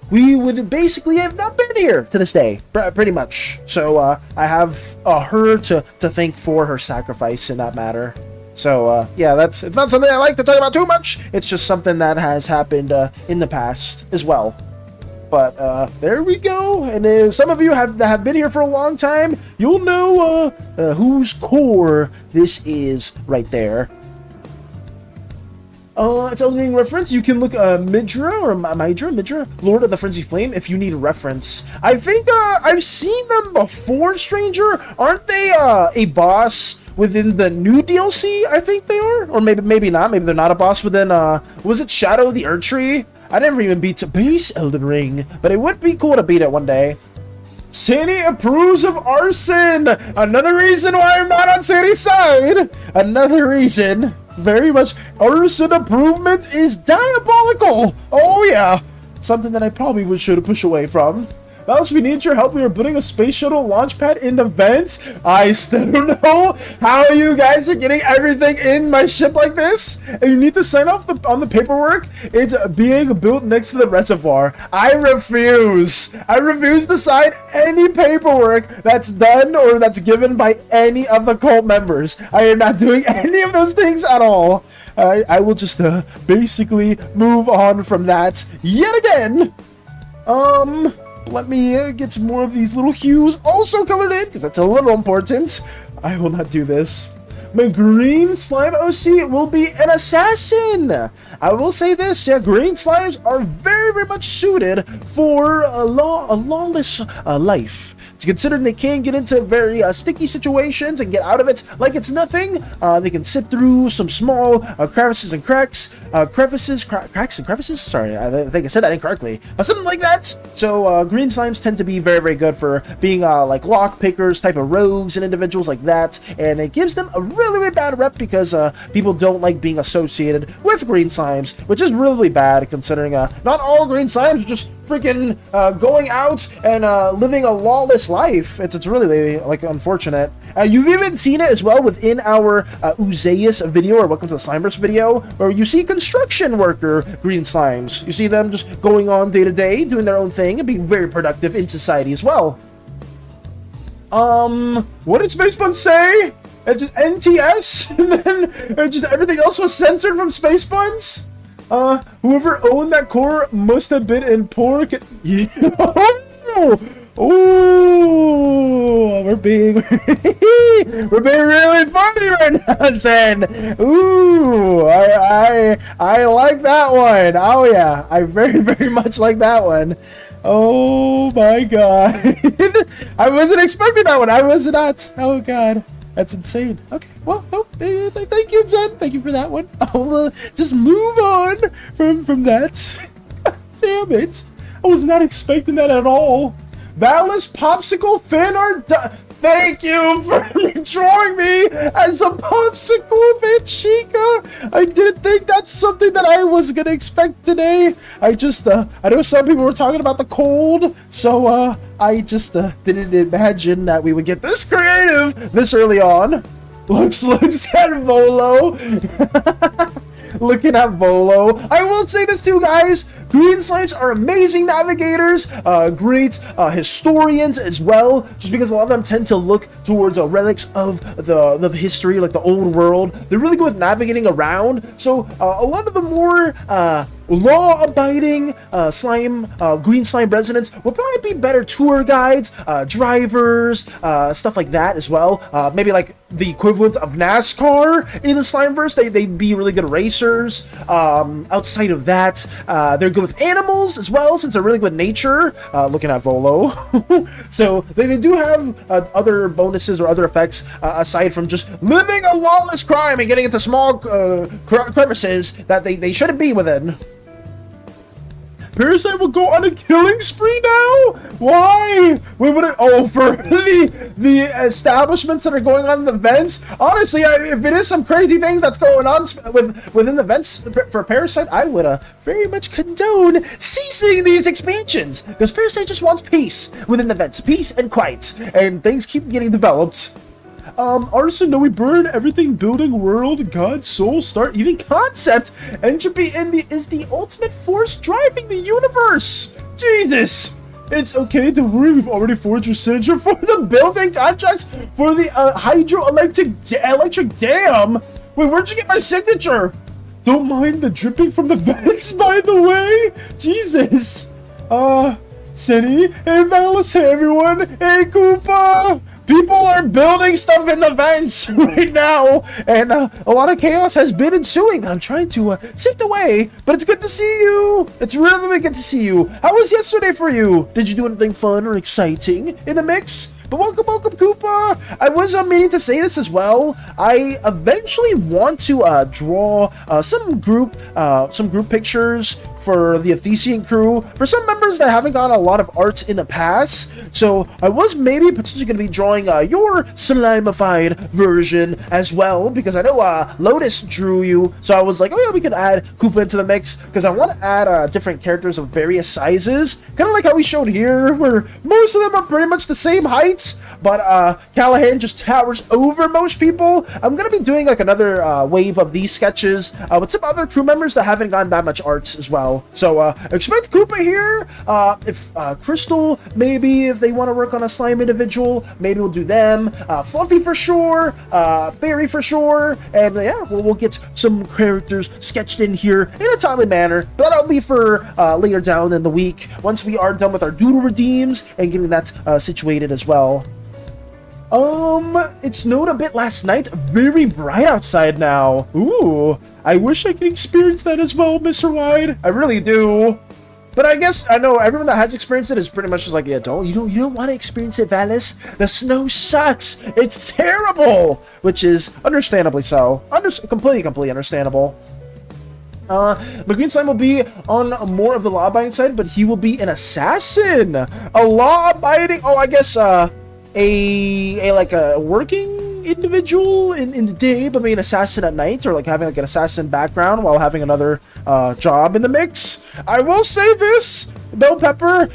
we would basically have not been here to this day, pretty much. So I have her to thank for her sacrifice in that matter. So yeah, it's not something I like to talk about too much. It's just something that has happened in the past as well. But there we go. And some of you have been here for a long time. You'll know whose core this is right there. It's Elden Ring reference. You can look Midra, Lord of the Frenzy Flame, if you need a reference. I think I've seen them before, Stranger. Aren't they a boss within the new DLC? I think they are, or maybe not. Maybe they're not a boss within. Was it Shadow of the Erdtree? I never even beat to base Elden Ring, but it would be cool to beat it one day. SANI approves of arson. Another reason why I'm not on SANI's side. Another reason. Very much. Arson improvement is diabolical. Oh yeah, something that I probably should push away from. Mouse, we need your help. We are building a space shuttle launch pad in the vents. I still don't know how you guys are getting everything in my ship like this. And you need to sign off on the paperwork. It's being built next to the reservoir. I refuse. I refuse to sign any paperwork that's done or that's given by any of the cult members. I am not doing any of those things at all. I will just basically move on from that yet again. Let me get some more of these little hues also colored in, because that's a little important. I will not do this. My green slime OC will be an assassin. I will say this, yeah, green slimes are very, very much suited for a lawless life. Considering they can get into very sticky situations and get out of it like it's nothing, they can sit through some small crevices and cracks. Cracks and crevices? Sorry, I think I said that incorrectly. But something like that. So green slimes tend to be very, very good for being like lock pickers, type of rogues and individuals like that. And it gives them a really, really bad rep because people don't like being associated with green slimes, which is really bad considering not all green slimes are just freaking going out and living a lawless life. It's really like unfortunate. You've even seen it as well within our Uzeus video, or Welcome to the Slimeverse video, where you see construction worker green slimes. You see them just going on day to day, doing their own thing, and being very productive in society as well. What did Spacebuns say? It's just NTS, and then just everything else was censored from Spacebuns? Whoever owned that core must have been in pork. Yeah. Ooh, we're being really funny right now, Zen. Ooh, I like that one. Oh yeah, I very, very much like that one. Oh my god. I wasn't expecting that one. I was not. Oh god. That's insane. Okay, well, no, thank you, Zen. Thank you for that one. I'll just move on from that. Damn it. I was not expecting that at all. Valis Popsicle fan art. Thank you for drawing me as a popsicle, Chica. I didn't think that's something that I was gonna expect today. I just, I know some people were talking about the cold, so I just didn't imagine that we would get this creative this early on. Looks at Volo. Looking at Volo. I will say this too, guys. Green slimes are amazing navigators, great historians as well, just because a lot of them tend to look towards relics of the history, like the old world. They're really good with navigating around, so a lot of the more law-abiding green slime residents will probably be better tour guides, drivers, stuff like that as well. Maybe like the equivalent of NASCAR in the Slimeverse. They'd be really good racers. Outside of that, they're good with animals as well, since they're really good with nature. Looking at Volo. So they do have other bonuses or other effects aside from just living a lawless crime and getting into small crevices that they shouldn't be within. Parasite will go on a killing spree now? Why? We wouldn't. Oh, for the establishments that are going on in the vents. Honestly, if it is some crazy things that's going on within the vents for Parasite, I would very much condone ceasing these expansions, because Parasite just wants peace within the vents, peace and quiet, and things keep getting developed. Artisan, no, we burn everything, building, world, God, soul, start, even concept. Entropy is the ultimate force driving the universe. Jesus. It's okay, don't worry, we've already forged your signature for the building contracts for the hydroelectric dam. Wait, where'd you get my signature? Don't mind the dripping from the vents, by the way. Jesus. SANI, hey Valis, hey everyone, hey Koopa! People are building stuff in the vents right now, and a lot of chaos has been ensuing that I'm trying to sift away, but it's good to see you! It's really good to see you. How was yesterday for you? Did you do anything fun or exciting in the mix? But welcome, Koopa! I was meaning to say this as well. I eventually want to draw some group pictures for the Athesian crew, for some members that haven't gotten a lot of art in the past. So I was maybe potentially going to be drawing your slimified version as well, because I know Lotus drew you. So I was like, oh yeah, we could add Koopa into the mix, because I want to add different characters of various sizes, kind of like how we showed here, where most of them are pretty much the same heights, but Callahan just towers over most people. I'm going to be doing like another wave of these sketches with some other crew members that haven't gotten that much art as well. So expect Koopa here. If Crystal, maybe if they want to work on a slime individual, maybe we'll do them. Fluffy for sure. Berry for sure. And yeah, we'll get some characters sketched in here in a timely manner. But that'll be for later down in the week, once we are done with our Doodle redeems and getting that situated as well. It snowed a bit last night. Very bright outside now. Ooh, I wish I could experience that as well, Mr. Wide. I really do. But I guess I know everyone that has experienced it is pretty much just like, yeah, you don't want to experience it, Valis. The snow sucks. It's terrible, which is understandably so. Completely understandable. McGreen Slime will be on more of the law-abiding side, but he will be an assassin. A law-abiding. Oh, I guess like a working individual in the day, but maybe an assassin at night, or like having like an assassin background while having another job in the mix. I will say this, Bell Pepper,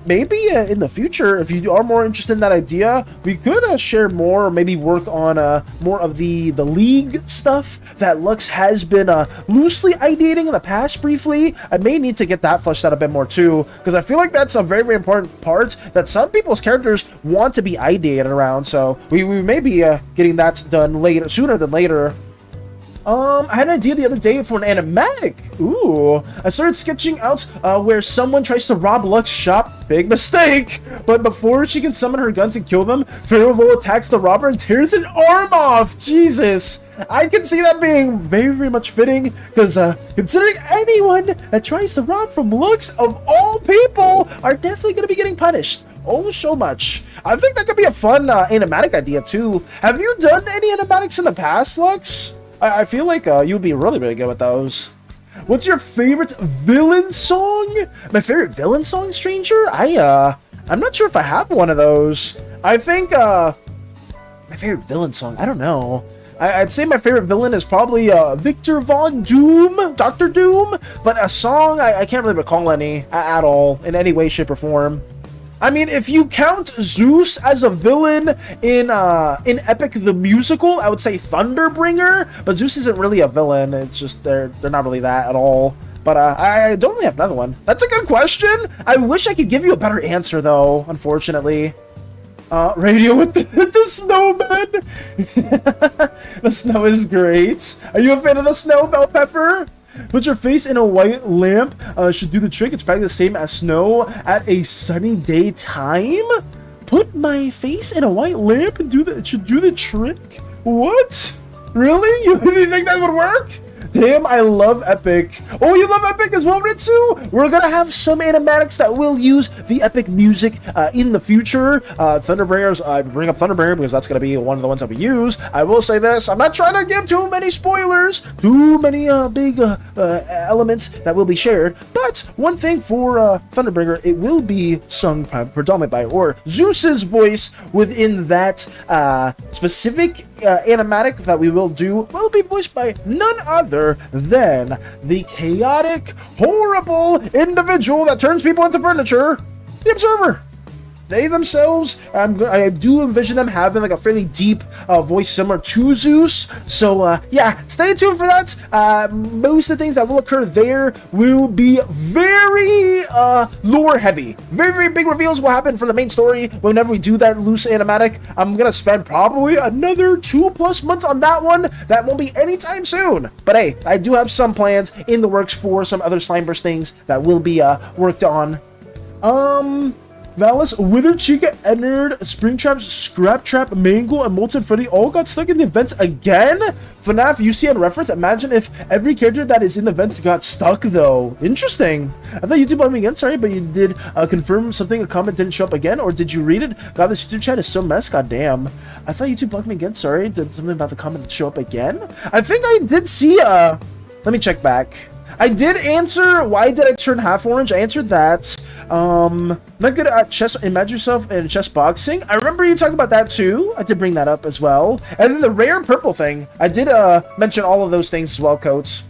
maybe in the future, if you are more interested in that idea, we could share more, or maybe work on more of the league stuff that Lux has been loosely ideating in the past briefly. I may need to get that fleshed out a bit more too, because I feel like that's a very important part that some people's characters want to be ideated around. So we may be getting that done sooner than later. I had an idea the other day for an animatic. Ooh, I started sketching out where someone tries to rob Lux's shop. Big mistake. But before she can summon her gun to kill them, Pharaoh attacks the robber and tears an arm off. Jesus. I can see that being very much fitting, because considering anyone that tries to rob from Lux, of all people, are definitely going to be getting punished. Oh, so much. I think that could be a fun animatic idea too. Have you done any animatics in the past, Lux? I feel like you'd be really good with those. What's your favorite villain song? My favorite villain song, Stranger? I I'm not sure if I have one of those. I think, my favorite villain song, I don't know. I'd say my favorite villain is probably Victor Von Doom, Dr. Doom, but a song, I can't really recall any at all, in any way, shape, or form. I mean, if you count Zeus as a villain in Epic the Musical, I would say Thunderbringer, but Zeus isn't really a villain, it's just, they're not really that at all. But I don't really have another one. That's a good question! I wish I could give you a better answer, though, unfortunately. Radio with the snowman! The snow is great. Are you a fan of the snow, Bell Pepper? Put your face in a white lamp. Should do the trick. It's practically the same as snow at a sunny day time. Put my face in a white lamp and it should do the trick? What? Really? You think that would work? Damn, I love Epic. Oh, you love Epic as well, Ritsu? We're gonna have some animatics that will use the Epic music in the future. Thunderbringers, I bring up Thunderbringer because that's gonna be one of the ones that we use. I will say this, I'm not trying to give too many spoilers, too many big elements that will be shared, but one thing for Thunderbringer, it will be sung predominantly by Zeus's voice within that specific animatic that we will do will be voiced by none other than the chaotic, horrible individual that turns people into furniture, the Observer. They themselves, I do envision them having like a fairly deep voice similar to Zeus. So yeah, stay tuned for that. Most of the things that will occur there will be very lore heavy. Very, very big reveals will happen for the main story whenever we do that loose animatic. I'm gonna spend probably another 2+ months on that one. That won't be anytime soon. But hey, I do have some plans in the works for some other Slimeverse things that will be worked on. Malice, Withered Chica, Ennard, Springtrap, Scraptrap, Mangle, and Molten Freddy all got stuck in the events again? FNAF UCN reference? Imagine if every character that is in the events got stuck, though. Interesting. I thought YouTube blocked me again, sorry, but you did confirm something, a comment didn't show up again, or did you read it? God, this YouTube chat is so messed, goddamn. I thought YouTube blocked me again, sorry. Did something about the comment show up again? I think I did see, let me check back. I did answer, why did I turn half orange? I answered that. Not good at chess. Imagine yourself in chess boxing. I remember you talking about that too. I did bring that up as well. And then the rare purple thing. I did mention all of those things as well, Coates.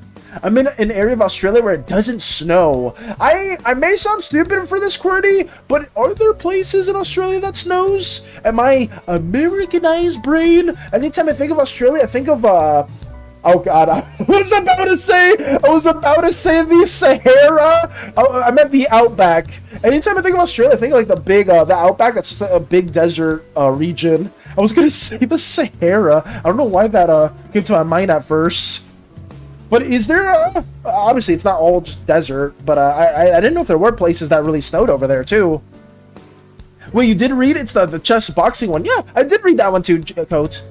I'm in an area of Australia where it doesn't snow. I may sound stupid for this, QWERTY, but are there places in Australia that snows? And my Americanized brain, anytime I think of Australia, I think of oh god, I was about to say the Sahara. I meant the Outback. Anytime I think of Australia, I think of like the Outback. That's just a big desert region. I was gonna say the Sahara. I don't know why that came to my mind at first. But is there obviously it's not all just desert, but I didn't know if there were places that really snowed over there too. Wait, you did read? It's the chess boxing one. Yeah, I did read that one too, Coat.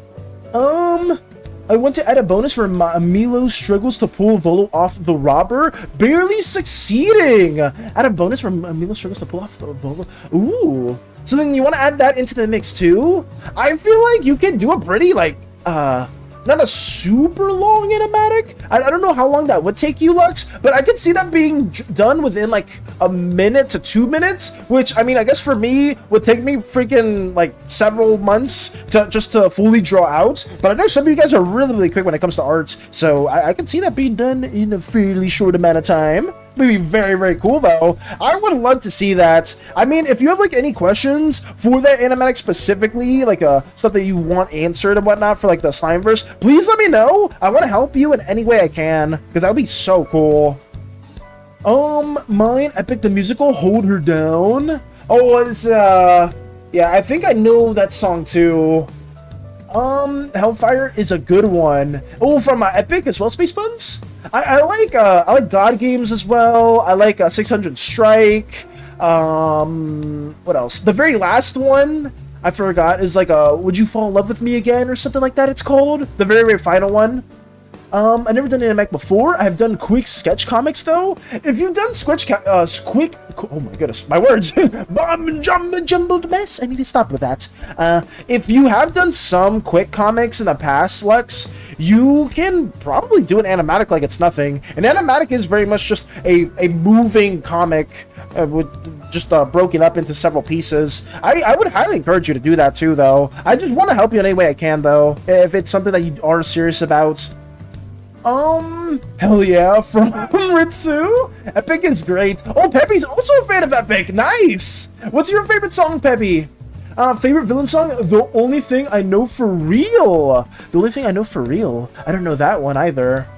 I want to add a bonus where Milo struggles to pull Volo off the robber, barely succeeding. Add a bonus where Milo struggles to pull off the Volo. Ooh. So then you want to add that into the mix too? I feel like you can do a pretty like, not a super long animatic. I don't know how long that would take you, Lux, but I could see that being done within like a minute to 2 minutes, which I mean, I guess for me would take me freaking like several months to fully draw out. But I know some of you guys are really, really quick when it comes to art, so I can see that being done in a fairly short amount of time. Would be very, very cool though. I would love to see that. I mean, if you have like any questions for that animatic specifically, like stuff that you want answered and whatnot for like the Slimeverse, please let me know. I want to help you in any way I can because that would be so cool. Mine, Epic the Musical, Hold Her Down. Oh, it's yeah, I think I know that song too. Hellfire is a good one. Oh, from Epic as well, Space Buns. I like God Games as well. I like 600 Strike. What else? The very last one I forgot is like Would You Fall in Love with Me Again or something like that. It's called the very, very final one. I've never done Animac before. I've done quick sketch comics though. If you've done oh my goodness, my words, jumbled mess. I need to stop with that. If you have done some quick comics in the past, Lex, you can probably do an animatic like it's nothing. An animatic is very much just a moving comic with just broken up into several pieces. I would highly encourage you to do that too, though. I just want to help you in any way I can, though, if it's something that you are serious about. Hell yeah, from Ritsu. Epic is great. Oh, Peppy's also a fan of Epic. Nice. What's your favorite song, Peppy? Favorite villain song? The Only Thing I Know for Real. The Only Thing I Know for Real. I don't know that one either.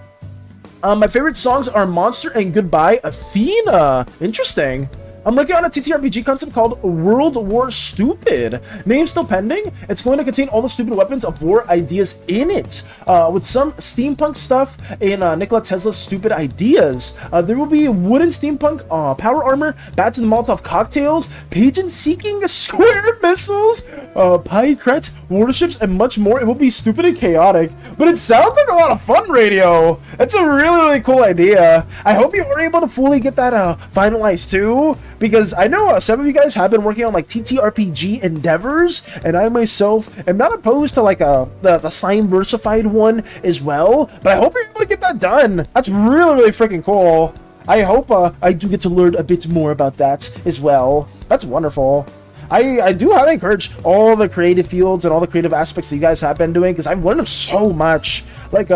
My favorite songs are Monster and Goodbye Athena. Interesting. I'm working on a TTRPG concept called World War Stupid. Name still pending. It's going to contain all the stupid weapons of war ideas in it, with some steampunk stuff in Nikola Tesla's stupid ideas. There will be wooden steampunk power armor, bats and Molotov cocktails, pigeons seeking square missiles, Pycret warships, and much more. It will be stupid and chaotic, but it sounds like a lot of fun, Radio. It's a really cool idea. I hope you are able to fully get that finalized too, because I know some of you guys have been working on like TTRPG endeavors, and I myself am not opposed to like the slime versified one as well, but I hope you're able to get that done. That's really freaking cool. I hope I do get to learn a bit more about that as well. That's wonderful. I do highly encourage all the creative fields and all the creative aspects that you guys have been doing, because I've learned so much. Like,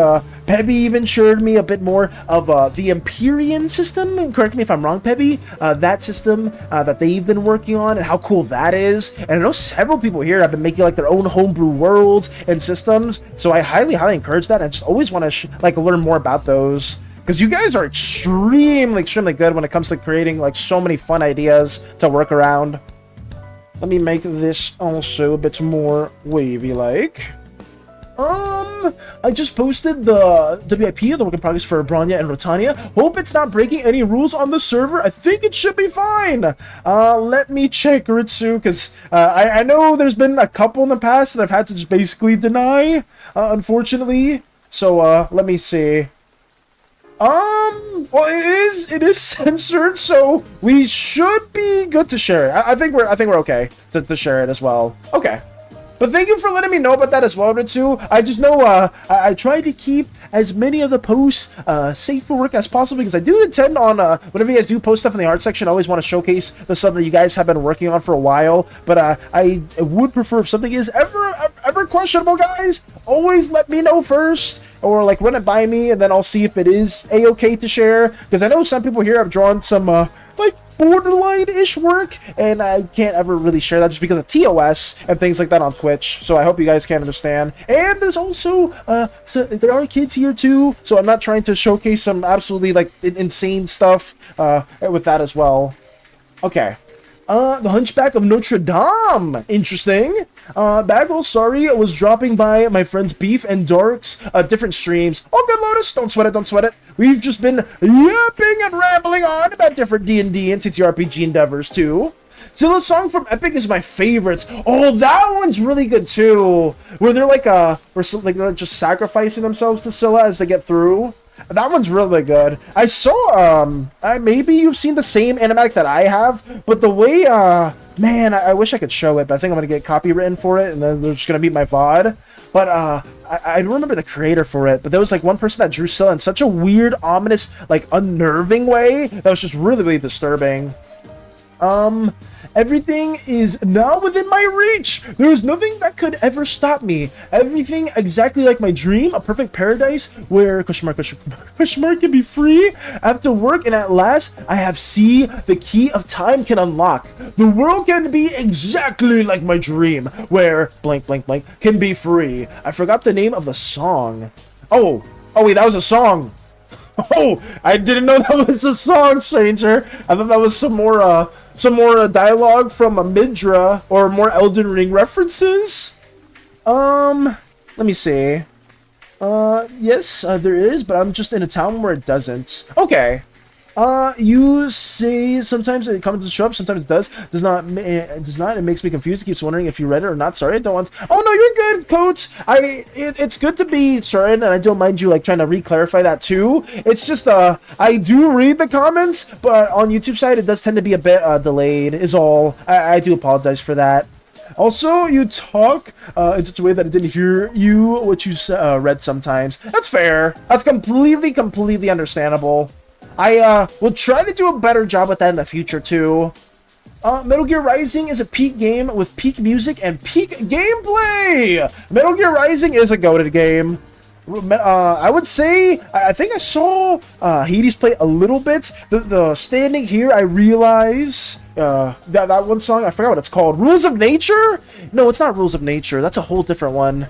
Pebby even showed me a bit more of the Empyrean system. Correct me if I'm wrong, Pebby. That system that they've been working on and how cool that is. And I know several people here have been making like their own homebrew worlds and systems. So I highly encourage that. I just always want to like learn more about those, because you guys are extremely good when it comes to creating like so many fun ideas to work around. Let me make this also a bit more wavy-like. I just posted the WIP, the work in progress for Bronya and Rotania. Hope it's not breaking any rules on the server. I think it should be fine. Let me check, Ritsu, because I know there's been a couple in the past that I've had to just basically deny, unfortunately. So, let me see. Well, it is censored, so we should be good to share it. I think we're okay to share it as well. Okay. But thank you for letting me know about that as well, Ritsu. I just know I try to keep as many of the posts safe for work as possible, because I do intend on, whenever you guys do post stuff in the art section, I always want to showcase the stuff that you guys have been working on for a while. But I would prefer, if something is ever questionable, guys, always let me know first, or like run it by me, and then I'll see if it is a-okay to share, because I know some people here have drawn some like borderline-ish work, and I can't ever really share that just because of TOS and things like that on Twitch. So I hope you guys can understand. And there's also so there are kids here too, so I'm not trying to showcase some absolutely like insane stuff with that as well. Okay. The Hunchback of Notre Dame. Interesting. Bagel, sorry, I was dropping by my friends Beef and Dark's different streams. Oh, good, Lotus. Don't sweat it, don't sweat it. We've just been yapping and rambling on about different D&D and TTRPG endeavors, too. So the song from Epic is my favorite. Oh, that one's really good, too. Where they're like, they're just sacrificing themselves to Scylla as they get through. That one's really good. I saw, maybe you've seen the same animatic that I have, but the way, man, I wish I could show it, but I think I'm going to get copywritten for it, and then they're just going to beat my VOD. But, I don't remember the creator for it, but there was, like, one person that drew Scylla in such a weird, ominous, like, unnerving way that was just really disturbing. Everything is now within my reach. There is nothing that could ever stop me. Everything exactly like my dream, a perfect paradise where Kushmar can be free after work, and at last I have the key of time can unlock. The world can be exactly like my dream, where blank can be free. I forgot the name of the song. Oh wait, that was a song. Oh, I didn't know that was a song, stranger. I thought that was some more dialogue from a Midra or more Elden Ring references. Let me see. Yes, there is, but I'm just in a town where it doesn't. Okay. You say sometimes it comes to show up, sometimes it does. Does not. It makes me confused. It keeps wondering if you read it or not. Sorry, I don't want. Oh no, you're good, Coach. It's good to be certain, and I don't mind you like trying to re-clarify that too. It's just I do read the comments, but on YouTube side it does tend to be a bit delayed. Is all. I do apologize for that. Also, you talk in such a way that I didn't hear what you read sometimes. That's fair. That's completely understandable. I will try to do a better job with that in the future too. Metal Gear Rising is a peak game with peak music and peak gameplay. Metal Gear Rising is a goated game. I would say I think I saw Hades play a little bit. The standing here, I realize that one song, I forgot what it's called. Rules of Nature? No, it's not Rules of Nature. That's a whole different one.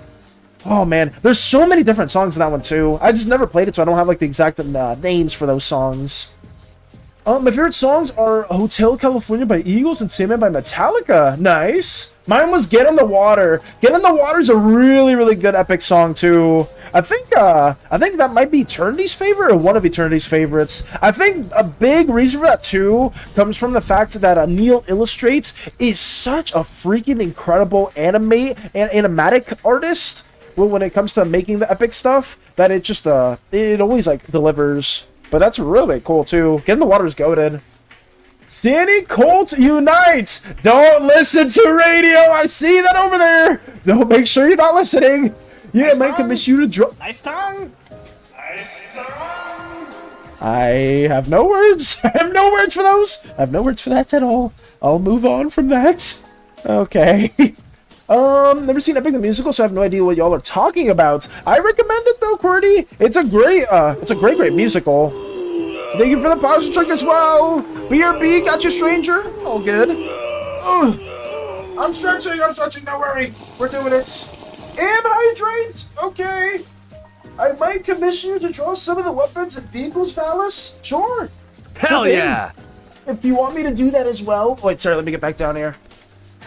Oh man, there's so many different songs in that one too. I just never played it, so I don't have like the exact names for those songs. My favorite songs are Hotel California by Eagles and Sandman by Metallica. Nice. Mine was Get in the Water. Get in the Water is a really good epic song too. I think that might be Eternity's favorite or one of Eternity's favorites. I think a big reason for that too comes from the fact that Neil Illustrates is such a freaking incredible animatic artist. Well, when it comes to making the epic stuff, that it just it always like delivers. But that's really cool too. Get in the Water is goated. SANI Colt Unites! Don't listen to radio! I see that over there! Don't make sure you're not listening! Yeah, nice might commission you to draw. Nice tongue! Nice tongue! I have no words. I have no words for those. I have no words for that at all. I'll move on from that. Okay. Never seen Epic the Musical, so I have no idea what y'all are talking about. I recommend it though, QWERTY. It's a great musical. Thank you for the positive check as well. BRB, got you, stranger. All good. I'm stretching, don't worry. We're doing it. And hydrate, okay. I might commission you to draw some of the weapons and vehicles, Phallus. Sure. Hell yeah. If you want me to do that as well. Wait, sorry, let me get back down here.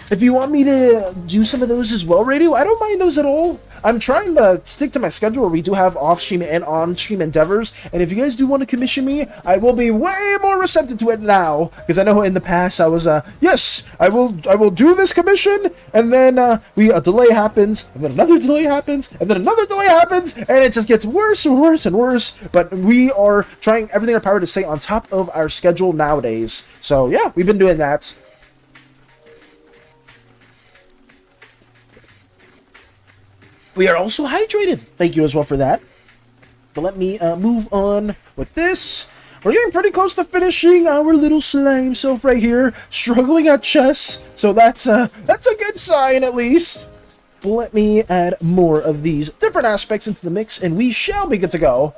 If you want me to do some of those as well, Radio, I don't mind those at all. I'm trying to stick to my schedule where we do have off-stream and on-stream endeavors, and if you guys do want to commission me, I will be way more receptive to it now, because I know in the past I was, yes, I will do this commission, and then a delay happens, and then another delay happens, and then another delay happens, and it just gets worse and worse and worse, but we are trying everything in our power to stay on top of our schedule nowadays. So yeah, we've been doing that. We are also hydrated. Thank you as well for that. But let me move on with this. We're getting pretty close to finishing our little slime self right here, struggling at chess. So that's a good sign at least. But let me add more of these different aspects into the mix, and we shall be good to go.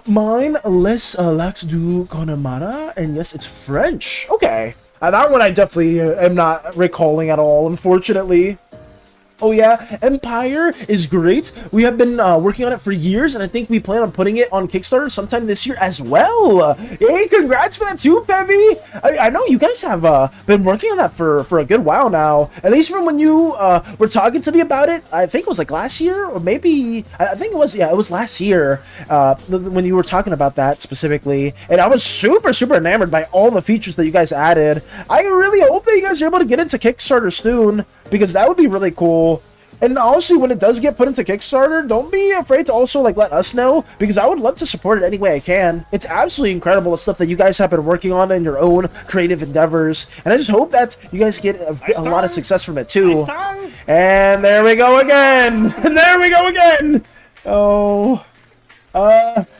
Mine les lax du Connemara, and yes, it's French. Okay, that one I definitely am not recalling at all, unfortunately. Oh yeah, Empire is great. We have been working on it for years, and I think we plan on putting it on Kickstarter sometime this year as well. Hey, congrats for that too, Pevy. I know you guys have been working on that for a good while now. At least from when you were talking to me about it, I think it was like last year, or maybe, I think it was, yeah, it was last year when you were talking about that specifically. And I was super enamored by all the features that you guys added. I really hope that you guys are able to get into Kickstarter soon, because that would be really cool. And honestly, when it does get put into Kickstarter, don't be afraid to also like let us know, because I would love to support it any way I can. It's absolutely incredible the stuff that you guys have been working on in your own creative endeavors, and I just hope that you guys get a lot of success from it too. And there we go again. There we go again. Oh.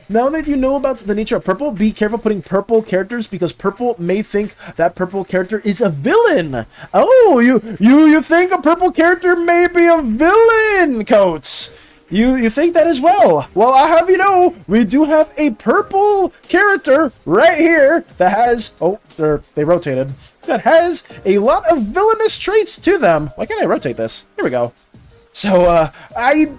Now that you know about the nature of purple, be careful putting purple characters, because purple may think that purple character is a villain. Oh, you think a purple character may be a villain, Coates? You think that as well? Well, I have you know, we do have a purple character right here that has, oh, they rotated, that has a lot of villainous traits to them. Why can't I rotate this? Here we go. So,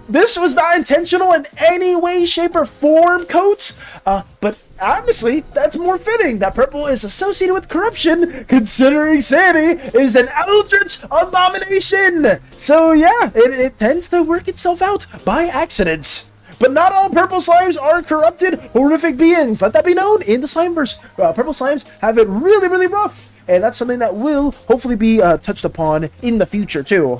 this was not intentional in any way, shape, or form, Coates, but honestly, that's more fitting that purple is associated with corruption, considering SANI is an eldritch abomination. So yeah, it tends to work itself out by accident. But not all purple slimes are corrupted, horrific beings. Let that be known in the Slimeverse. Purple slimes have it really, really rough. And that's something that will hopefully be touched upon in the future, too.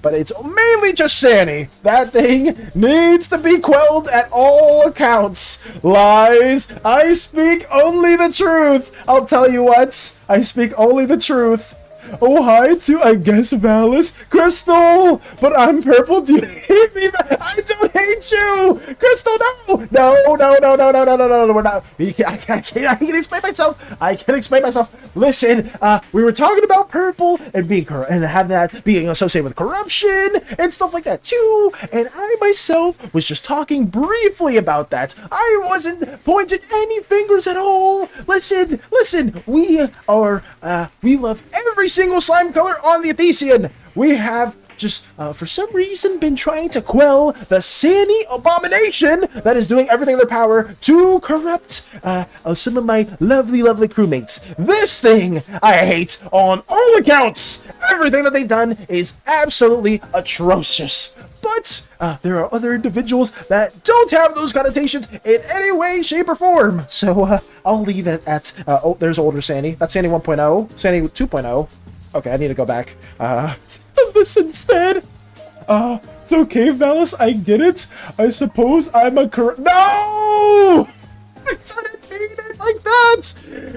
But it's mainly just SANI. That thing needs to be quelled at all accounts. Lies. I speak only the truth. I'll tell you what. I speak only the truth. Oh, hi to, I guess, Valis. Crystal! But I'm purple. Do you hate me? I don't hate you! Crystal, no! No, we're not. I can't explain myself. I can't explain myself. Listen, we were talking about purple and being and having that being associated with corruption and stuff like that, too. And I myself was just talking briefly about that. I wasn't pointing any fingers at all. Listen, we love every single slime color on the Athesian. We have just, for some reason, been trying to quell the SANI abomination that is doing everything in their power to corrupt some of my lovely, lovely crewmates. This thing I hate on all accounts. Everything that they've done is absolutely atrocious. But there are other individuals that don't have those connotations in any way, shape, or form. So I'll leave it at, oh, there's older SANI. That's SANI 1.0, SANI 2.0. Okay, I need to go back to this instead. It's okay, Valis, I get it. I suppose I'm a No! I didn't mean it like that!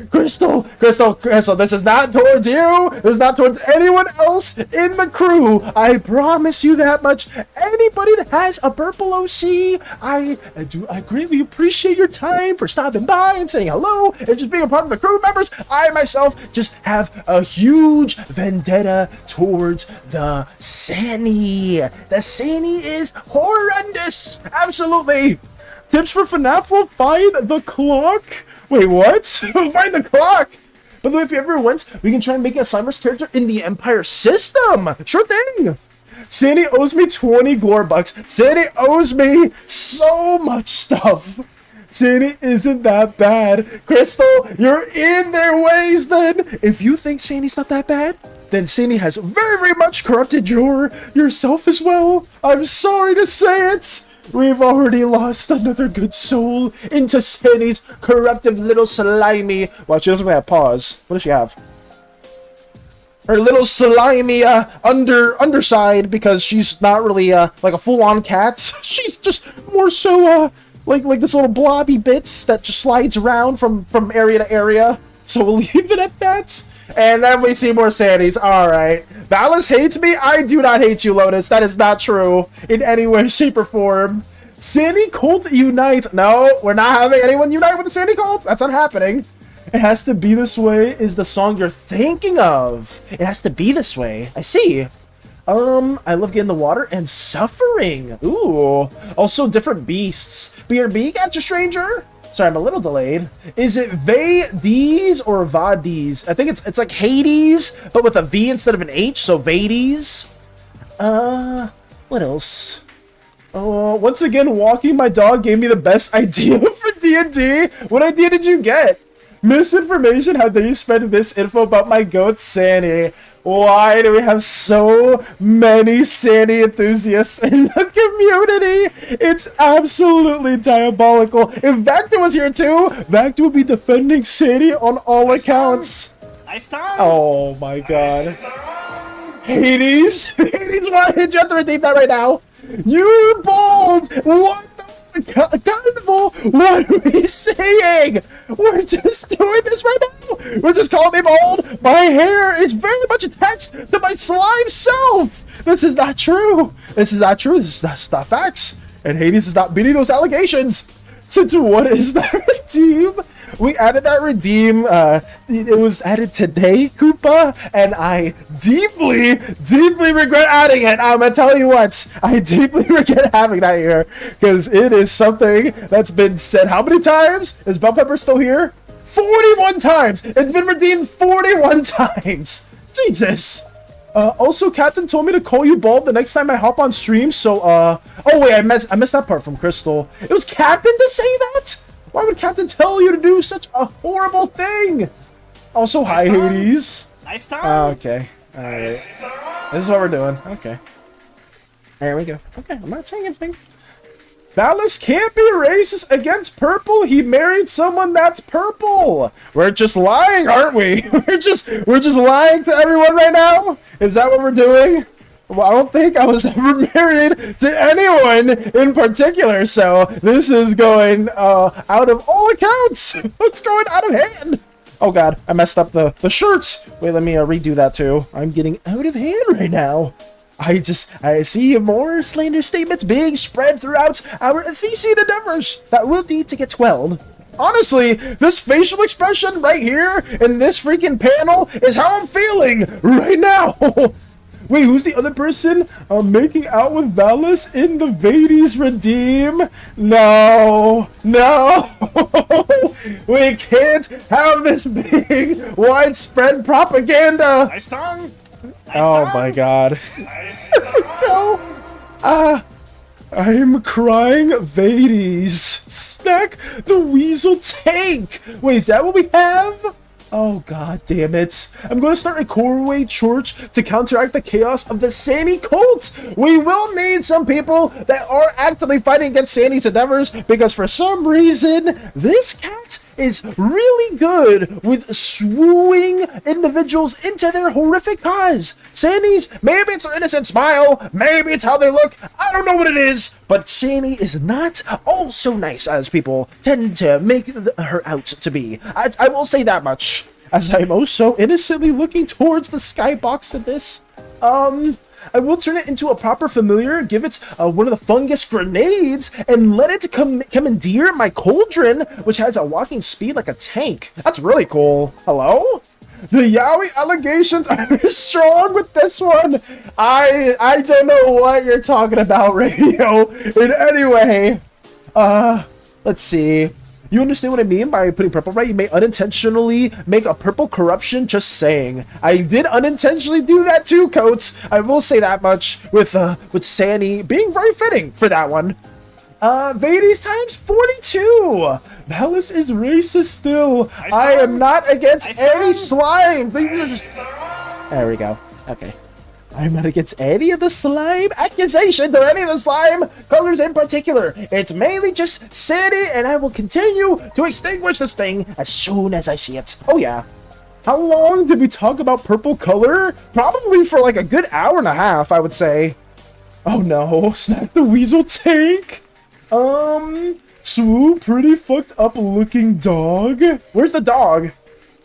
Crystal, this is not towards you! This is not towards anyone else in the crew! I promise you that much. Anybody that has a purple OC, I greatly appreciate your time for stopping by and saying hello and just being a part of the crew members. I myself just have a huge vendetta towards the SANI. The SANI is horrendous! Absolutely! Tips for FNAF will find the clock. Wait, what? Find the clock. By the way, if you ever went, we can try and make a Slimer's character in the Empire system. Sure thing. SANI owes me 20 glory bucks. SANI owes me so much stuff. SANI isn't that bad. Crystal, you're in their ways then. If you think SANI's not that bad, then SANI has very, very much corrupted yourself as well. I'm sorry to say it. We've already lost another good soul into SANI's corruptive little slimy. Well, she doesn't have pause. What does she have? Her little slimy underside, because she's not really like a full-on cat. She's just more so like this little blobby bits that just slides around from area to area. So we'll leave it at that. And then we see more SANIs. Alright. Valis hates me? I do not hate you, Lotus. That is not true in any way, shape, or form. SANI cult unite. No, we're not having anyone unite with the SANI cult. That's not happening. It has to be this way is the song you're thinking of. It has to be this way. I see. I love getting the water and suffering. Ooh. Also different beasts. BRB, gotcha, stranger. Sorry, I'm a little delayed. Is it these or Vades? I think it's like Hades, but with a V instead of an H, so Vades. What else? Once again, walking my dog gave me the best idea for D&D. What idea did you get? Misinformation, how dare you spread misinfo about my goat, SANI? Why do we have so many SANI enthusiasts in the community? It's absolutely diabolical. If Vactor was here too, Vactor would be defending SANI on all accounts. Nice time. Oh my god. Hades? Hades, why did you have to redeem that right now? You bald! What the carnival? What are we saying? We're just doing this right now. We're just calling me bald. My hair is very much attached to my slime self. This is not true. This is not true. That's not facts. And Hades is not beating those allegations. Since what is that redeem? We added that redeem. It was added today, Koopa, and I deeply, deeply regret adding it. I'm gonna tell you what, I deeply regret having that here because it is something that's been said how many times? Is Bell Pepper still here? 41 times. It's been redeemed 41 times. Jesus. Also, Captain told me to call you bald the next time I hop on stream. So, oh wait, I missed that part from Crystal. It was Captain to say that? Why would Captain tell you to do such a horrible thing? Also, hi, Hades. Nice time. Okay. Alright. This is what we're doing. Okay. There we go. Okay, I'm not saying anything. Ballas can't be racist against purple. He married someone that's purple. We're just lying, aren't we? We're just lying to everyone right now. Is that what we're doing? Well, I don't think I was ever married to anyone in particular, so this is going out of all accounts. It's going out of hand. Oh god, I messed up the shirts. Wait, let me redo that too. I'm getting out of hand right now. I see more slander statements being spread throughout our Thesean endeavors that will need to get quelled. Honestly, this facial expression right here in this freaking panel is how I'm feeling right now. Wait, who's the other person making out with Ballas in the Vades Redeem? No, no, we can't have this big widespread propaganda. Nice tongue. Oh my god. Nice No. I'm crying Vades. Snack the Weasel Tank. Wait, is that what we have? Oh god damn it. I'm going to start a Corway Church to counteract the chaos of the SANI cult. We will need some people that are actively fighting against SANI's endeavors because for some reason this cat is really good with swooing individuals into their horrific cause. SANI's, maybe it's their innocent smile, maybe it's how they look, I don't know what it is, but SANI is not all so nice as people tend to make her out to be. I will say that much, as I'm also innocently looking towards the skybox of this. I will turn it into a proper familiar, give it one of the fungus grenades, and let it commandeer my cauldron, which has a walking speed like a tank. That's really cool. Hello? The Yowie allegations are strong with this one. I don't know what you're talking about, radio. In any way, let's see. You understand what I mean by putting purple right? You may unintentionally make a purple corruption, just saying. I did unintentionally do that too, Coates. I will say that much with SANI being very fitting for that one. Vades times 42. Ballas is racist still. I am not against any slime. There we go. Okay. I'm not against any of the slime accusations or any of the slime colors in particular. It's mainly just SANI, and I will continue to extinguish this thing as soon as I see it. Oh yeah. How long did we talk about purple color? Probably for like a good hour and a half, I would say. Oh no, Snack the Weasel Tank. Swoo, pretty fucked up looking dog. Where's the dog?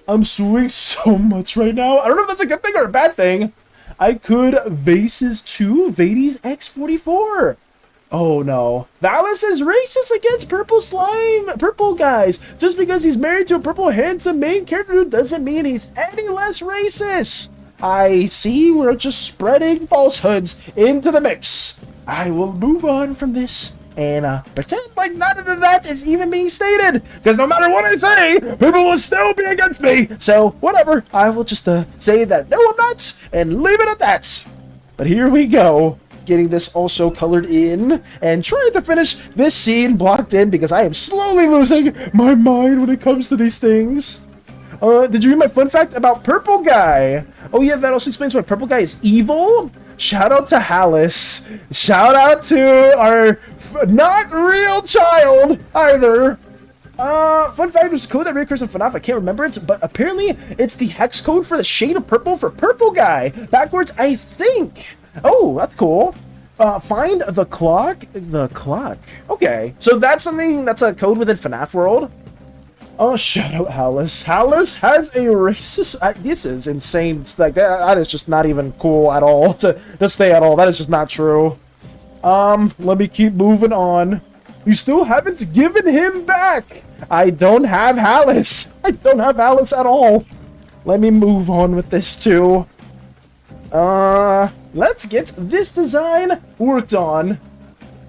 I'm swooing so much right now. I don't know if that's a good thing or a bad thing. I could Vases 2 Vades X44. Oh no. Ballas is racist against purple slime, purple guys. Just because he's married to a purple handsome main character doesn't mean he's any less racist. I see we're just spreading falsehoods into the mix. I will move on from this and pretend like none of that is even being stated, because no matter what I say, people will still be against me. So whatever, I will just say that no, I'm not, and leave it at that. But here we go, getting this also colored in and trying to finish this scene blocked in, because I am slowly losing my mind when it comes to these things. Did you read my fun fact about purple guy? Oh yeah, that also explains why purple guy is evil. Shout out to Hallis. Shout out to our not real child either. Fun fact, there's a code that reoccurs in FNAF. I can't remember it, but apparently it's the hex code for the shade of purple for purple guy. Backwards, I think. Oh, that's cool. Find the clock. The clock. Okay, so that's something that's a code within FNAF world. Oh, shout out Hallis. Hallis has a racist. This is insane. It's like that is just not even cool at all to say at all. That is just not true. Let me keep moving on. You still haven't given him back. I don't have Hallis. I don't have Hallis at all. Let me move on with this too. Let's get this design worked on.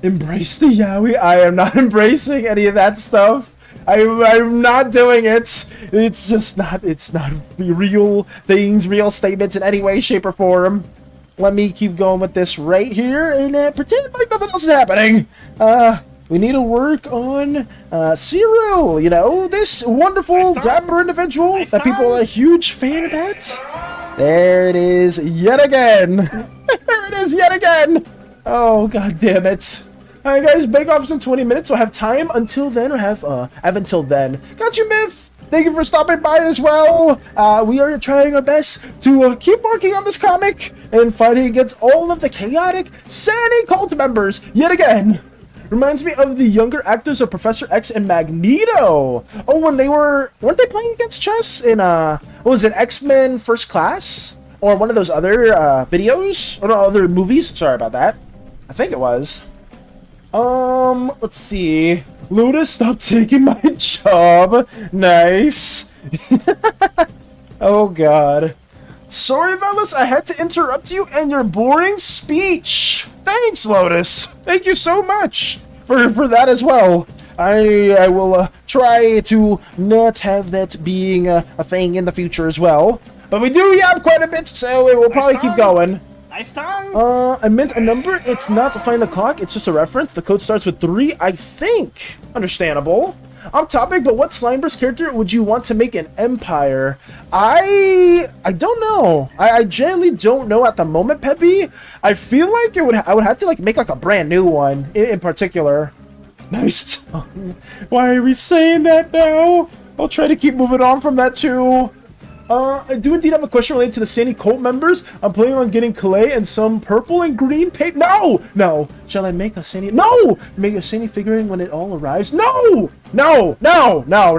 Embrace the Yowie. I am not embracing any of that stuff. I'm not doing it. It's just not, it's not real things, real statements in any way, shape, or form. Let me keep going with this right here and pretend like nothing else is happening. We need to work on Cyril, you know, this wonderful, dapper individual that people are a huge fan about. There it is yet again. There it is yet again. Oh, god damn it. Alright guys, bake off's in 20 minutes, so I have time until then, or have until then. Got you, Myth! Thank you for stopping by as well. We are trying our best to keep working on this comic and fighting against all of the chaotic SANI cult members yet again. Reminds me of the younger actors of Professor X and Magneto. Oh, when they weren't they playing against chess in what was it, X-Men First Class? Or one of those other videos? Or no, other movies? Sorry about that. I think it was. Let's see. Luda, stop taking my job. Nice. Oh god. Sorry, Velas, I had to interrupt you and your boring speech. Thanks, Lotus. Thank you so much for that as well. I will try to not have that being a thing in the future as well. But we do have quite a bit, so it will probably keep going. Nice tongue. I meant a number. It's not to find the clock. It's just a reference. The code starts with 3, I think. Understandable. Off topic, but what Slimeverse character would you want to make an empire? I don't know. I generally don't know at the moment, Peppy. I feel like I would have to like make like a brand new one in particular. Nice. Why are we saying that now? I'll try to keep moving on from that too. I do indeed have a question related to the SANI cult members. I'm planning on getting clay and some purple and green paint. No! Shall I make a SANI? No! Make a SANI figurine when it all arrives? No! No! I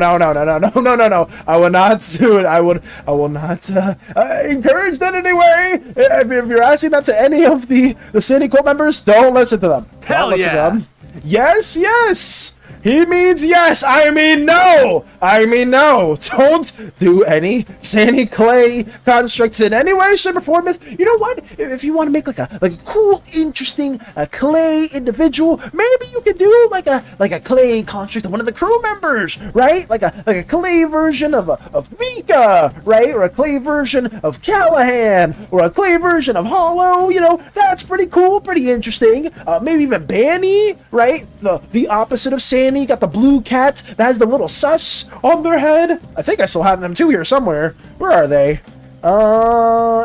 will not do it. I will not encourage that anyway. If you're asking that to any of the SANI cult members, don't listen to them. Hell don't listen yeah. to them. Yes! He means yes, I mean no! Don't do any SANI clay constructs in any way, shape, or form. You know what? If you want to make like a cool, interesting clay individual, maybe you could do like a clay construct of one of the crew members, right? Like a clay version of Mika, right? Or a clay version of Callahan, or a clay version of Hollow. You know, that's pretty cool, pretty interesting. Maybe even Banny, right? The opposite of SANI. Got the blue cat that has the little sus on their head. I think I still have them too here somewhere. Where are they?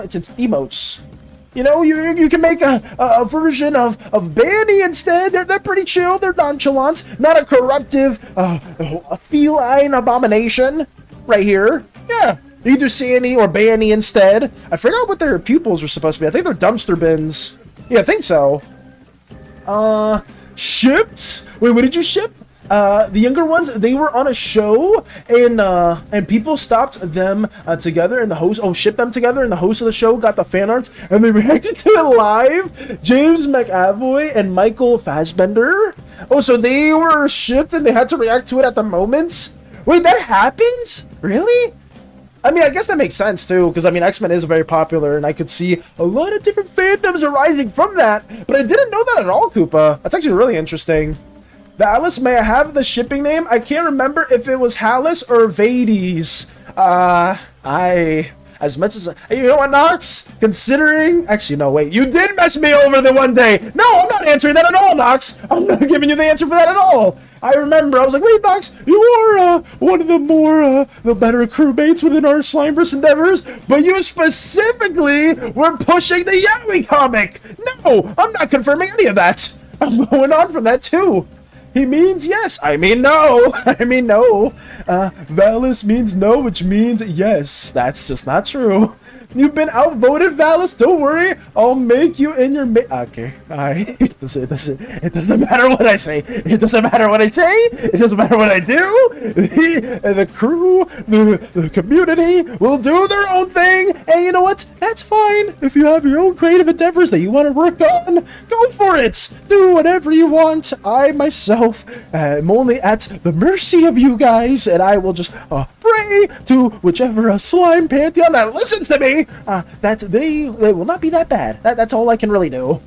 It's in emotes. You know, you can make a version of Banny instead. They're pretty chill. They're nonchalant. Not a corruptive, a feline abomination. Right here. Yeah. You do SANI or Banny instead. I forgot what their pupils were supposed to be. I think they're dumpster bins. Yeah, I think so. Shipped? Wait, what did you ship? The younger ones, they were on a show, and people stopped them together, and the host, shipped them together, and the host of the show got the fan arts, and they reacted to it live. James McAvoy and Michael Fassbender. Oh, so they were shipped, and they had to react to it at the moment? Wait, that happened? Really? I mean, I guess that makes sense, too, because, I mean, X-Men is very popular, and I could see a lot of different fandoms arising from that, but I didn't know that at all, Koopa. That's actually really interesting. Valis, may I have the shipping name? I can't remember if it was Hallis or Vades. As much as, you know what, Nox? Considering, actually, no, wait, you did mess me over the one day. No, I'm not answering that at all, Nox. I'm not giving you the answer for that at all. I remember, I was like, wait, Nox, you are one of the better crewmates within our Slimeverse endeavors, but you specifically were pushing the Yowie comic. No, I'm not confirming any of that. I'm going on from that, too. He means yes. I mean no. Valis means no, which means yes. That's just not true. You've been outvoted, Valis. Don't worry. I'll make you in your okay. Alright. It doesn't matter what I say. It doesn't matter what I say. It doesn't matter what I do. The crew, the community will do their own thing. And you know what? That's fine. If you have your own creative endeavors that you want to work on, go for it. Do whatever you want. I myself am only at the mercy of you guys, and I will just pray to whichever slime pantheon that listens to me. That they will not be that bad. That's all I can really do.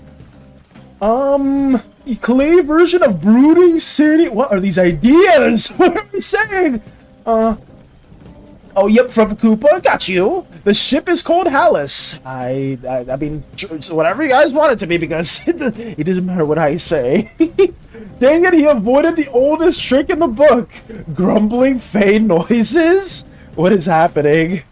Clay version of brooding city. What are these ideas? What are we saying? Oh, yep, from Koopa. Got you. The ship is called Hallis. I mean, whatever you guys want it to be, because it doesn't matter what I say. Dang it, he avoided the oldest trick in the book. Grumbling Fey noises? What is happening?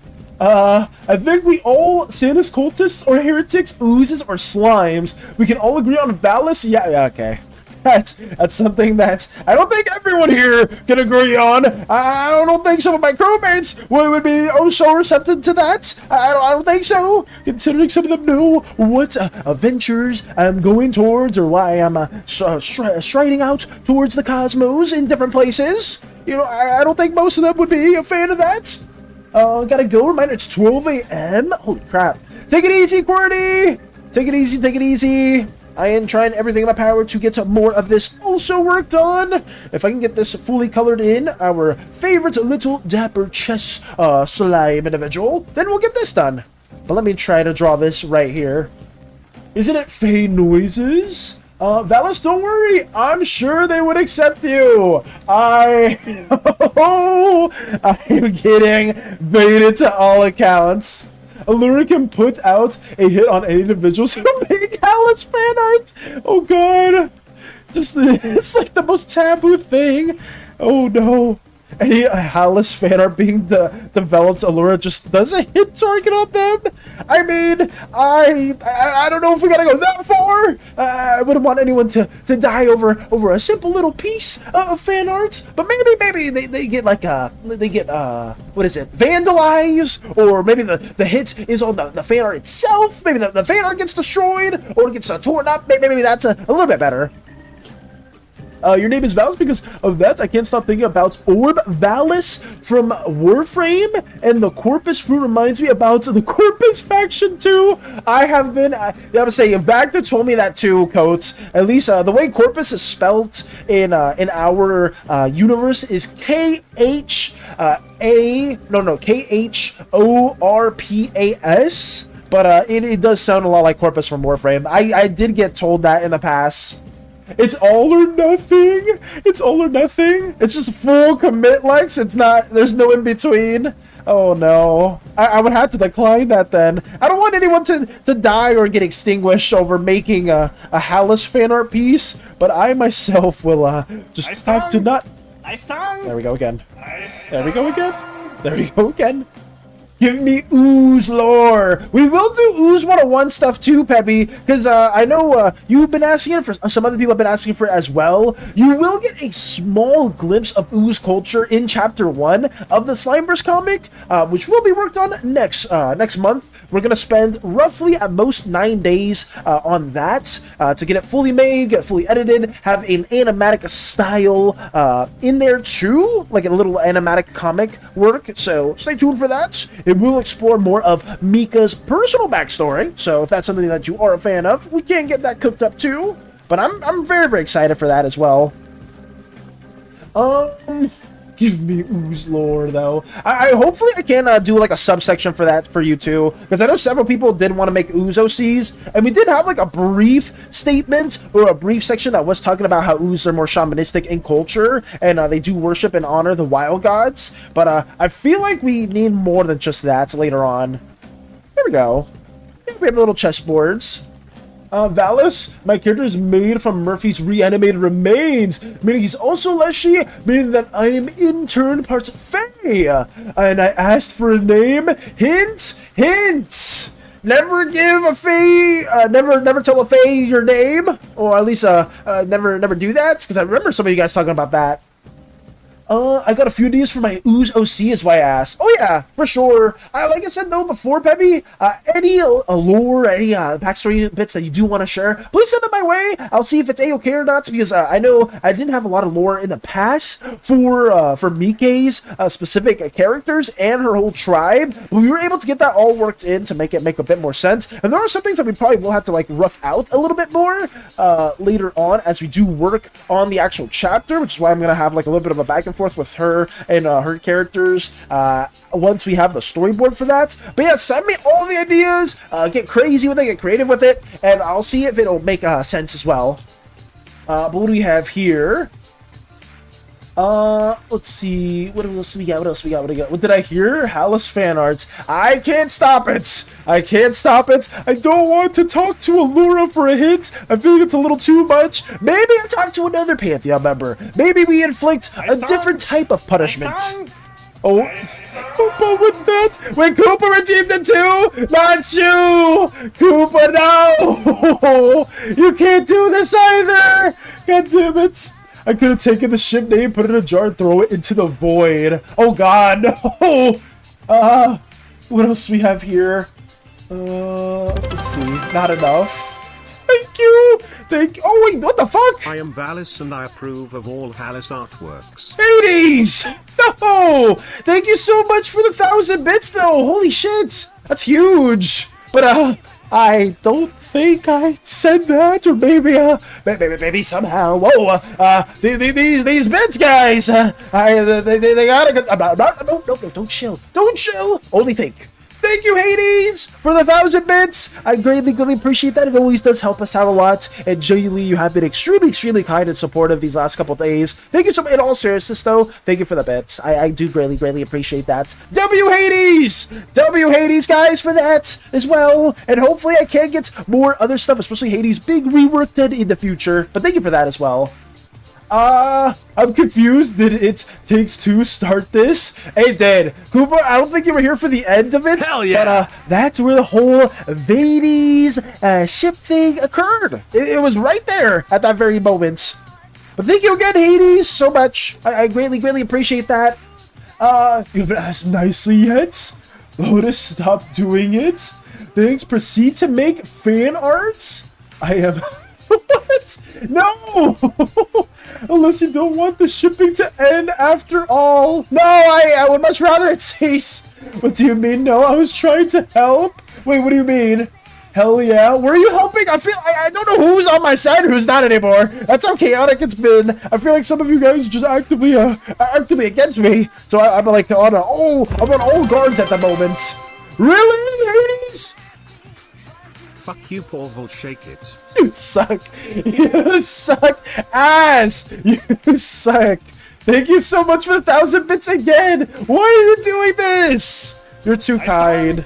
I think we all, Santa's cultists or heretics, oozes or slimes. We can all agree on Valis. Yeah, okay. that's something that I don't think everyone here can agree on. I don't think some of my crewmates would be so receptive to that. I don't think so, considering some of them know what adventures I'm going towards or why I'm striding out towards the cosmos in different places. You know, I don't think most of them would be a fan of that. Gotta go. Reminder, it's 12 a.m. Holy crap. Take it easy, QWERTY. Take it easy, take it easy. I am trying everything in my power to get more of this also work done. If I can get this fully colored in, our favorite little dapper chess slime individual, then we'll get this done. But let me try to draw this right here. Isn't it Fey noises? Valis, don't worry. I'm sure they would accept you. I'm getting baited to all accounts. Allura can put out a hit on any individual who make Alice fan art. Oh god. Just, it's like the most taboo thing. Oh no. Any Alice fan art being developed, Allura just does a hit target on them. I mean, I don't know if we gotta go that far. I wouldn't want anyone to die over a simple little piece of fan art. But maybe they get like what is it, vandalized, or maybe the hit is on the fan art itself. Maybe the fan art gets destroyed or it gets torn up. Maybe that's a little bit better. Your name is Valis because of that. I can't stop thinking about Orb Valis from Warframe, and the Corpus fruit reminds me about the Corpus faction too. I have been, I would say, Vactor told me that too, Coates. At least the way Corpus is spelled in our universe is Khorpas, but it does sound a lot like Corpus from Warframe. I did get told that in the past. It's all or nothing. It's all or nothing. It's just full commit, Lex. It's not, there's no in between. Oh no. I would have to decline that then. I don't want anyone to die or get extinguished over making a Hallis fan art piece, but I myself will just have to not. Nice tongue. There we go again. Nice There we go again. There we go again. Give me ooze lore. We will do ooze 101 stuff too, Peppy, because I know you've been asking it for. Some other people have been asking for it as well. You will get a small glimpse of ooze culture in Chapter 1 of the Slimeverse comic, which will be worked on next month. We're gonna spend roughly at most 9 days on that to get it fully made, get it fully edited, have an animatic style in there too, like a little animatic comic work. So stay tuned for that. It will explore more of Mika's personal backstory, so if that's something that you are a fan of, we can get that cooked up too. But I'm very, very excited for that as well. Give me ooze lore though. I hopefully I can do like a subsection for that for you too, because I know several people did want to make ooze OCs, and we did have like a brief statement or a brief section that was talking about how ooze are more shamanistic in culture, and they do worship and honor the wild gods. But I feel like we need more than just that later on. There we go. Yeah, we have little chessboards. Valis, my character is made from Murphy's reanimated remains, meaning he's also Leshy, meaning that I am in turn part Fae. And I asked for a name. Hint, hint. Never give a Fae, never tell a Fae your name, or at least never do that, because I remember some of you guys talking about that. I got a few ideas for my ooze OC is why I asked. Oh yeah, for sure. Like I said though before, Peppy, any lore, any backstory bits that you do want to share, please send it my way. I'll see if it's A-okay or not, because I know I didn't have a lot of lore in the past for Mike's specific characters and her whole tribe, but we were able to get that all worked in to make it make a bit more sense. And there are some things that we probably will have to like rough out a little bit more later on as we do work on the actual chapter, which is why I'm gonna have like a little bit of a back and forth with her and her characters once we have the storyboard for that. But yeah, send me all the ideas, get crazy with it, get creative with it, and I'll see if it'll make sense as well. But what do we have here? Let's see. What else we got? What did I hear? Hallis fan arts. I can't stop it. I can't stop it. I don't want to talk to Allura for a hit. I feel like it's a little too much. Maybe I talk to another Pantheon member. Maybe we inflict a different type of punishment. Oh, but with that, when Koopa redeemed it too, not you, Koopa, no, you can't do this either. God damn it. I could have taken the ship name, put it in a jar, and throw it into the void. Oh god, no! What else do we have here? Let's see. Not enough. Thank you! Oh wait, what the fuck? I am Valis and I approve of all Halis artworks. Hades! No! Thank you so much for the 1,000 bits though! Holy shit! That's huge! But I don't think I said that, or maybe somehow. Whoa! These bits, guys! They gotta go. No, don't chill. Don't chill! Only think. Thank you, Hades, for the 1,000 bits. I greatly appreciate that. It always does help us out a lot. And genuinely, you have been extremely kind and supportive these last couple days. Thank you so much. In all seriousness, though, thank you for the bits. I do greatly appreciate that. W Hades, guys, for that as well. And hopefully, I can get more other stuff, especially Hades' big rework done in the future. But thank you for that as well. I'm confused. Did it takes two start this? It did. Cooper, I don't think you were here for the end of it. Hell yeah. But that's where the whole Hades ship thing occurred. It was right there at that very moment. But thank you again, Hades, so much. I greatly appreciate that. You haven't asked nicely yet. Lotus, stop doing it. Thanks. Proceed to make fan art. I am... What? No! Unless you don't want the shipping to end after all. No, I would much rather it cease. What do you mean, no? I was trying to help. Wait, what do you mean? Hell yeah. Were you helping? I don't know who's on my side and who's not anymore. That's how chaotic it's been. I feel like some of you guys are just actively against me. So I'm like I'm on all guards at the moment. Really, Hades? Fuck you, Paul, will shake it. You suck. You suck ass. You suck. Thank you so much for the 1,000 bits again. Why are you doing this? You're too kind.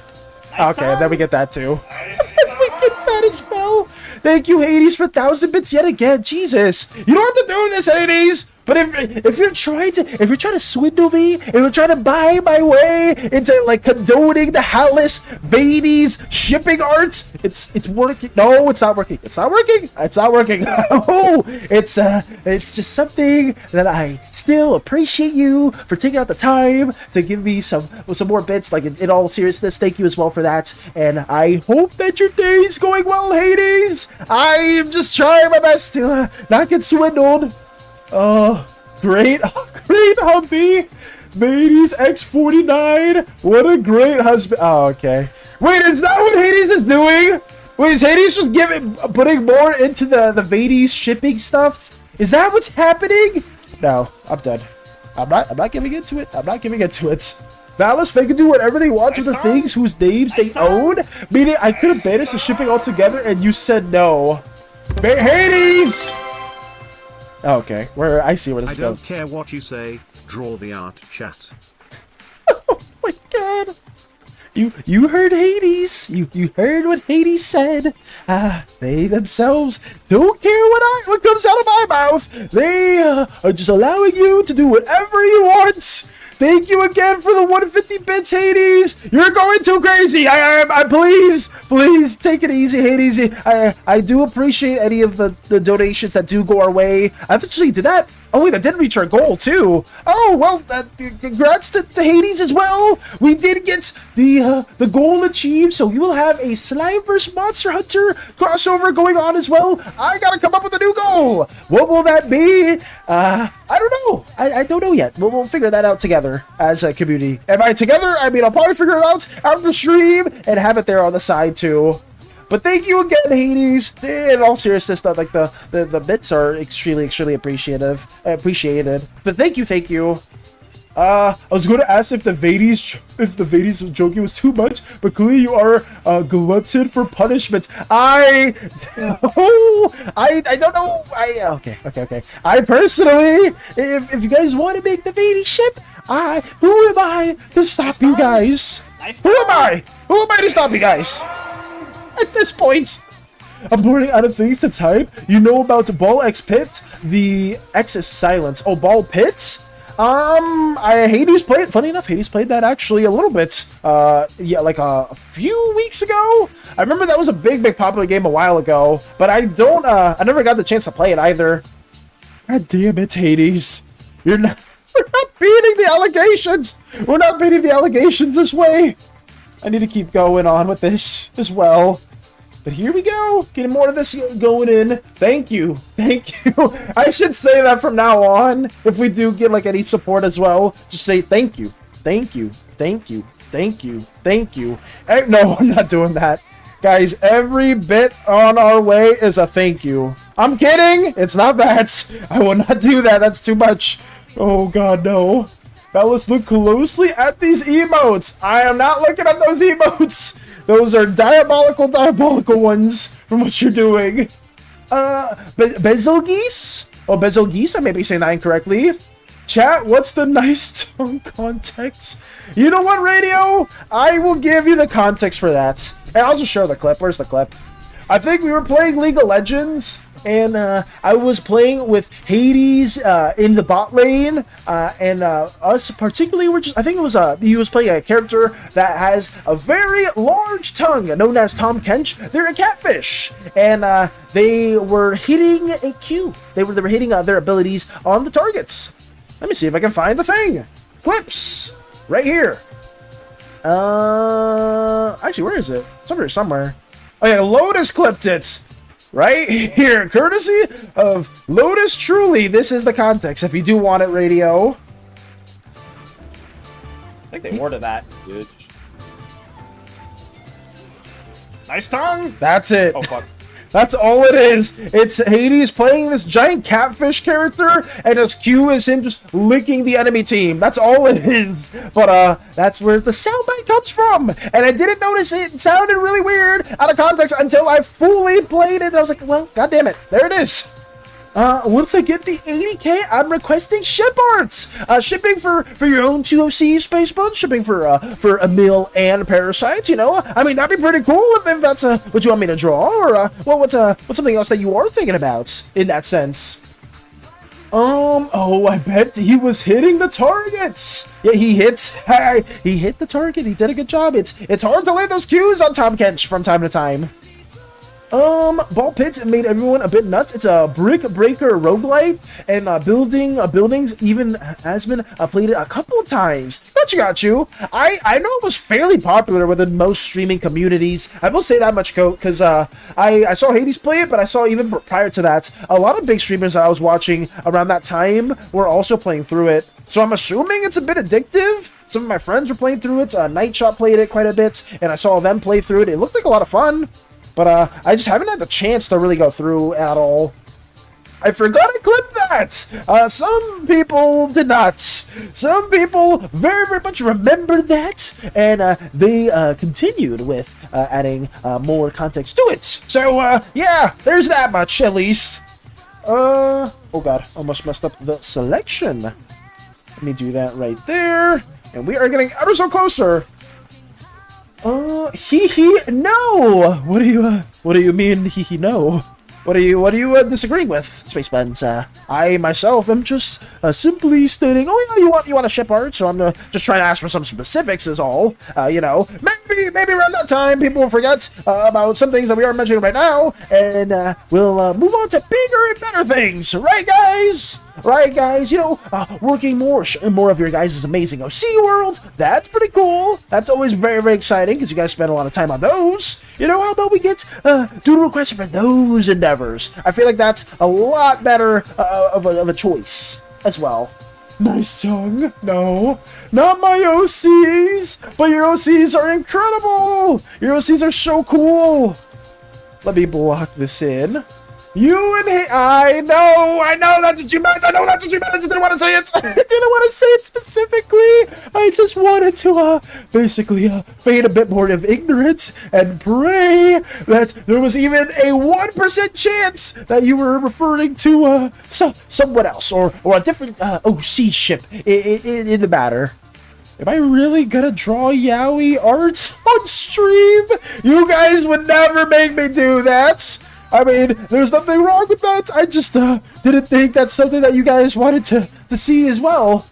Okay, then we get that too. We get that as well. Thank you, Hades, for 1,000 bits yet again. Jesus, you don't have to do this, Hades. But if you're trying to swindle me, if you're trying to buy my way into like condoning the Halis Hades shipping arts, it's working. No, it's not working. It's not working. It's not working. Oh, it's just something that I still appreciate you for taking out the time to give me some more bits. Like in all seriousness, thank you as well for that. And I hope that your day's going well, Hades. I'm just trying my best to not get swindled. Oh, great hubby. Hades X49. What a great husband. Oh, okay. Wait, is that what Hades is doing? Wait, is Hades just putting more into the Hades shipping stuff? Is that what's happening? No, I'm done. I'm not giving into it. I'm not giving into it. Valis, they can do whatever they want with the things whose names they own. Meaning, I could have banished the shipping altogether, and you said no. Hades! Okay, I see where this is going. I don't care what you say, draw the art, chat. Oh my god. You heard Hades. You heard what Hades said. They themselves don't care what comes out of my mouth. They are just allowing you to do whatever you want. Thank you again for the 150 bits, Hades. You're going too crazy. I please take it easy, Hades. I do appreciate any of the donations that do go our way. I actually did that. Oh wait, that did reach our goal too. Oh well, congrats to Hades as well. We did get the goal achieved, so you will have a Slime vs Monster Hunter crossover going on as well. I gotta come up with a new goal. What will that be? I don't know. I don't know yet. We'll figure that out together as a community. And by together, I mean I'll probably figure it out after stream and have it there on the side too. But thank you again, Hades. In all seriousness, like the bits are extremely appreciated. But thank you. I was going to ask if the Hades joking was too much, but clearly you are glutted for punishment. I don't know. Okay. I personally, if you guys want to make the Hades ship, who am I to stop you guys? Who am I? Who am I to stop you guys? At this point, I'm running out of things to type. You know about Ball X Pit? The X is silence. Oh, Ball Pit? Hades played. Funny enough, Hades played that actually a little bit. Yeah, like a few weeks ago. I remember that was a big popular game a while ago. But I never got the chance to play it either. God damn it, Hades. We're not beating the allegations. We're not beating the allegations this way. I need to keep going on with this as well. But here we go. Getting more of this going in. Thank you. Thank you. I should say that from now on. If we do get like any support as well, just say thank you. Thank you. Thank you. Thank you. Thank you. No, I'm not doing that. Guys, every bit on our way is a thank you. I'm kidding. It's not that. I will not do that. That's too much. Oh, God, no. Now let's look closely at these emotes. I am not looking at those emotes. Those are diabolical ones from what you're doing. Bezelgeese? Oh, Bezelgeese? I may be saying that incorrectly. Chat, what's the nice tongue context? You know what, Radio? I will give you the context for that. And I'll just show the clip. Where's the clip? I think we were playing League of Legends, and I was playing with Hades in the bot lane, and us particularly were just, I think it was, he was playing a character that has a very large tongue, known as Tom Kench. They're a catfish, and they were hitting a Q. They were hitting their abilities on the targets. Let me see if I can find the thing. Clips, right here. Actually, where is it? It's over here somewhere. Oh yeah, Lotus clipped it. Right here, courtesy of Lotus Truly. This is the context if you do want it, Radio. I think they ordered that. Bitch. Nice tongue. That's it. Oh fuck. That's all it is. It's Hades playing this giant catfish character, and his Q is him just licking the enemy team. That's all it is. But that's where the soundbite comes from. And I didn't notice it. It sounded really weird out of context until I fully played it. And I was like, well, god damn it. There it is. Once I get the 80k, I'm requesting ship arts. Shipping for your own 2OC space boat, shipping for Emil and Parasites, you know? I mean, that'd be pretty cool if that's what you want me to draw, or well, what's something else that you are thinking about in that sense? Oh, I bet he was hitting the targets. Yeah, he hit the target. He did a good job. It's hard to land those Qs on Tom Kench from time to time. Ball Pit made everyone a bit nuts. It's a brick breaker roguelite, and buildings even has been played it a couple of times. Got you. I know it was fairly popular within most streaming communities. I will say that much, because I saw Hades play it, but I saw even prior to that, a lot of big streamers that I was watching around that time were also playing through it. So I'm assuming it's a bit addictive. Some of my friends were playing through it. Nightshot played it quite a bit, and I saw them play through it. It looked like a lot of fun. But I just haven't had the chance to really go through at all. I forgot to clip that! Some people did not. Some people very, very much remembered that, and they continued with adding more context to it. So, yeah, there's that much, at least. Oh god, almost messed up the selection. Let me do that right there. And we are getting ever so closer. No! What do you mean, no? What are you disagreeing with, Space Buns? I myself am just simply stating, oh yeah, you want a ship art, so I'm just trying to ask for some specifics is all. You know, maybe around that time people will forget about some things that we are mentioning right now, and we'll move on to bigger and better things, right guys? Right, guys, you know, working more of your guys' amazing OC worlds. That's pretty cool. That's always very, very exciting because you guys spend a lot of time on those. You know, how about we get doodle requests for those endeavors? I feel like that's a lot better of a choice as well. Nice tongue. No, not my OCs, but your OCs are incredible. Your OCs are so cool. Let me block this in. You and I know that's what you meant. I know that's what you meant. I just didn't want to say it. I didn't want to say it specifically. I just wanted to basically feign a bit more of ignorance and pray that there was even a 1% chance that you were referring to someone else or a different OC ship in the matter. Am I really gonna draw yaoi art on stream? You guys would never make me do that. I mean, there's nothing wrong with that. I just didn't think that's something that you guys wanted to see as well.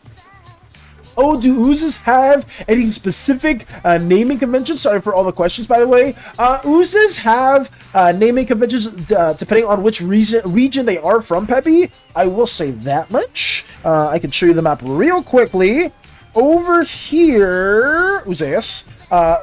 Oh, do oozes have any specific naming conventions? Sorry for all the questions, by the way. Oozes have naming conventions depending on which region they are from, Peppy. I will say that much. I can show you the map real quickly. Over here, Oozeus.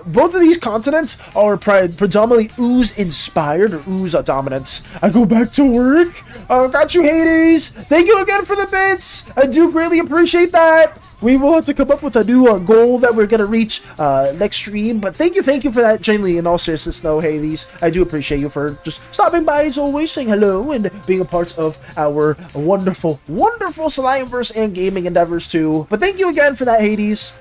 Both of these continents are predominantly ooze-inspired or ooze-dominant. I go back to work. Got you, Hades. Thank you again for the bits. I do greatly appreciate that. We will have to come up with a new goal that we're going to reach next stream. But thank you for that, genuinely, in all seriousness, though, Hades. I do appreciate you for just stopping by, as always, saying hello, and being a part of our wonderful, wonderful Slimeverse and gaming endeavors, too. But thank you again for that, Hades.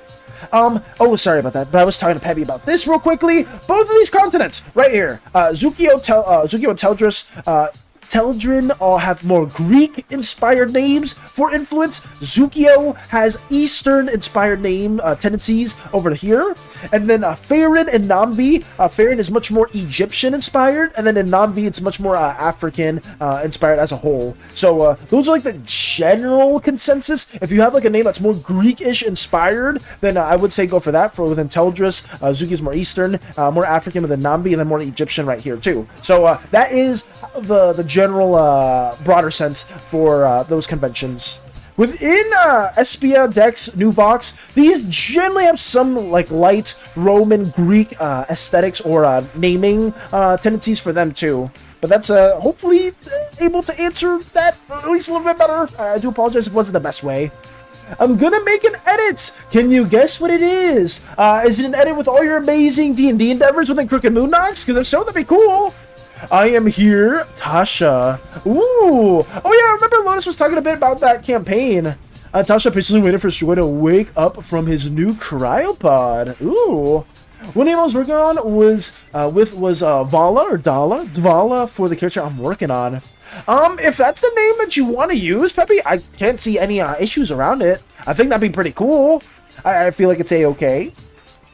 Oh, sorry about that, but I was talking to Peppy about this real quickly. Both of these continents, right here, Zukio and Teldrin all have more Greek-inspired names for influence. Zukio has Eastern-inspired name tendencies over here. And then Faerun and Namvi. Faerun is much more Egyptian-inspired, and then in Namvi, it's much more African-inspired as a whole. So those are like the general consensus. If you have like a name that's more Greek-ish inspired, then I would say go for that. For within Teldris, Zuki is more Eastern, more African within Namvi, and then more Egyptian right here too. So that is the general broader sense for those conventions. Within Espia, Dex, Nuvox, these generally have some like light Roman Greek aesthetics or naming tendencies for them too. But that's hopefully able to answer that at least a little bit better. I do apologize if it wasn't the best way. I'm gonna make an edit. Can you guess what it is? Is it an edit with all your amazing D&D endeavors within Crooked Moon Knocks? Because if so, that'd be cool. I am here, Tasha. Ooh. Oh yeah, I remember Lotus was talking a bit about that campaign. Tasha patiently waited for Joy to wake up from his new cryopod. Ooh. One name I was working on was Vala or Dala. Dvala for the character I'm working on. If that's the name that you want to use, Peppy, I can't see any issues around it. I think that'd be pretty cool. I feel like it's a-okay.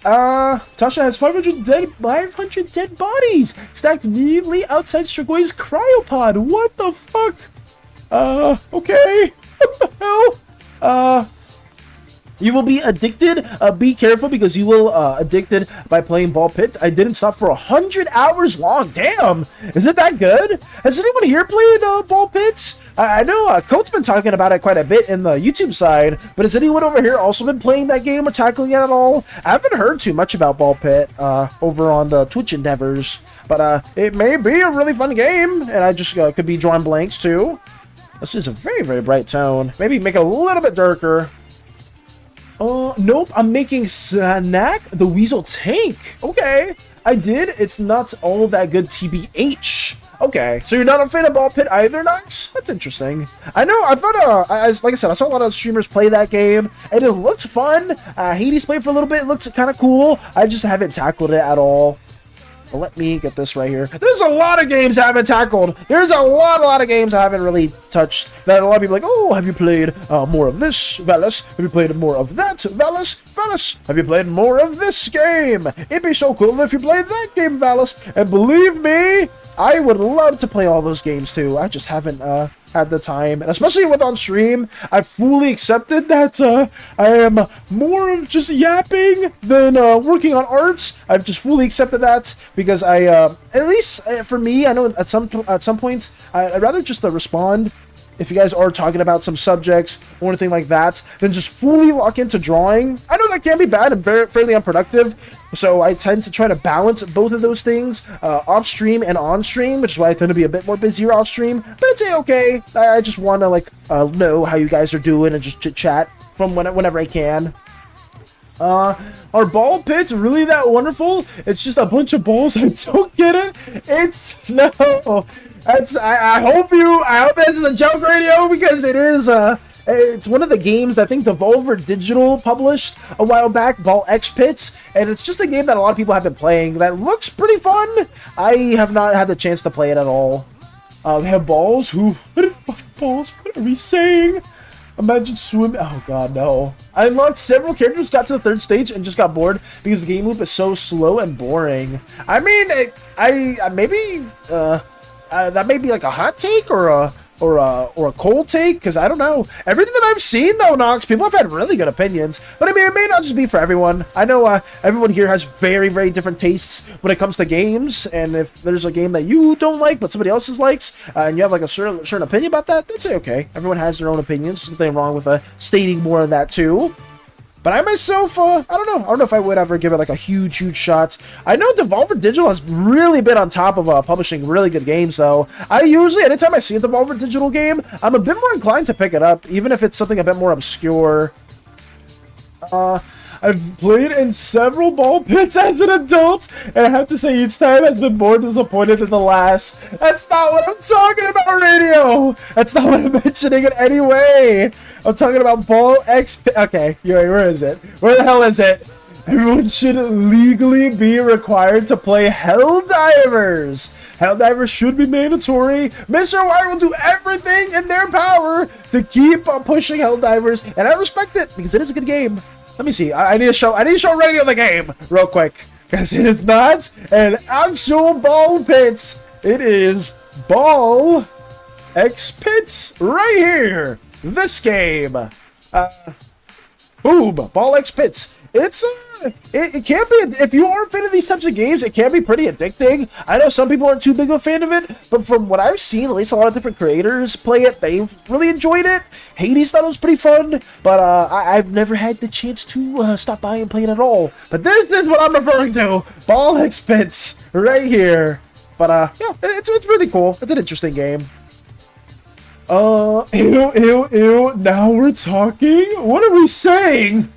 Tasha has 500 dead bodies stacked neatly outside Stragoy's cryopod. What the fuck? Okay. What the hell? You will be addicted. Be careful because you will addicted by playing Ball Pit. I didn't stop for 100 hours long. Damn. Is it that good? Has anyone here played Ball Pit? I know Coat's been talking about it quite a bit in the YouTube side, but has anyone over here also been playing that game or tackling it at all? I haven't heard too much about Ball Pit over on the Twitch endeavors, but it may be a really fun game, and I just could be drawing blanks too. This is a very, very bright tone. Maybe make it a little bit darker. Nope, I'm making Snack the Weasel Tank. Okay, I did. It's not all that good, TBH. Okay, so you're not a fan of Ball Pit either, Nox? That's interesting. I know, I thought, like I said, I saw a lot of streamers play that game, and it looked fun. Hades played for a little bit, it looks kind of cool. I just haven't tackled it at all. But let me get this right here. There's a lot of games I haven't tackled. There's a lot of games I haven't really touched. That a lot of people are like, oh, have you played more of this, Velas? Have you played more of that, Velas? Velas, have you played more of this game? It'd be so cool if you played that game, Velas. And believe me, I would love to play all those games too. I just haven't had the time, and especially with on stream, I fully accepted that I am more of just yapping than working on art. I've just fully accepted that because I, at least for me, I know at some point, I'd rather just respond if you guys are talking about some subjects or anything like that, then just fully lock into drawing. I know that can be bad and fairly unproductive, so I tend to try to balance both of those things off stream and on stream, which is why I tend to be a bit more busier off stream. But it's okay. I just want to like know how you guys are doing and just chit chat from whenever I can. Are ball pits really that wonderful? It's just a bunch of balls. I don't get it. It's no. That's I hope this is a joke radio because it is it's one of the games that I think Devolver Digital published a while back, Ball X Pits, and it's just a game that a lot of people have been playing that looks pretty fun. I have not had the chance to play it at all. They have balls. Balls? What are we saying? Imagine swimming. Oh god, no. I unlocked several characters, got to the 3rd stage, and just got bored because the game loop is so slow and boring. I mean, maybe that may be like a hot take or or a cold take, because I don't know. Everything that I've seen though, Nox, people have had really good opinions, but I mean, it may not just be for everyone. I know everyone here has very, very different tastes when it comes to games, and if there's a game that you don't like but somebody else's likes, and you have like a certain opinion about that, that's okay. Everyone has their own opinions. There's nothing wrong with stating more of that too. But I myself, I don't know. I don't know if I would ever give it like a huge, huge shot. I know Devolver Digital has really been on top of publishing really good games, though. I usually, anytime I see a Devolver Digital game, I'm a bit more inclined to pick it up, even if it's something a bit more obscure. I've played in several ball pits as an adult, and I have to say each time has been more disappointed than the last. That's not what I'm talking about, Radio! That's not what I'm mentioning in any way! I'm talking about Ball X... Okay, where is it? Where the hell is it? Everyone should legally be required to play Helldivers. Helldivers should be mandatory. Mr. White will do everything in their power to keep pushing Helldivers, and I respect it because it is a good game. Let me see. I need to show Radio the game real quick, because it is not an actual ball pit. It is Ball X Pits right here. This game. Boom. Ball X Pits. It's it can be, if you are a fan of these types of games, it can be pretty addicting. I know some people aren't too big of a fan of it, but from what I've seen, at least a lot of different creators play it. They've really enjoyed it. Hades thought it was pretty fun, but I've never had the chance to stop by and play it at all. But this is what I'm referring to. Ball X Pits right here. But yeah, it's really cool. It's an interesting game. Ew. Now we're talking? What are we saying?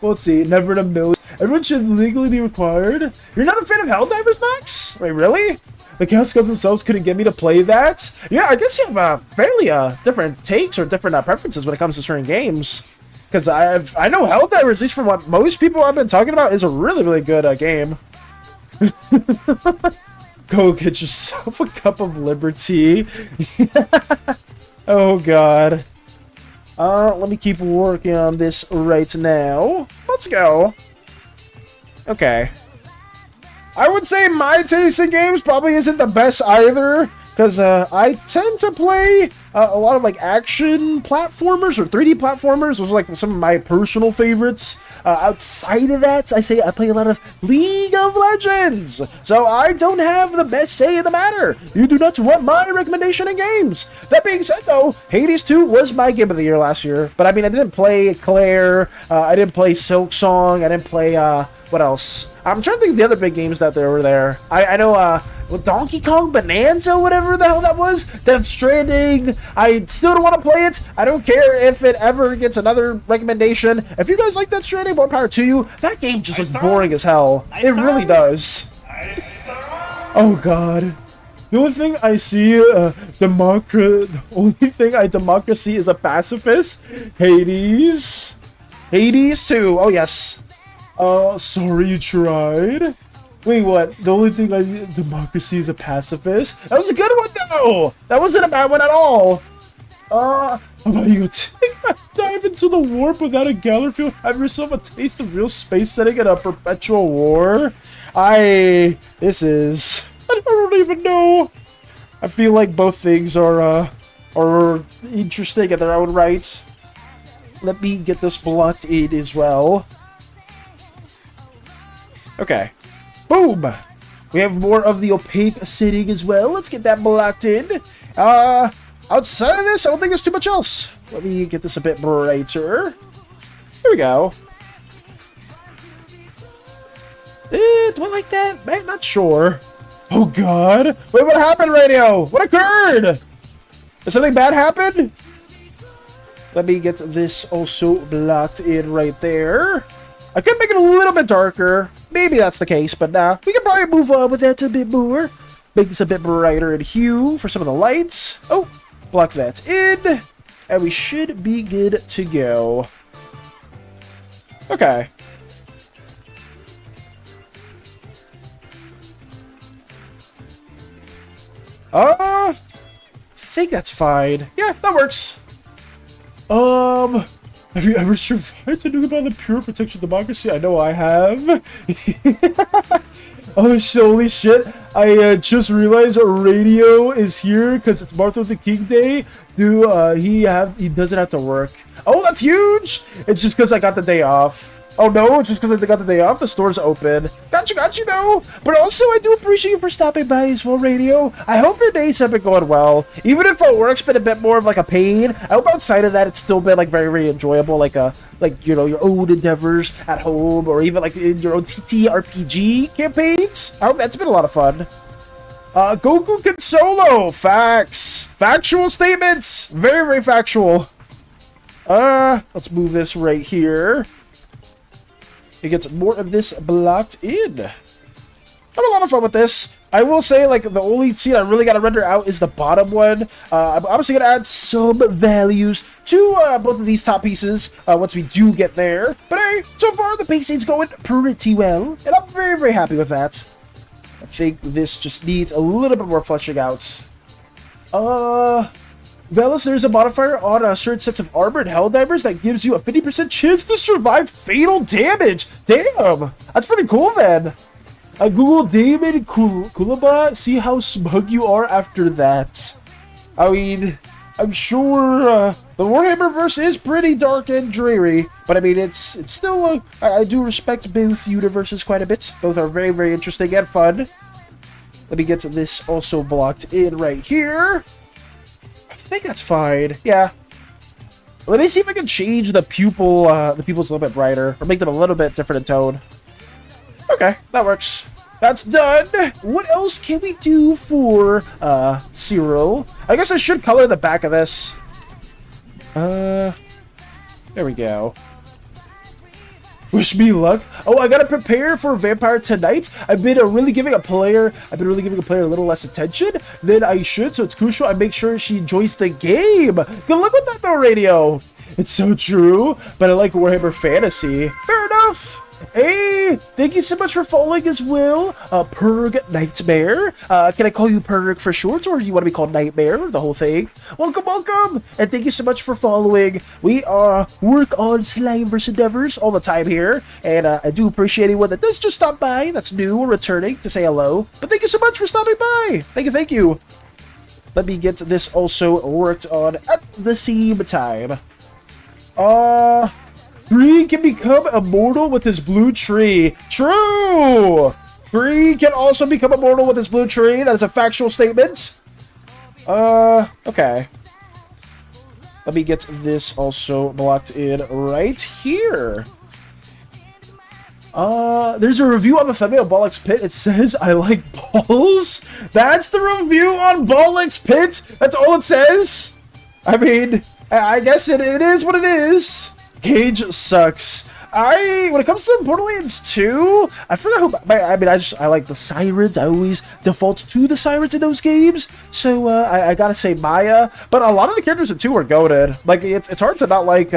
Let's see. Never in a million. Everyone should legally be required. You're not a fan of Helldivers, Max? Wait, really? The Chaos Gods themselves couldn't get me to play that? Yeah, I guess you have fairly different takes or different preferences when it comes to certain games. Because I know Helldivers, at least from what most people have been talking about, is a really, really good game. Go get yourself a cup of liberty. Oh, God. Let me keep working on this right now. Let's go. Okay. I would say my taste in games probably isn't the best either, because I tend to play a lot of like action platformers or 3D platformers. Those are like some of my personal favorites. Outside of that, I play a lot of League of Legends, so I don't have the best say in the matter. You do not want my recommendation in games. That being said, though, Hades 2 was my game of the year last year, but I mean, I didn't play Claire, I didn't play Silk Song, I didn't play, what else? I'm trying to think of the other big games that were there. I know, well, Donkey Kong Bonanza, whatever the hell that was. Death Stranding. I still don't want to play it. I don't care if it ever gets another recommendation. If you guys like Death Stranding, more power to you. That game just looks boring as hell. It really does. Oh, God. The only thing I see, the only thing I democracy is a pacifist. Hades. Hades 2. Oh, yes. Sorry you tried. Wait, what? The only thing democracy is a pacifist? That was a good one, though! That wasn't a bad one at all! How about you dive into the warp without a Gallerfield? Have yourself a taste of real space setting in a perpetual war? I don't even know. I feel like both things are interesting in their own right. Let me get this blocked in as well. Okay. Boom! We have more of the opaque setting as well. Let's get that blocked in. Outside of this, I don't think there's too much else. Let me get this a bit brighter. Here we go. Do I like that? I'm not sure. Oh, God. Wait, what happened, Radio? What occurred? Did something bad happen? Let me get this also blocked in right there. I could make it a little bit darker. Maybe that's the case, but we can probably move on with that a bit more. Make this a bit brighter in hue for some of the lights. Oh, block that in. And we should be good to go. Okay. I think that's fine. Yeah, that works. Have you ever survived to nuke about the pure protection democracy? I know I have. Oh, holy shit. I just realized radio is here because it's Martin Luther King Day. He doesn't have to work. Oh, that's huge! It's just because I got the day off. Oh no, it's just because I got the day off. The store's open. Got you though. But also, I do appreciate you for stopping by as well, Radio. I hope your days have been going well. Even if work's been a bit more of like a pain, I hope outside of that it's still been like very, very enjoyable. Like you know, your own endeavors at home, or even like in your own TTRPG campaigns. I hope that's been a lot of fun. Goku can solo. Facts. Factual statements. Very, very factual. Let's move this right here. It gets more of this blocked in. I have a lot of fun with this. I will say, like, the only scene I really got to render out is the bottom one. I'm obviously going to add some values to both of these top pieces once we do get there. But hey, so far the pacing's going pretty well, and I'm very, very happy with that. I think this just needs a little bit more fleshing out. Velas, there's a modifier on certain sets of armor and Helldivers that gives you a 50% chance to survive fatal damage. Damn, that's pretty cool, then. Google David Kulaba, see how smug you are after that. I mean, I'm sure the Warhammer verse is pretty dark and dreary, but I mean, it's still, I do respect both universes quite a bit. Both are very, very interesting and fun. Let me get to this also blocked in right here. I think that's fine. Yeah. Let me see if I can change the pupils a little bit brighter, or make them a little bit different in tone. Okay, that works. That's done. What else can we do for Cyril? I guess I should color the back of this. There we go. Wish me luck. Oh, I gotta prepare for Vampire tonight. I've been really giving a player a little less attention than I should, so it's crucial I make sure she enjoys the game. Good luck with that though, Radio. It's so true, but I like Warhammer Fantasy. Fair enough. Hey, thank you so much for following as well, Purg Nightmare. Can I call you Purg for short, or do you want to be called Nightmare, the whole thing? Welcome, welcome, and thank you so much for following. We work on Slimeverse endeavors all the time here, and I do appreciate anyone that does just stop by, that's new or returning, to say hello. But thank you so much for stopping by. Thank you, thank you. Let me get this also worked on at the same time. Green can become immortal with his blue tree. True! Green can also become immortal with his blue tree. That is a factual statement. Okay. Let me get this also blocked in right here. There's a review on the thumbnail of Bollock's Pit. It says, I like balls. That's the review on Bollock's Pit. That's all it says. I mean, I guess it is what it is. Cage sucks. When it comes to Borderlands 2, I forgot who. I mean, I like the Sirens. I always default to the Sirens in those games. So I gotta say Maya. But a lot of the characters in 2 are goated. Like it's hard to not like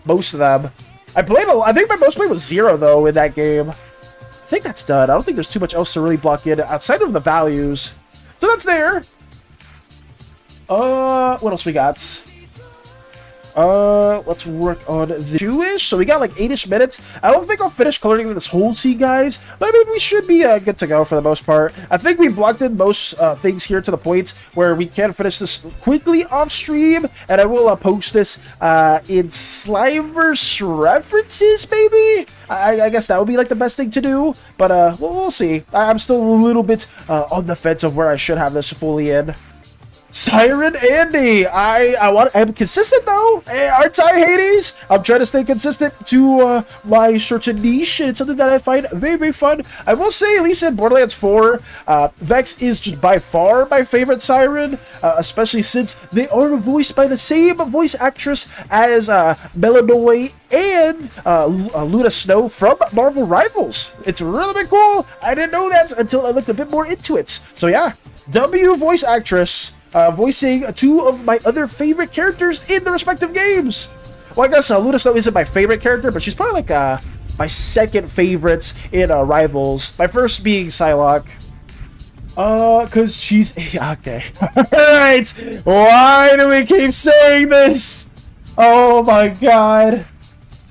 most of them. I think my most play was 0 though in that game. I think that's done. I don't think there's too much else to really block in outside of the values. So that's there. What else we got? Let's work on the 2-ish. So we got like 8-ish minutes. I don't think I'll finish coloring this whole scene, guys. But I mean, we should be good to go for the most part. I think we blocked in most things here to the point where we can finish this quickly off stream. And I will post this in Slimeverse references, maybe? I guess that would be like the best thing to do. But we'll see. I'm still a little bit on the fence of where I should have this fully in. Siren Andy, I'm consistent though, aren't I, Hades? I'm trying to stay consistent to my certain niche, and it's something that I find very, very fun. I will say, at least in Borderlands 4, Vex is just by far my favorite Siren, especially since they are voiced by the same voice actress as Melanoy and Luna Snow from Marvel Rivals. It's really been cool. I didn't know that until I looked a bit more into it. So yeah, W voice actress. Voicing 2 of my other favorite characters in the respective games. Well, I guess Luna Snow isn't my favorite character, but she's probably like my second favorites in Rivals. My first being Psylocke. Cause she's okay. Alright. Why do we keep saying this? Oh my god.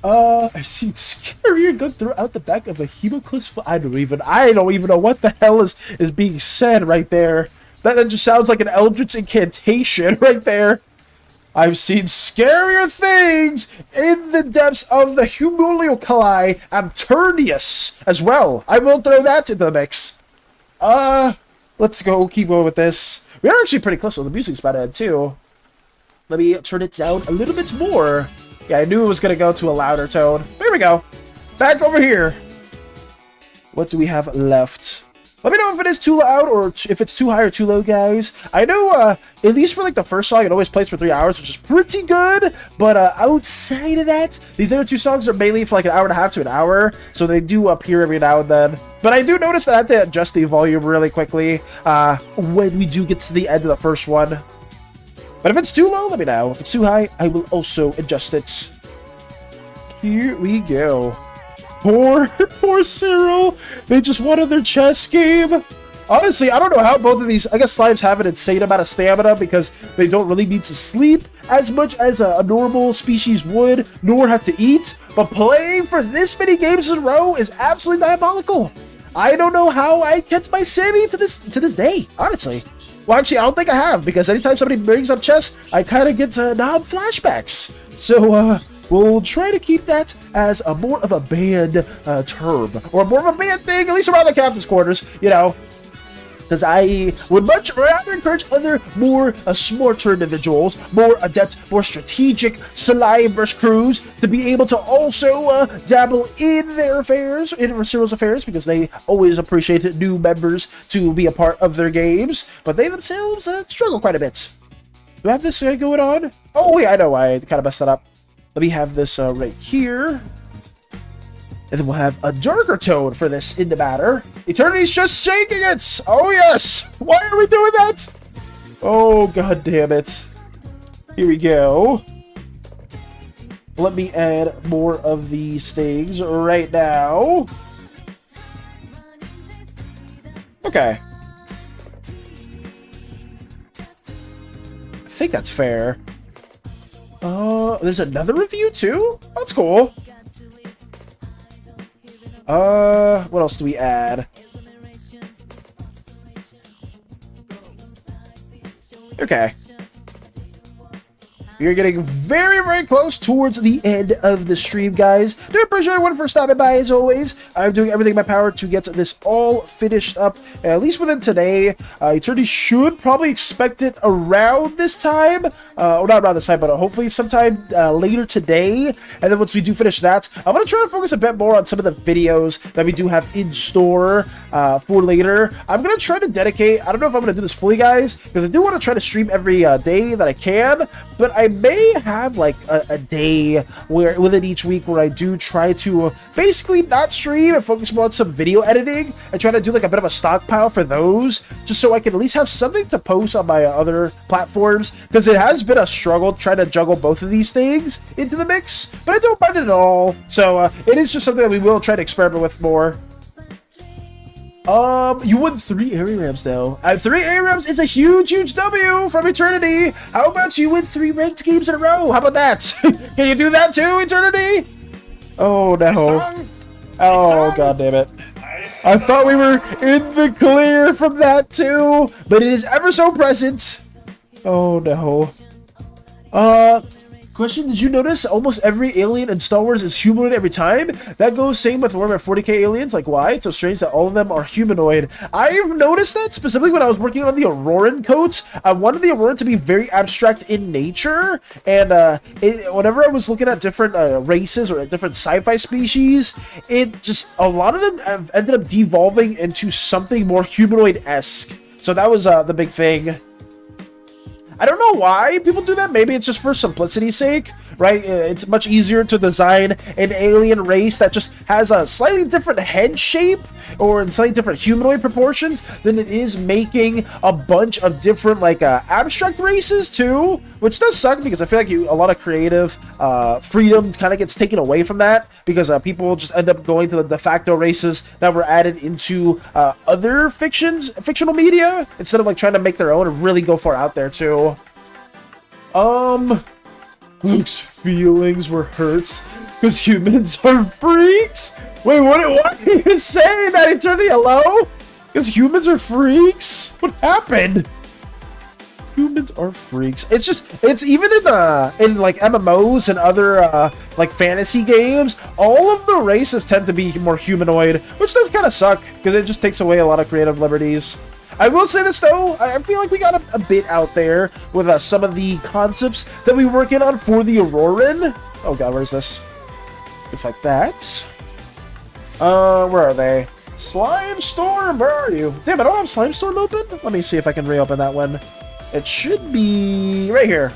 I've seen scarier gun throughout the back of a hemoclist. I don't even know what the hell is being said right there. That just sounds like an eldritch incantation right there. I've seen scarier things in the depths of the Humiliocali Amternius as well. I will throw that into the mix. Let's go, keep going with this. We are actually pretty close, so the music's about to end too. Let me turn it down a little bit more. Yeah, I knew it was going to go to a louder tone. There we go. Back over here. What do we have left? Let me know if it is too loud or if it's too high or too low, guys. I know, at least for like the first song, it always plays for 3 hours, which is pretty good. But outside of that, these other two songs are mainly for like an hour and a half to an hour. So they do appear every now and then. But I do notice that I have to adjust the volume really quickly when we do get to the end of the first one. But if it's too low, let me know. If it's too high, I will also adjust it. Here we go. Poor Cyril. They just wanted their chess game. Honestly, I don't know how both of these... I guess slimes have an insane amount of stamina because they don't really need to sleep as much as a normal species would, nor have to eat. But playing for this many games in a row is absolutely diabolical. I don't know how I kept my sanity to this day, honestly. Well, actually, I don't think I have, because anytime somebody brings up chess, I kind of get knob flashbacks. So, we'll try to keep that as a more of a banned term, or more of a banned thing, at least around the captain's quarters, you know. Because I would much rather encourage other, more smarter individuals, more adept, more strategic slime versus crews to be able to also dabble in their affairs, in Cyril's affairs, because they always appreciate new members to be a part of their games, but they themselves struggle quite a bit. Do I have this going on? Oh, wait, I know, I kind of messed that up. Let me have this right here. And then we'll have a darker tone for this in the matter. Eternity's just shaking it! Oh yes! Why are we doing that? Oh, god damn it. Here we go. Let me add more of these things right now. Okay. I think that's fair. There's another review too? That's cool. What else do we add? Okay. We are getting very, very close towards the end of the stream, guys. Do appreciate everyone for stopping by, as always. I'm doing everything in my power to get this all finished up, at least within today. Eternity should probably expect it around this time. Or not around this time, but hopefully sometime later today. And then once we do finish that, I'm going to try to focus a bit more on some of the videos that we do have in store for later. I'm going to try to dedicate, I don't know if I'm going to do this fully, guys, because I do want to try to stream every day that I can, but I may have like a day where within each week where I do try to basically not stream and focus more on some video editing and try to do like a bit of a stockpile for those, just so I can at least have something to post on my other platforms, because it has been a struggle trying to juggle both of these things into the mix, but I don't mind it at all. So it is just something that we will try to experiment with more. You won 3 area rams though. 3 area rams is a huge W from Eternity. How about you win 3 ranked games in a row? How about that? Can you do that too, Eternity? Oh no. Oh god damn it. I thought we were in the clear from that too, but it is ever so present. Oh no. Question, did you notice almost every alien in Star Wars is humanoid every time? That goes same with Warhammer 40k aliens. Like, why? It's so strange that all of them are humanoid. I've noticed that specifically when I was working on the Auroran coat. I wanted the Auroran to be very abstract in nature, and whenever I was looking at different races or different sci-fi species, it just, a lot of them have ended up devolving into something more humanoid-esque. So that was the big thing. I don't know why people do that. Maybe it's just for simplicity's sake, right? It's much easier to design an alien race that just has a slightly different head shape or in slightly different humanoid proportions than it is making a bunch of different like abstract races too, which does suck because I feel like a lot of creative freedom kind of gets taken away from that because people just end up going to the de facto races that were added into other fictional media instead of like trying to make their own and really go far out there too. Luke's feelings were hurt. Because humans are freaks? Wait, what are you even saying that, Eternity? Hello? Because humans are freaks? What happened? Humans are freaks. It's just, it's even in like MMOs and other like fantasy games, all of the races tend to be more humanoid, which does kind of suck because it just takes away a lot of creative liberties. I will say this though, I feel like we got a bit out there with some of the concepts that we were working on for the Auroran. Oh god, where's this? Just like that. Where are they? Slime Storm, where are you? Damn, I don't have Slime Storm open? Let me see if I can reopen that one. It should be right here.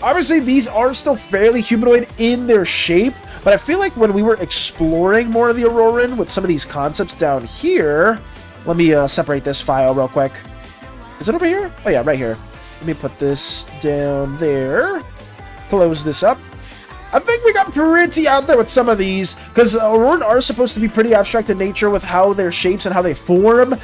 Obviously, these are still fairly humanoid in their shape, but I feel like when we were exploring more of the Auroran with some of these concepts down here, let me separate this file real quick. Is it over here? Oh yeah, right here. Let me put this down there. Close this up. I think we got pretty out there with some of these, because Auroran are supposed to be pretty abstract in nature with how their shapes and how they form.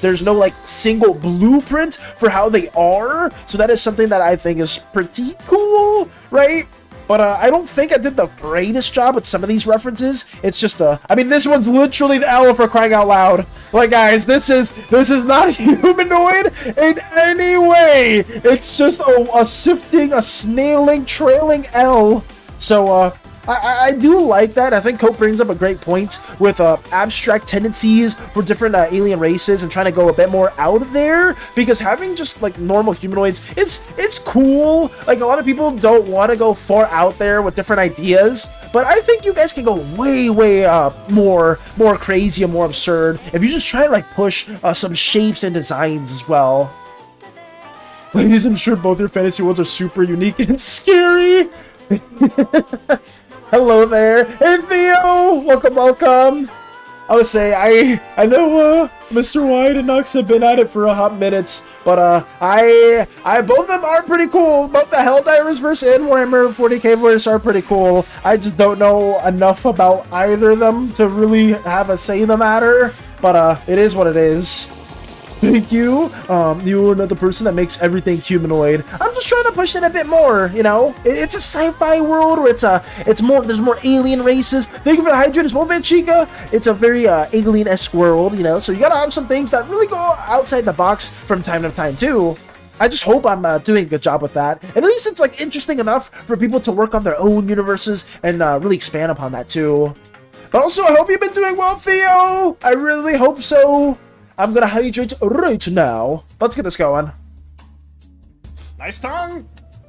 There's no like single blueprint for how they are, so that is something that I think is pretty cool, right? But I don't think I did the greatest job with some of these references. It's just I mean, this one's literally the L for crying out loud. Like, guys, this is not humanoid in any way. It's just a sifting, a snailing, trailing L. So, I do like that. I think Cope brings up a great point with abstract tendencies for different alien races and trying to go a bit more out there, because having just like normal humanoids, it's cool. Like, a lot of people don't want to go far out there with different ideas, but I think you guys can go way more crazy and more absurd if you just try to like push some shapes and designs as well. Ladies, I'm sure both your fantasy worlds are super unique and scary. Hello there. Hey Theo! Welcome. I would say I know Mr. White and Nux have been at it for a hot minute, but I both of them are pretty cool. Both the Helldivers versus and Warhammer 40k verse are pretty cool. I just don't know enough about either of them to really have a say in the matter, but it is what it is. Thank you. You're another person that makes everything humanoid. I'm just trying to push it a bit more, you know? It's a sci-fi world where there's more alien races. Thank you for the hydrate as well, Vanchika. It's a very alien-esque world, you know? So you gotta have some things that really go outside the box from time to time, too. I just hope I'm doing a good job with that. And at least it's like interesting enough for people to work on their own universes and really expand upon that, too. But also, I hope you've been doing well, Theo. I really hope so. I'm gonna hydrate right now. Let's get this going. Nice tongue!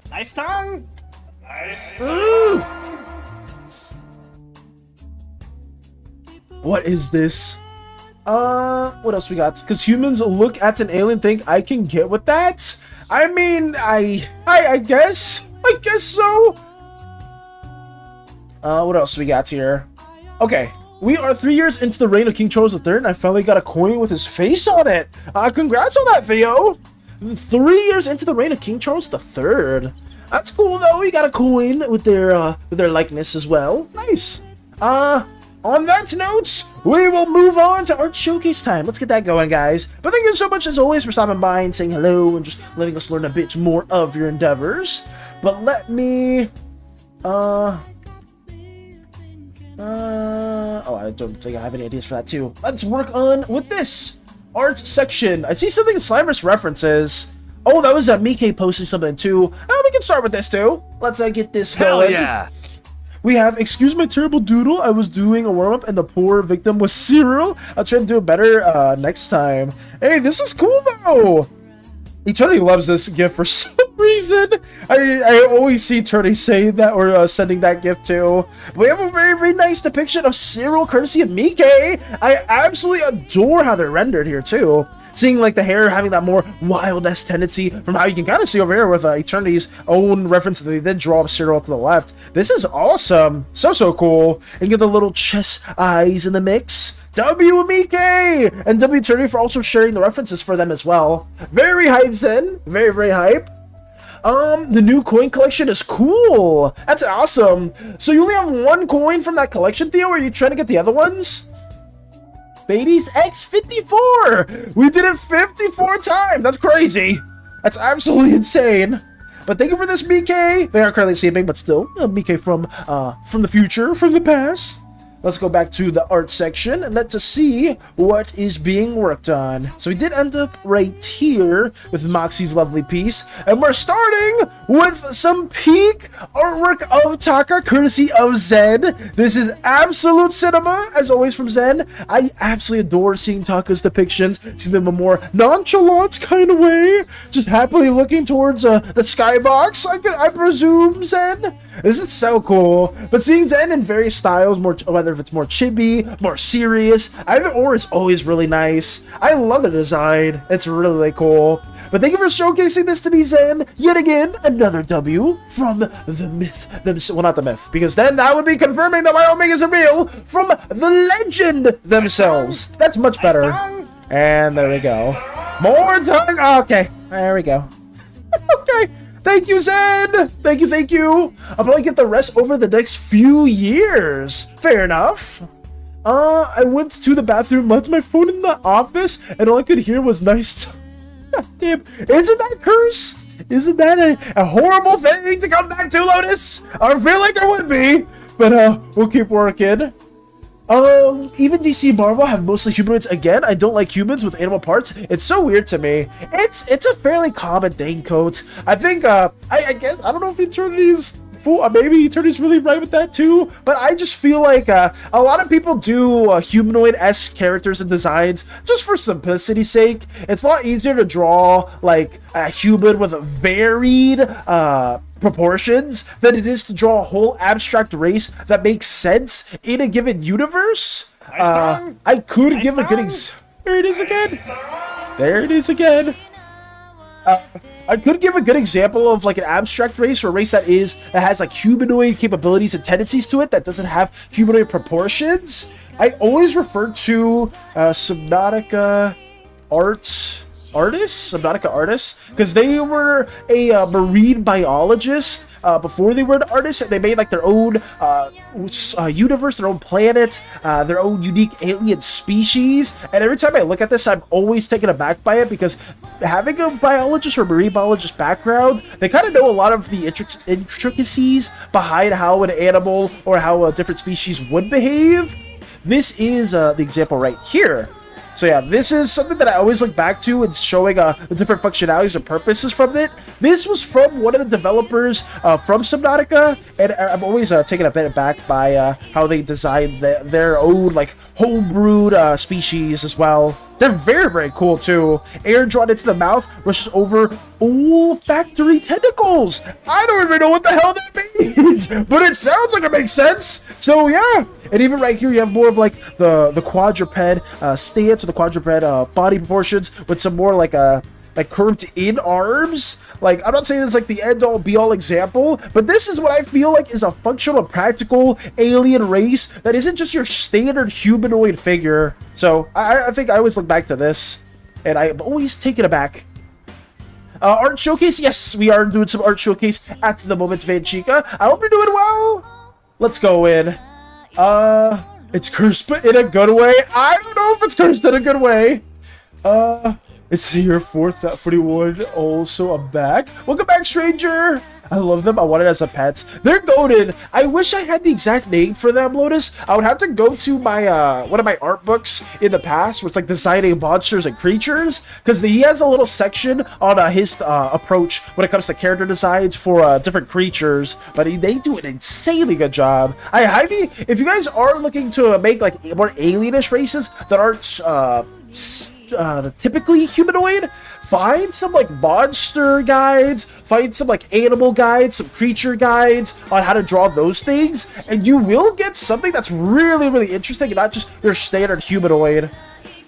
Nice tongue! Nice tongue! What is this? What else we got? Because humans look at an alien, think I can get with that? I mean, I guess. I guess so. What else we got here? Okay. We are 3 years into the reign of King Charles III, and I finally got a coin with his face on it. Congrats on that, Theo. 3 years into the reign of King Charles III. That's cool, though. You got a coin with their likeness as well. Nice. On that note, we will move on to art showcase time. Let's get that going, guys. But thank you so much, as always, for stopping by and saying hello and just letting us learn a bit more of your endeavors. But let me... oh, I don't think I have any ideas for that too. Let's work on with this art section. I see something Slimer's references. Oh, that was Mike posting something too. Oh, we can start with this too. Let's get this going. Hell yeah. We have, excuse my terrible doodle, I was doing a warm-up and the poor victim was Cyril. I'll try to do it better next time. Hey, this is cool though. Eternity loves this gift for some reason. I always see Eternity say that or sending that gift too. We have a very, very nice depiction of Cyril courtesy of Mike. I absolutely adore how they're rendered here too. Seeing like the hair having that more wild-esque tendency from how you can kind of see over here with Eternity's own reference that they did draw of Cyril to the left. This is awesome. So cool. And get the little chess eyes in the mix. W Mike and W Eternity for also sharing the references for them as well. Very hype, Zen. Very, very hype. The new coin collection is cool. That's awesome. So you only have one coin from that collection, Theo? Or are you trying to get the other ones? Beatty's X54! We did it 54 times! That's crazy! That's absolutely insane! But thank you for this, Mike. They are currently sleeping, but still, Mike from the future, from the past. Let's go back to the art section and let's see what is being worked on. So we did end up right here with Moxie's lovely piece. And we're starting with some peak artwork of Taka, courtesy of Zen. This is absolute cinema, as always from Zen. I absolutely adore seeing Taka's depictions, seeing them in a more nonchalant kind of way. Just happily looking towards the skybox, I presume, Zen. This is so cool. But seeing Zen in various styles, whether if it's more chibi, more serious, either or is always really nice. I love the design. It's really cool. But thank you for showcasing this to me, Zen. Yet again, another W from the myth. Well, not the myth, because then that would be confirming that Wyoming isn't real, from the legend themselves. That's much better. And there we go. More tongue. Okay, there we go. Okay. Thank you, Zen! Thank you. I'll probably get the rest over the next few years. Fair enough. I went to the bathroom, left my phone in the office, and all I could hear was nice. God damn. Isn't that cursed? Isn't that a horrible thing to come back to, Lotus? I feel like it would be. But, we'll keep working. Even DC Marvel have mostly humanoids again. I don't like humans with animal parts. It's so weird to me. It's a fairly common thing, Coates. I think, I guess, I don't know if Eternity's fool. Maybe Eternity's really right with that too. But I just feel like, a lot of people do humanoid-esque characters and designs just for simplicity's sake. It's a lot easier to draw, like, a human with a varied, proportions than it is to draw a whole abstract race that makes sense in a given universe. I could give a good there it is again. There it is again. I could give a good example of like an abstract race or a race that has like humanoid capabilities and tendencies to it that doesn't have humanoid proportions. I always refer to Subnautica artists, because they were a marine biologist before they were an artist. They made like their own universe, their own planet, their own unique alien species. And every time I look at this, I'm always taken aback by it, because having a biologist or marine biologist background, they kind of know a lot of the intricacies behind how an animal or how a different species would behave. This is the example right here. So yeah, this is something that I always look back to and showing the different functionalities and purposes from it. This was from one of the developers from Subnautica, and I'm always taken a bit aback by how they designed their own like homebrewed species as well. They're very, very cool too. Air drawn into the mouth rushes over olfactory tentacles. I don't even know what the hell that means, but it sounds like it makes sense. So yeah, and even right here you have more of like the quadruped stance or the quadruped body proportions with some more like curved in arms. Like, I'm not saying this is like the end-all be-all example, but this is what I feel like is a functional and practical alien race that isn't just your standard humanoid figure. So I think I always look back to this, and I'm always taken aback. Art showcase, yes, we are doing some art showcase at the moment, Vanchika. I hope you're doing well. Let's go in. It's cursed, but in a good way. I don't know if it's cursed in a good way. It's year 441. Also, I'm back. Welcome back, stranger. I love them. I want it as a pet. They're goated. I wish I had the exact name for them, Lotus. I would have to go to my one of my art books in the past where it's like designing monsters and creatures, because he has a little section on his approach when it comes to character designs for different creatures, but they do an insanely good job. I highly, if you guys are looking to make like more alienish races that aren't typically humanoid, find some like monster guides, find some like animal guides, some creature guides on how to draw those things, and you will get something that's really, really interesting and not just your standard humanoid.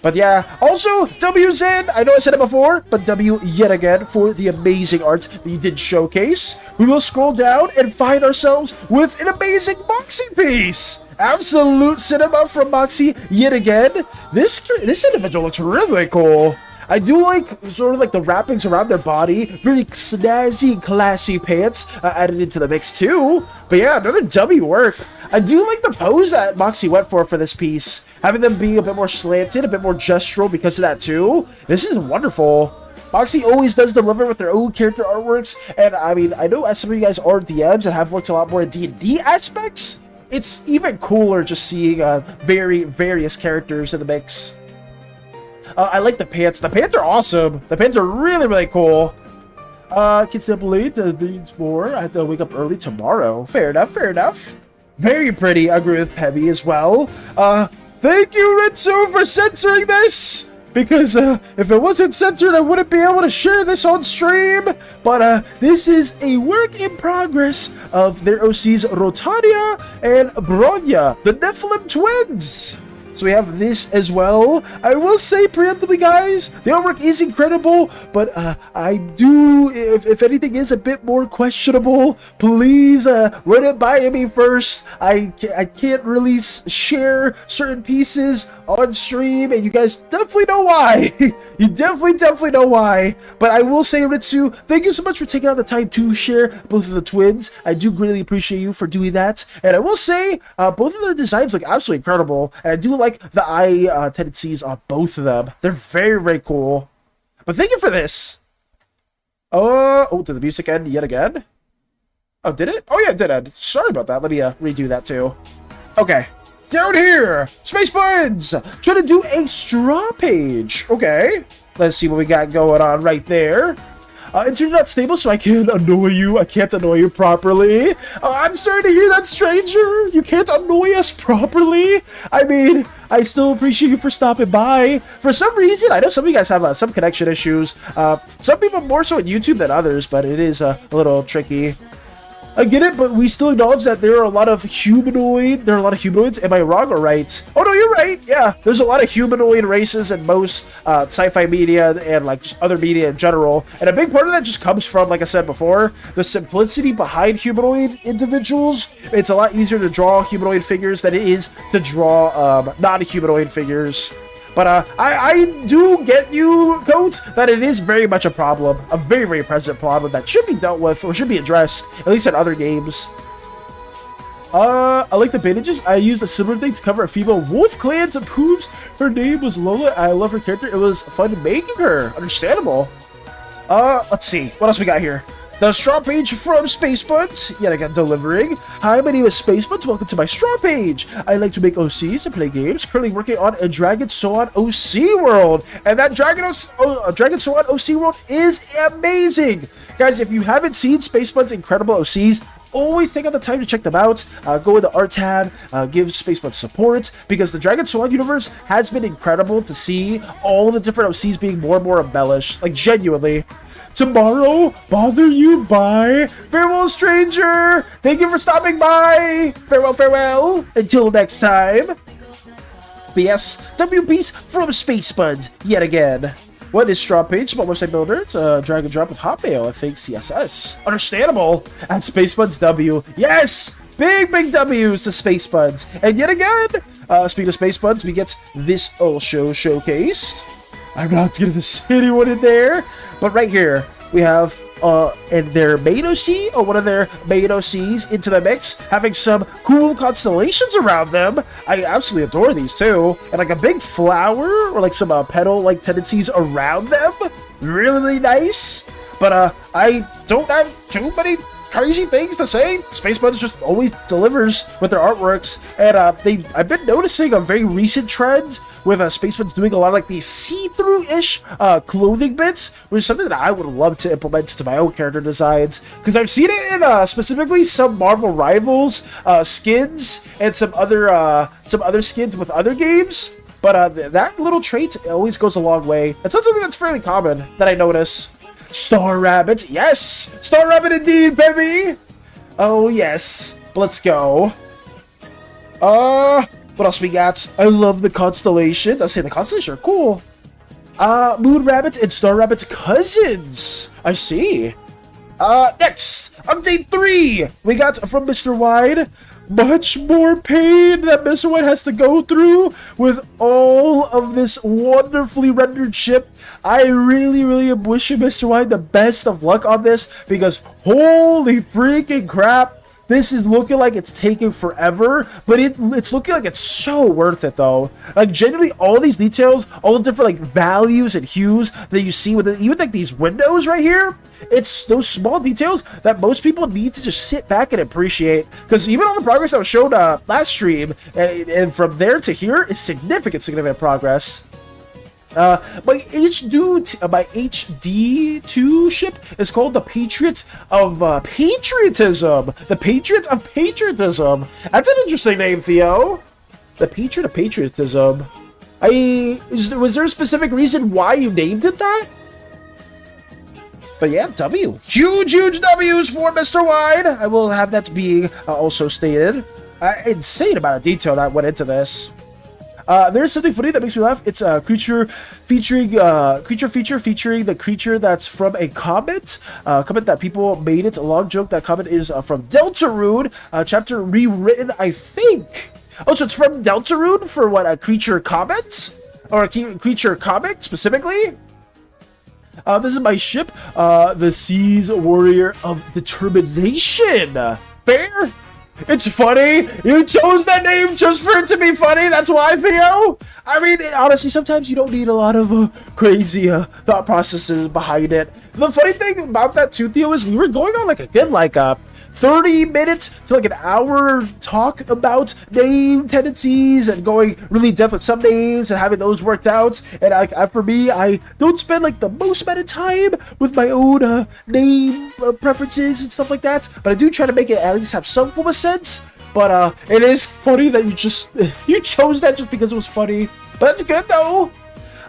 But yeah, also WZN, I know I said it before, but W yet again for the amazing art that you did showcase. We will scroll down and find ourselves with an amazing Moxie piece. Absolute cinema from Moxie yet again. This individual looks really cool. I do like sort of like the wrappings around their body, really snazzy and classy pants added into the mix too. But yeah, another W work. I do like the pose that Moxie went for this piece, having them be a bit more slanted, a bit more gestural because of that too. This is wonderful. Moxie always does deliver with their own character artworks, and I mean, I know as some of you guys are DMs and have worked a lot more in D&D aspects, it's even cooler just seeing various characters in the mix. I like the pants. The pants are awesome. The pants are really, really cool. Can stay up late, needs more. I have to wake up early tomorrow. Fair enough, fair enough. Very pretty. I agree with Pebby as well. Thank you, Ritsu, for censoring this! Because if it wasn't censored, I wouldn't be able to share this on stream. But this is a work in progress of their OCs Rotania and Bronya, the Nephilim twins. So we have this as well. I will say preemptively, guys, the artwork is incredible, but I do, if anything is a bit more questionable, please run it by me first. I can't really share certain pieces on stream, and you guys definitely know why. You definitely know why. But I will say, Ritsu, thank you so much for taking out the time to share both of the twins. I do greatly appreciate you for doing that. And I will say, both of their designs look absolutely incredible, and I do like the eye tendencies on both of them. They're very, very cool. But thank you for this. Oh, did the music end yet again? Oh, did it? Oh yeah, it did end. Sorry about that. Let me redo that too. Okay. Down here, Space Buds! Try to do a straw page. Okay, let's see what we got going on right there. Internet not stable, so I can't annoy you. I can't annoy you properly. I'm sorry to hear that, stranger. You can't annoy us properly. I mean, I still appreciate you for stopping by. For some reason, I know some of you guys have some connection issues. Some people more so on YouTube than others, but it is a little tricky. I get it, but we still acknowledge that there are a lot of humanoids. Am I wrong or right? Oh no, you're right. Yeah, there's a lot of humanoid races in most sci-fi media and like other media in general. And a big part of that just comes from, like I said before, the simplicity behind humanoid individuals. It's a lot easier to draw humanoid figures than it is to draw non-humanoid figures. But I do get you, Goat, that it is very much a problem, a very, very present problem that should be dealt with, or should be addressed, at least in other games. I like the bandages. I used a similar thing to cover a female wolf clan's boobs. Her name was Lola. I love her character. It was fun making her. Understandable. Let's see. What else we got here? The straw page from Spacebuds, yet again delivering. Hi, my name is Spacebuds. Welcome to my straw page. I like to make OCs and play games. Currently working on a Dragon Swan OC world, and that Dragon Swan OC world is amazing, guys. If you haven't seen Spacebuds' incredible OCs, always take out the time to check them out. Go in the art tab, give Spacebuds support, because the Dragon Swan universe has been incredible to see all the different OCs being more and more embellished, like genuinely. Tomorrow, bother you, bye. Farewell, stranger. Thank you for stopping by. Farewell, farewell. Until next time. P.S. WP's from Spacebuds, yet again. What is straw page? Small website builder. It's a drag and drop with Hotmail, I think. CSS. Understandable. And Spacebuds W. Yes! Big W's to Spacebuds. And yet again, speaking of Spacebuds, we get this also showcased. I'm not gonna say anyone in there, but right here we have and their main OC, or one of their main OCs, into the mix, having some cool constellations around them. I absolutely adore these too, and like a big flower or like some petal-like tendencies around them. Really, really nice. But I don't have too many crazy things to say. Spacebuds just always delivers with their artworks, and I've been noticing a very recent trend with Spacebuds doing a lot of like these see-through-ish clothing bits, which is something that I would love to implement into my own character designs, because I've seen it in specifically some Marvel Rivals skins and some other skins with other games. But that little trait always goes a long way. It's not something that's fairly common that I notice. Star Rabbit, yes! Star Rabbit indeed, baby! Oh, yes. Let's go. What else we got? I love the constellations. I say the constellations are cool. Moon Rabbit and Star Rabbit's cousins. I see. Next, update 3. We got from Mr. Wide. Much more pain that Mr. White has to go through with all of this wonderfully rendered ship. I really, really am wishing Mr. White the best of luck on this, because holy freaking crap, This is looking like it's taking forever, but it's looking like it's so worth it though. Like generally all these details, all the different like values and hues that you see with it, even like these windows right here, it's those small details that most people need to just sit back and appreciate. Because even on the progress that was shown last stream, and from there to here is significant progress. My HD2 ship is called the Patriot of Patriotism. The Patriot of Patriotism. That's an interesting name, Theo. The Patriot of Patriotism. Was there a specific reason why you named it that? But yeah, W. Huge W's for Mr. Wide. I will have that being also stated. Insane amount of detail that went into this. There's something funny that makes me laugh. It's a creature featuring the creature that's from a comet. Comment that people made it. A long joke. That comment is from Deltarune. Chapter rewritten, I think. Oh, so it's from Deltarune for what, a creature comet? Or a creature comic specifically? This is my ship, the Seas Warrior of Determination. Fair? It's funny. You chose that name just for it to be funny. That's why, Theo. I mean, honestly, sometimes you don't need a lot of crazy thought processes behind it. The funny thing about that too, Theo, is we were going on like a good 30 minutes to like an hour talk about name tendencies and going really in depth with some names and having those worked out. And for me, I don't spend like the most amount of time with my own name preferences and stuff like that, but I do try to make it at least have some form of sense. But it is funny that you chose that just because it was funny. But that's good though.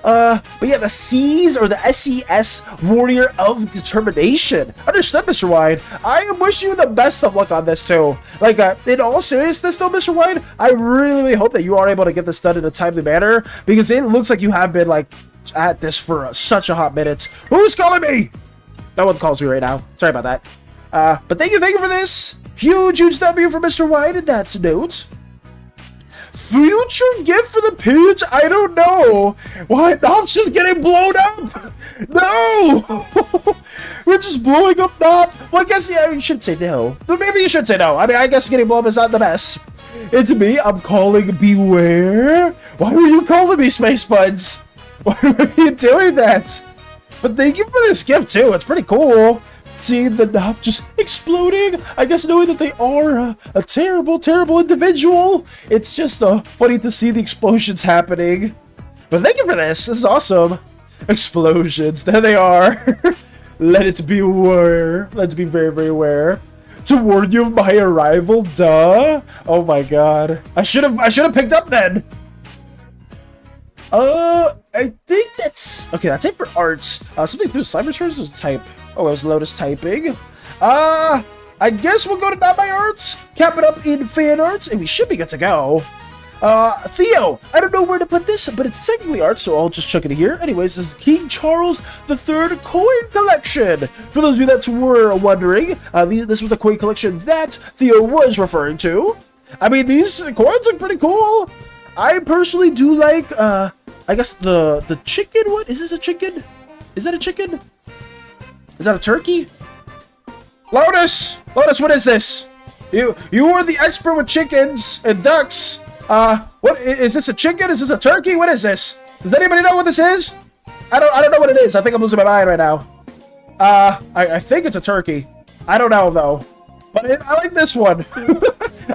But yeah, the C's or the SES Warrior of Determination. Understood, Mr. Wide. I wish you the best of luck on this too. Like, in all seriousness though, Mr. Wide, I really hope that you are able to get this done in a timely manner, because it looks like you have been like at this for such a hot minute. Who's calling me? No one calls me right now. Sorry about that. But thank you for this. Huge W for Mr. Wide in that note. Future gift for the page? I don't know. What? Knob's just getting blown up. No. We're just blowing up Knob. Well, I guess yeah, you should say no. But maybe you should say no. I mean, I guess getting blown up is not the best. It's me. I'm calling Beware. Why were you calling me, Space Buds? Why were you doing that? But thank you for this gift too. It's pretty cool. Seeing the knob just exploding, I guess knowing that they are a terrible individual, it's just funny to see the explosions happening. But thank you for this. This is awesome. Explosions. There they are. Let it be aware. Let's be very aware. To warn you of my arrival. Duh. Oh my god. I should have picked up then. I think that's okay. That's it for arts. Something through cyberspace was type. Oh, it was Lotus typing. I guess we'll go to Not My Arts, cap it up in fan arts, and we should be good to go. Theo, I don't know where to put this, but it's technically art, so I'll just chuck it here. Anyways, this is King Charles III coin collection. For those of you that were wondering, this was the coin collection that Theo was referring to. I mean, these coins are pretty cool. I personally do like, I guess the chicken. What is this? A chicken? Is that a chicken? Is that a turkey? Lotus! Lotus, what is this? You are the expert with chickens and ducks. What is this, a chicken? Is this a turkey? What is this? Does anybody know what this is? I don't know what it is. I think I'm losing my mind right now. I think it's a turkey. I don't know though. But I like this one.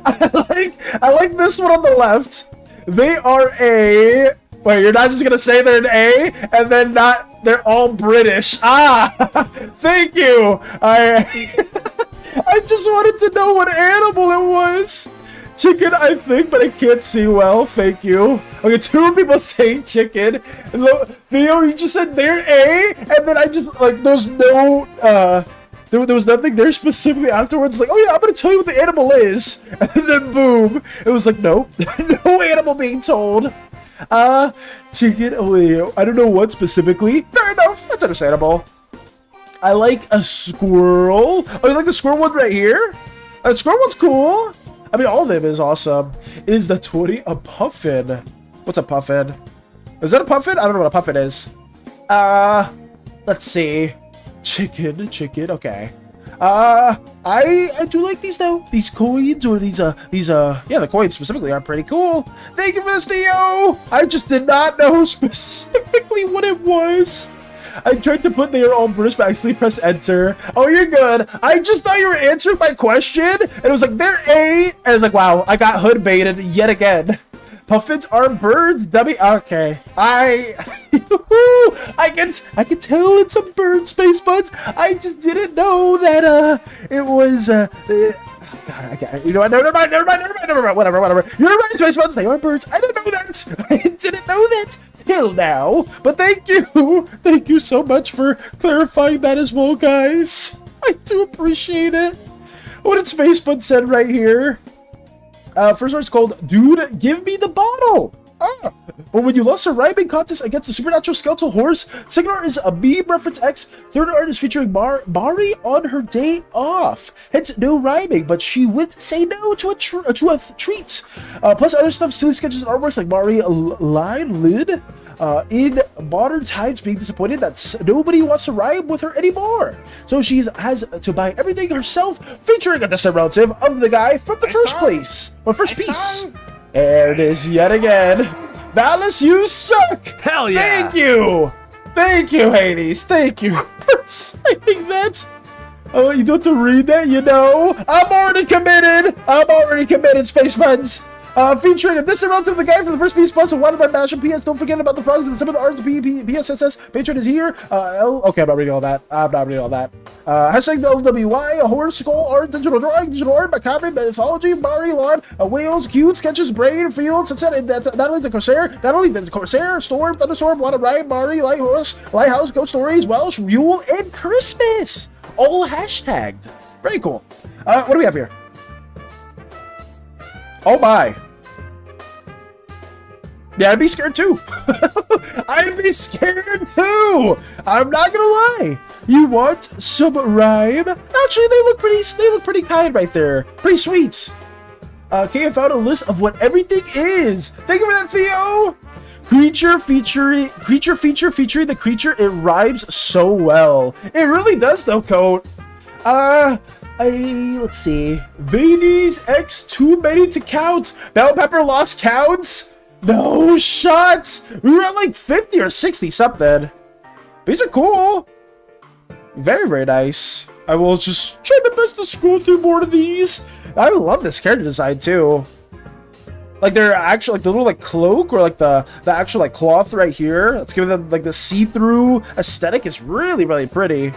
I like this one on the left. They are a... Wait, you're not just gonna say they're an A and then not... They're all British. Thank you. I just wanted to know what animal it was. Chicken, I think, but I can't see well. Thank you. Okay, two people saying chicken. Theo, you just said they're A, and then I just like there's no there was nothing there specifically afterwards. Like, oh yeah, I'm gonna tell you what the animal is, and then boom, it was like nope, no animal being told. Chicken, oh wait, I don't know what specifically. Fair enough, that's understandable. I like a squirrel. Oh, you like the squirrel one right here? The squirrel one's cool. I mean, all of them is awesome. Is the 20 a puffin? What's a puffin? Is that a puffin? I don't know what a puffin is. Let's see. Chicken, okay. I do like these though. These coins or these yeah, the coins specifically are pretty cool. Thank you for this, Theo. I just did not know specifically what it was. I tried to put their own British, but I accidentally pressed enter. Oh, you're good. I just thought you were answering my question, and it was like, they're A, and I was like, wow, I got hood baited yet again. Puffins are birds, okay. I can tell it's a bird, Space Buds. I just didn't know that, it was, oh God, I got it. You know what? Never mind. Whatever. You're right, Space Buds. They are birds. I didn't know that. I didn't know that till now. But thank you. Thank you so much for clarifying that as well, guys. I do appreciate it. What did Space Buds said right here? First art's called Dude, Give Me the Bottle. But when you lost a rhyming contest against the supernatural skeletal horse, second art is a meme reference X, third art is featuring Mari on her day off. Hence, no rhyming, but she would say no to a treat. Plus other stuff, silly sketches and artworks like Mari line lid. In modern times, being disappointed that nobody wants to rhyme with her anymore. So she has to buy everything herself, featuring a distant relative of the guy from the first place. Or first piece. There it is yet again. Valis, you suck! Hell yeah! Thank you! Thank you, Hades! Thank you for saying that! Oh, you don't have to read that, you know? I'm already committed, Space Buds! Featuring a distant relative of the guy from the first piece, plus a watermelon mashup. P.S. Don't forget about the frogs and some of the arts. PSSS. Patron is here. Okay, I'm not reading all that. Hashtag the LWY, a horse, skull art, digital drawing, digital art, macabre, mythology, Mari, lawn, whales, cute, sketches, brain, field, sunset, and that's not only the Corsair, Storm, Thunderstorm, Water, Ryan, Mari, Light Horse, Lighthouse, Ghost Stories, Welsh, Mule, and Christmas. All hashtagged. Very cool. What do we have here? Oh my. Yeah, I'd be scared too. I'd be scared too. I'm not gonna lie. You want some rhyme? Actually, they look pretty kind right there. Pretty sweet. Okay, I found a list of what everything is. Thank you for that, Theo. Creature featuring the creature. It rhymes so well. It really does though, Coat. Let's see. Vanies X, too many to count. Bell Pepper lost counts. No shots. We were at like 50 or 60 something. These are cool. Very, very nice. I will just try my best to scroll through more of these. I love this character design too. Like they're actually like the little like cloak or like the actual like cloth right here. Let's give them like the see-through aesthetic is really, really pretty.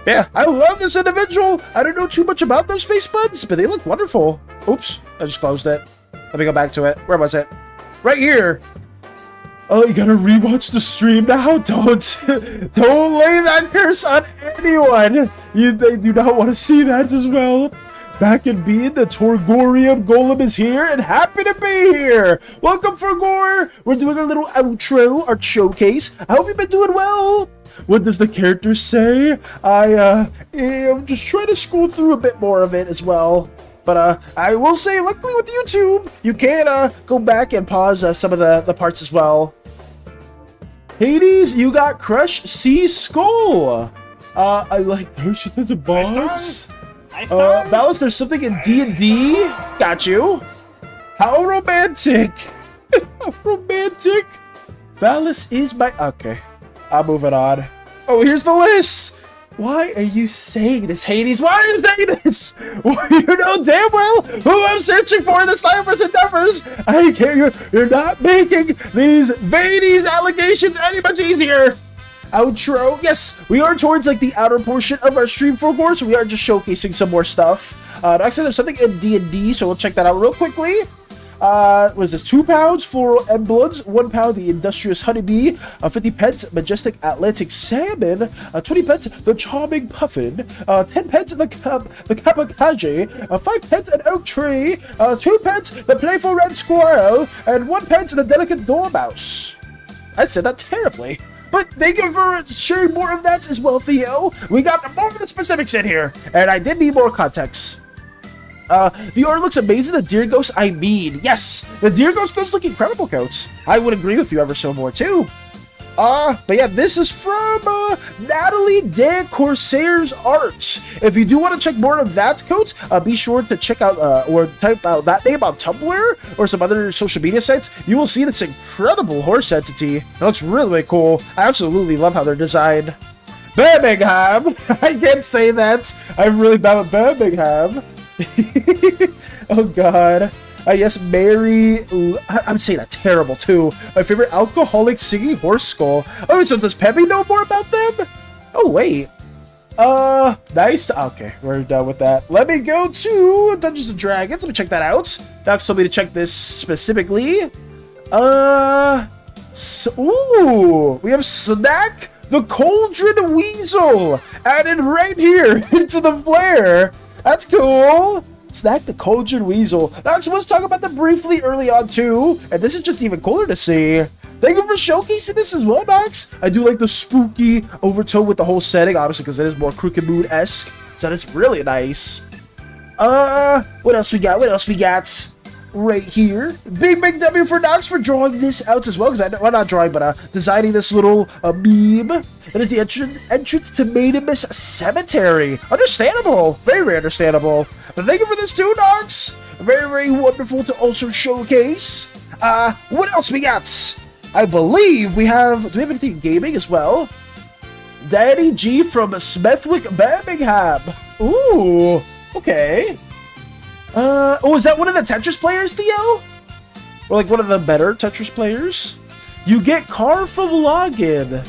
Yeah, I love this individual. I don't know too much about those Space Buds, but they look wonderful. Oops, I just closed it. Let me go back to it. Where was it? Right here. Oh, you gotta rewatch the stream now. Don't lay that curse on anyone. They do not want to see that as well. Back in being, the Torgorium Golem is here and happy to be here. Welcome, Fergor. We're doing our little outro, our showcase. I hope you've been doing well. What does the character say? I'm just trying to scroll through a bit more of it as well. But I will say, luckily with YouTube, you can go back and pause some of the parts as well. Hades, you got Crush C Skull. I like those. She does a boss. Nice tongue. Valis, there's something in D&D. Got you. How romantic. How romantic. Valis is my... Okay. I'm moving on. Oh, here's the list. Why are you saying this, Hades? Why are you saying this? Well, you know damn well who I'm searching for in the Snipers endeavors. I can't. You're not making these Vanies allegations any much easier. Outro. Yes, we are towards like the outer portion of our stream for more, so we are just showcasing some more stuff. Actually, there's something in D&D, so we'll check that out real quickly. Was this 2 pounds for Embloods, 1 pound the Industrious Honeybee, 50 pence Majestic Atlantic Salmon, 20 pence the Charming Puffin, 10 pence the Kapakaji, 5 pence an Oak Tree, 2 pence the Playful Red Squirrel, and 1 pence the Delicate Dormouse. I said that terribly. But thank you for sharing more of that as well, Theo. We got more of the specifics in here, and I did need more context. The art looks amazing. The Deer Ghost, yes, the Deer Ghost does look incredible, Coats. I would agree with you ever so more, too. But yeah, this is from Natalie De Corsair's Arts. If you do want to check more of that coat, be sure to check out or type out that name on Tumblr or some other social media sites. You will see this incredible horse entity. It looks really, really cool. I absolutely love how they're designed. Birmingham! I can't say that. I'm really bad with Birmingham. Oh god. Yes, Mary. I'm saying that terrible too. My favorite alcoholic singing horse skull. Oh, so does Peppy know more about them? Oh, wait. Nice. Okay, we're done with that. Let me go to Dungeons and Dragons. Let me check that out. Doc told me to check this specifically. Ooh, we have Snack the Cauldron Weasel added right here into the flare. That's cool. Snack the Cauldron Weasel. Nox was talking about them briefly early on too, and this is just even cooler to see. Thank you for showcasing this as well, Nox. I do like the spooky overtone with the whole setting, obviously, because it is more Crooked Moon-esque, so that's really nice. What else we got? What else we got? Right here. Big W for Nox for drawing this out as well, because well, not drawing, but designing this little meme. It is the entrance to Maidenmas Cemetery. Understandable. Very, very understandable. But thank you for this too, Nox. Very, very wonderful to also showcase. What else we got? I believe we have... Do we have anything in gaming as well? Danny G from Smithwick, Birmingham. Ooh. Okay. Oh, is that one of the Tetris players, Theo? Or like one of the better Tetris players? You get car from login.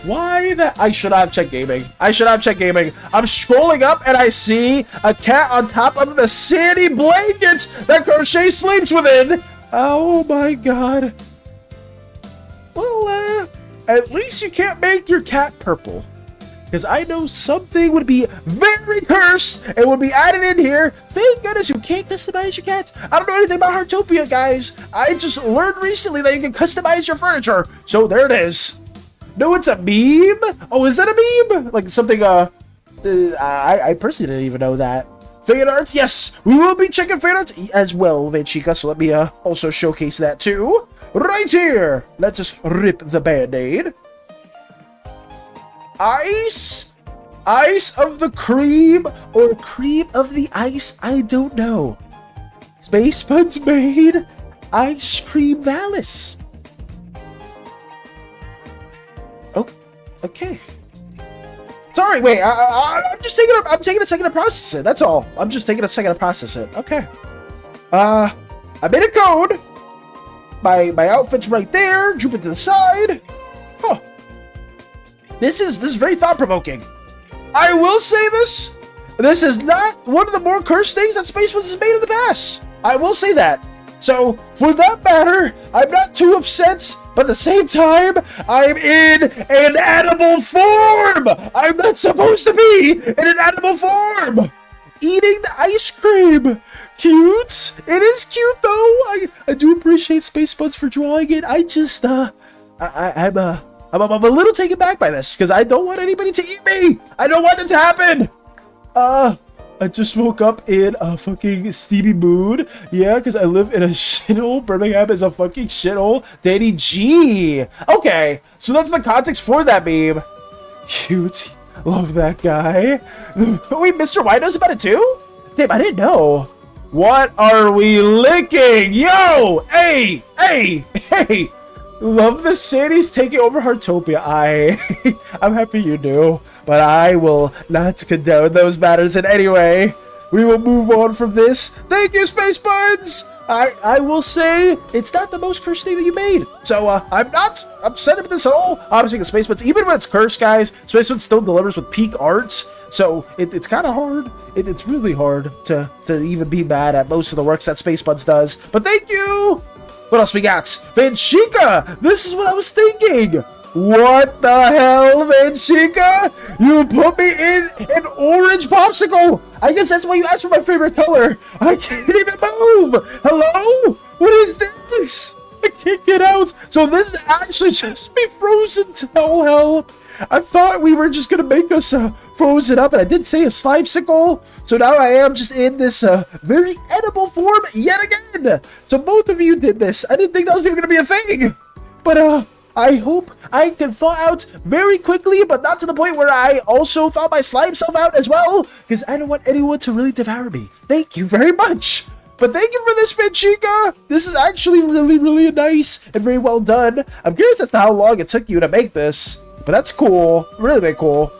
Why that? I should have checked gaming. I should have checked gaming. I'm scrolling up and I see a cat on top of the SANI blanket that Crochet sleeps within. Oh my god. Well, at least you can't make your cat purple. Because I know something would be very cursed and would be added in here. Thank goodness you can't customize your cats. I don't know anything about Heartopia, guys. I just learned recently that you can customize your furniture. So there it is. No, it's a meme? Oh, is that a meme? Like something, I personally didn't even know that. Fan art? Yes, we will be checking fan art as well, Vanchika. So let me also showcase that too. Right here. Let's just rip the band-aid. Ice of the cream or cream of the ice, I don't know. Space Buds made ice cream malice. Oh, okay. Sorry, wait. I'm just taking a second to process it. That's all. I'm just taking a second to process it. Okay. I made a code. My outfit's right there. Droop it to the side. Huh. This is very thought-provoking. I will say this. This is not one of the more cursed things that Space Buds has made in the past. I will say that. So, for that matter, I'm not too upset, but at the same time, I'm in an animal form! I'm not supposed to be in an animal form! Eating the ice cream! Cute! It is cute, though! I do appreciate Space Buds for drawing it. I just, I'm a little taken back by this, because I don't want anybody to eat me! I don't want it to happen! I just woke up in a fucking steamy mood. Yeah, because I live in a shithole. Birmingham is a fucking shithole. Danny G! Okay, so that's the context for that meme. Cute. Love that guy. Wait, Mr. White knows about it too? Damn, I didn't know. What are we licking? Yo! Hey! Hey! Hey! Love the cities taking over Heartopia. I'm happy you do, but I will not condone those matters in any way. We will move on from this. Thank you, Space Buds! I will say it's not the most cursed thing that you made. So I'm not upset with this at all. Obviously, the Space Buds, even when it's cursed, guys, Space Buds still delivers with peak arts. So it's kind of hard. It's really hard to even be mad at most of the works that Space Buds does. But thank you! What else we got? Vanchika! This is what I was thinking! What the hell, Vanchika? You put me in an orange popsicle! I guess that's why you asked for my favorite color! I can't even move! Hello? What is this? I can't get out! So this is actually just me frozen to hell. I thought we were just gonna make us frozen up, and I did say a slime-sicle, so now I am just in this very edible form yet again. So both of you did this. I didn't think that was even gonna be a thing, but I hope I can thaw out very quickly, but not to the point where I also thaw my slime self out as well, because I don't want anyone to really devour me. Thank you very much. But thank you for this, Fanchika. This is actually really nice and very well done. I'm curious as to how long it took you to make this, but that's cool. Really cool.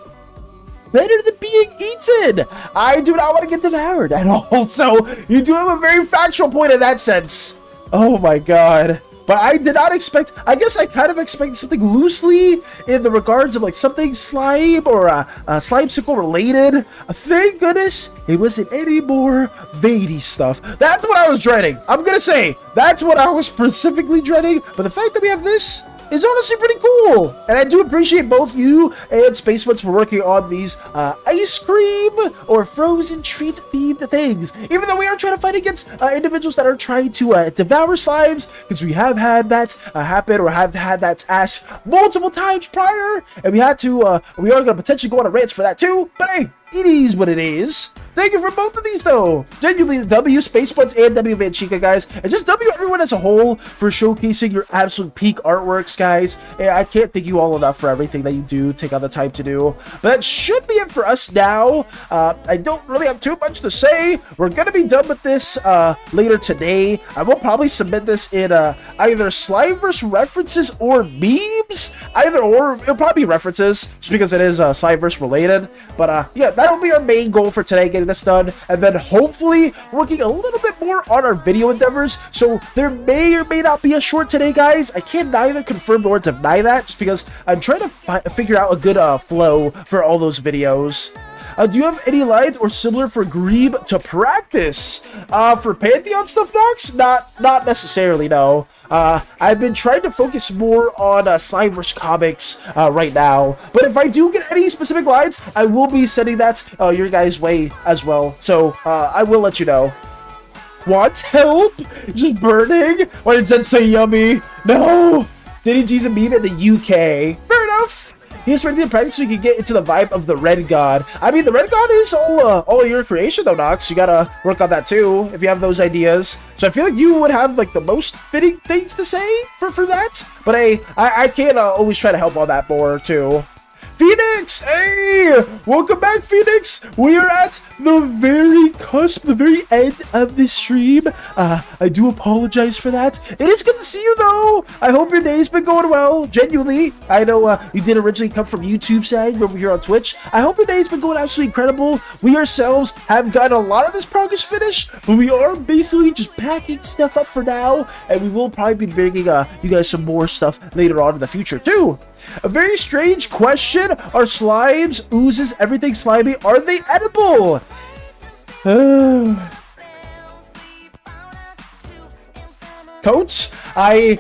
Better than being eaten. I do not want to get devoured at all. So you do have a very factual point in that sense. Oh my god. But I did not expect, I guess I kind of expected something loosely in the regards of like something slime or slimesicle related. Thank goodness it wasn't any more veiny stuff. That's what I was dreading. I'm gonna say, that's what I was specifically dreading. But the fact that we have this is honestly pretty cool. And I do appreciate both you and Spacebuds for working on these ice cream or frozen treat themed things. Even though we are trying to fight against individuals that are trying to devour slimes, because we have had that happen or have had that asked multiple times prior. And we had to, we are going to potentially go on a rant for that too. But hey, it is what it is. Thank you for both of these, though. Genuinely, W Spacebuds and W Vanchika, guys. And just W everyone as a whole for showcasing your absolute peak artworks, guys. And I can't thank you all enough for everything that you do take on the time to do. But that should be it for us now. I don't really have too much to say. We're going to be done with this later today. I will probably submit this in either Slimeverse references or memes. Either or. It'll probably be references, just because it is Slimeverse related. But yeah, that'll be our main goal for today, getting this done, and then hopefully working a little bit more on our video endeavors. So there may or may not be a short today, guys. I can neither confirm nor deny that, just because I'm trying to figure out a good flow for all those videos. Do you have any lines or similar for Grebe to practice? For Pantheon stuff, Nox? Not necessarily, no. I've been trying to focus more on Slimeverse comics right now. But if I do get any specific lines, I will be sending that your guys' way as well. So I will let you know. Want help? Just burning? Why did Zen say yummy? No! Diddy G's a meme in the UK. Fair enough. He's ready to practice so you can get into the vibe of the Red God. I mean, the Red God is all your creation, though, Nox. You gotta work on that, too, if you have those ideas. So I feel like you would have, like, the most fitting things to say for that. But, hey, I can always try to help on that more, too. Phoenix! Hey! Welcome back, Phoenix! We are at the very cusp, the very end of this stream. I do apologize for that. It is good to see you, though. I hope your day's been going well. Genuinely. I know you did originally come from YouTube side over here on Twitch. I hope your day's been going absolutely incredible. We ourselves have gotten a lot of this progress finished, but we are basically just packing stuff up for now, and we will probably be bringing you guys some more stuff later on in the future, too. A very strange question. Are slimes, oozes, everything slimy, are they edible? Coach, I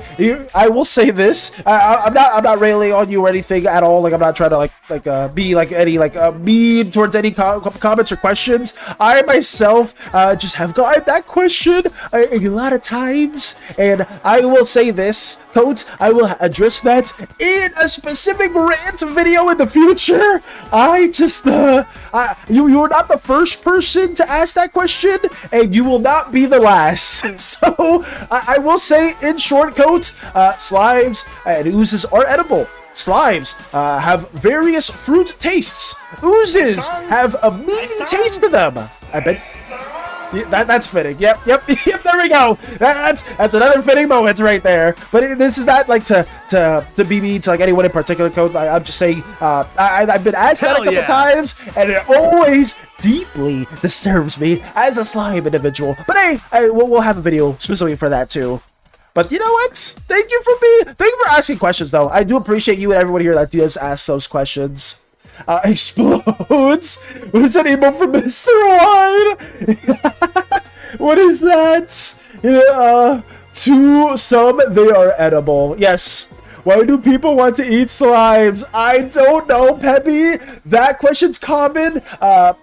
will say this. I'm not railing on you or anything at all. Like, I'm not trying to be like any mean towards any comments or questions. I myself just have gotten that question a lot of times, and I will say this, Coach. I will address that in a specific rant video in the future. I just you're not the first person to ask that question, and you will not be the last. So I will say, in short, Coach, slimes and oozes are edible. Slimes have various fruit tastes. Oozes have a meaty taste to them. I bet. That's fitting. Yep. There we go. That's another fitting moment right there. But this is not like to be mean to like anyone in particular, Coach. I'm just saying. I've been asked that a couple times, and it always deeply disturbs me as a slime individual. But hey, we'll have a video specifically for that too. But you know what? Thank you for asking questions, though. I do appreciate you and everyone here that does ask those questions. Explodes. What is that emote from Mr. Wine? What is that? To some, they are edible. Yes. Why do people want to eat slimes? I don't know, Peppy. That question's common. Can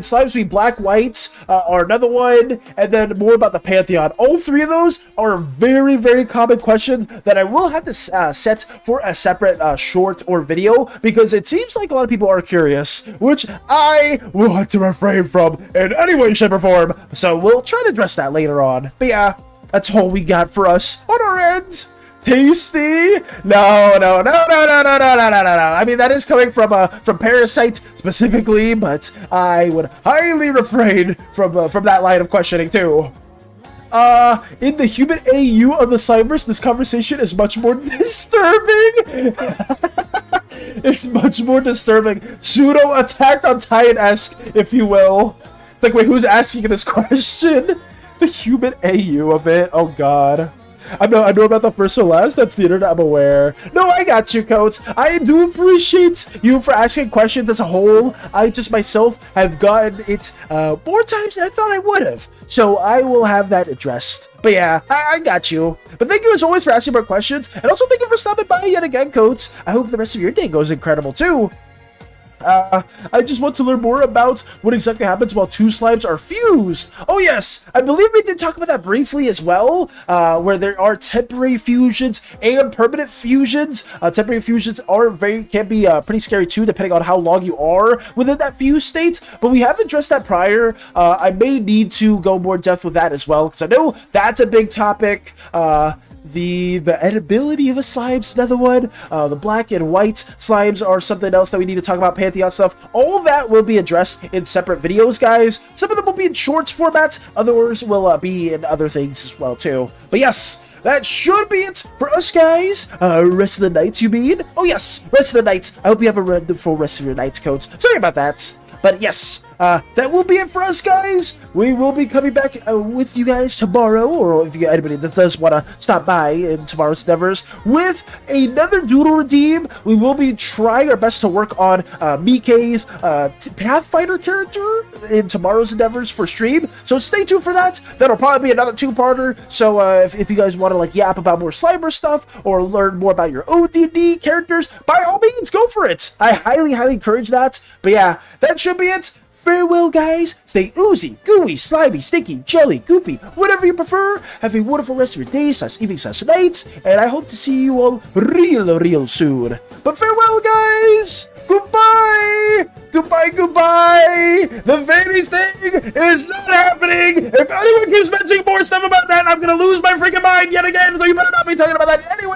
slimes be black, white? Or another one. And then more about the Pantheon. All three of those are very, very common questions that I will have to set for a separate short or video, because it seems like a lot of people are curious, which I want to refrain from in any way, shape, or form. So we'll try to address that later on. But yeah, that's all we got for us on our end. Tasty? No. I mean, that is coming from Parasite specifically, but I would highly refrain from that line of questioning too. In the human AU of the Cyberse, this conversation is much more disturbing. It's much more disturbing. Pseudo Attack on Titan-esque, if you will. It's like, wait, who's asking this question? The human AU of it. Oh god. I know about the first or last. That's the internet. I'm aware. No, I got you, Coates. I do appreciate you for asking questions as a whole. I just myself have gotten it more times than I thought I would have. So I will have that addressed. But yeah, I got you. But thank you as always for asking more questions. And also thank you for stopping by yet again, Coates. I hope the rest of your day goes incredible too. I just want to learn more about what exactly happens while two slimes are fused. Oh yes, I believe we did talk about that briefly as well, where there are temporary fusions and permanent fusions. Temporary fusions can be pretty scary too, depending on how long you are within that fused state. But we have addressed that prior. I may need to go more in depth with that as well, because I know that's a big topic. The edibility of a slime's another one. The black and white slimes are something else that we need to talk about. Pantheon stuff. All that will be addressed in separate videos, guys. Some of them will be in shorts format. Others will be in other things as well too. But yes, that should be it for us, guys. Rest of the night, you mean? Oh yes, rest of the night. I hope you have a wonderful rest of your night, Coach. Sorry about that. But yes, that will be it for us, guys. We will be coming back with you guys tomorrow, or if you got anybody that does want to stop by in tomorrow's endeavors, with another Doodle Redeem. We will be trying our best to work on Mike's Pathfinder character in tomorrow's endeavors for stream. So stay tuned for that. That'll probably be another two-parter. So if you guys want to like yap about more Slimer stuff or learn more about your ODD characters, by all means, go for it. I highly encourage that. But yeah, that should be it. Farewell, guys. Stay oozy, gooey, slimy, stinky, jelly, goopy, whatever you prefer. Have a wonderful rest of your day, evening, night, and I hope to see you all real soon. But farewell, guys. Goodbye. The Vanny's thing is not happening. If anyone keeps mentioning more stuff about that, I'm gonna lose my freaking mind yet again. So you better not be talking about that anyway.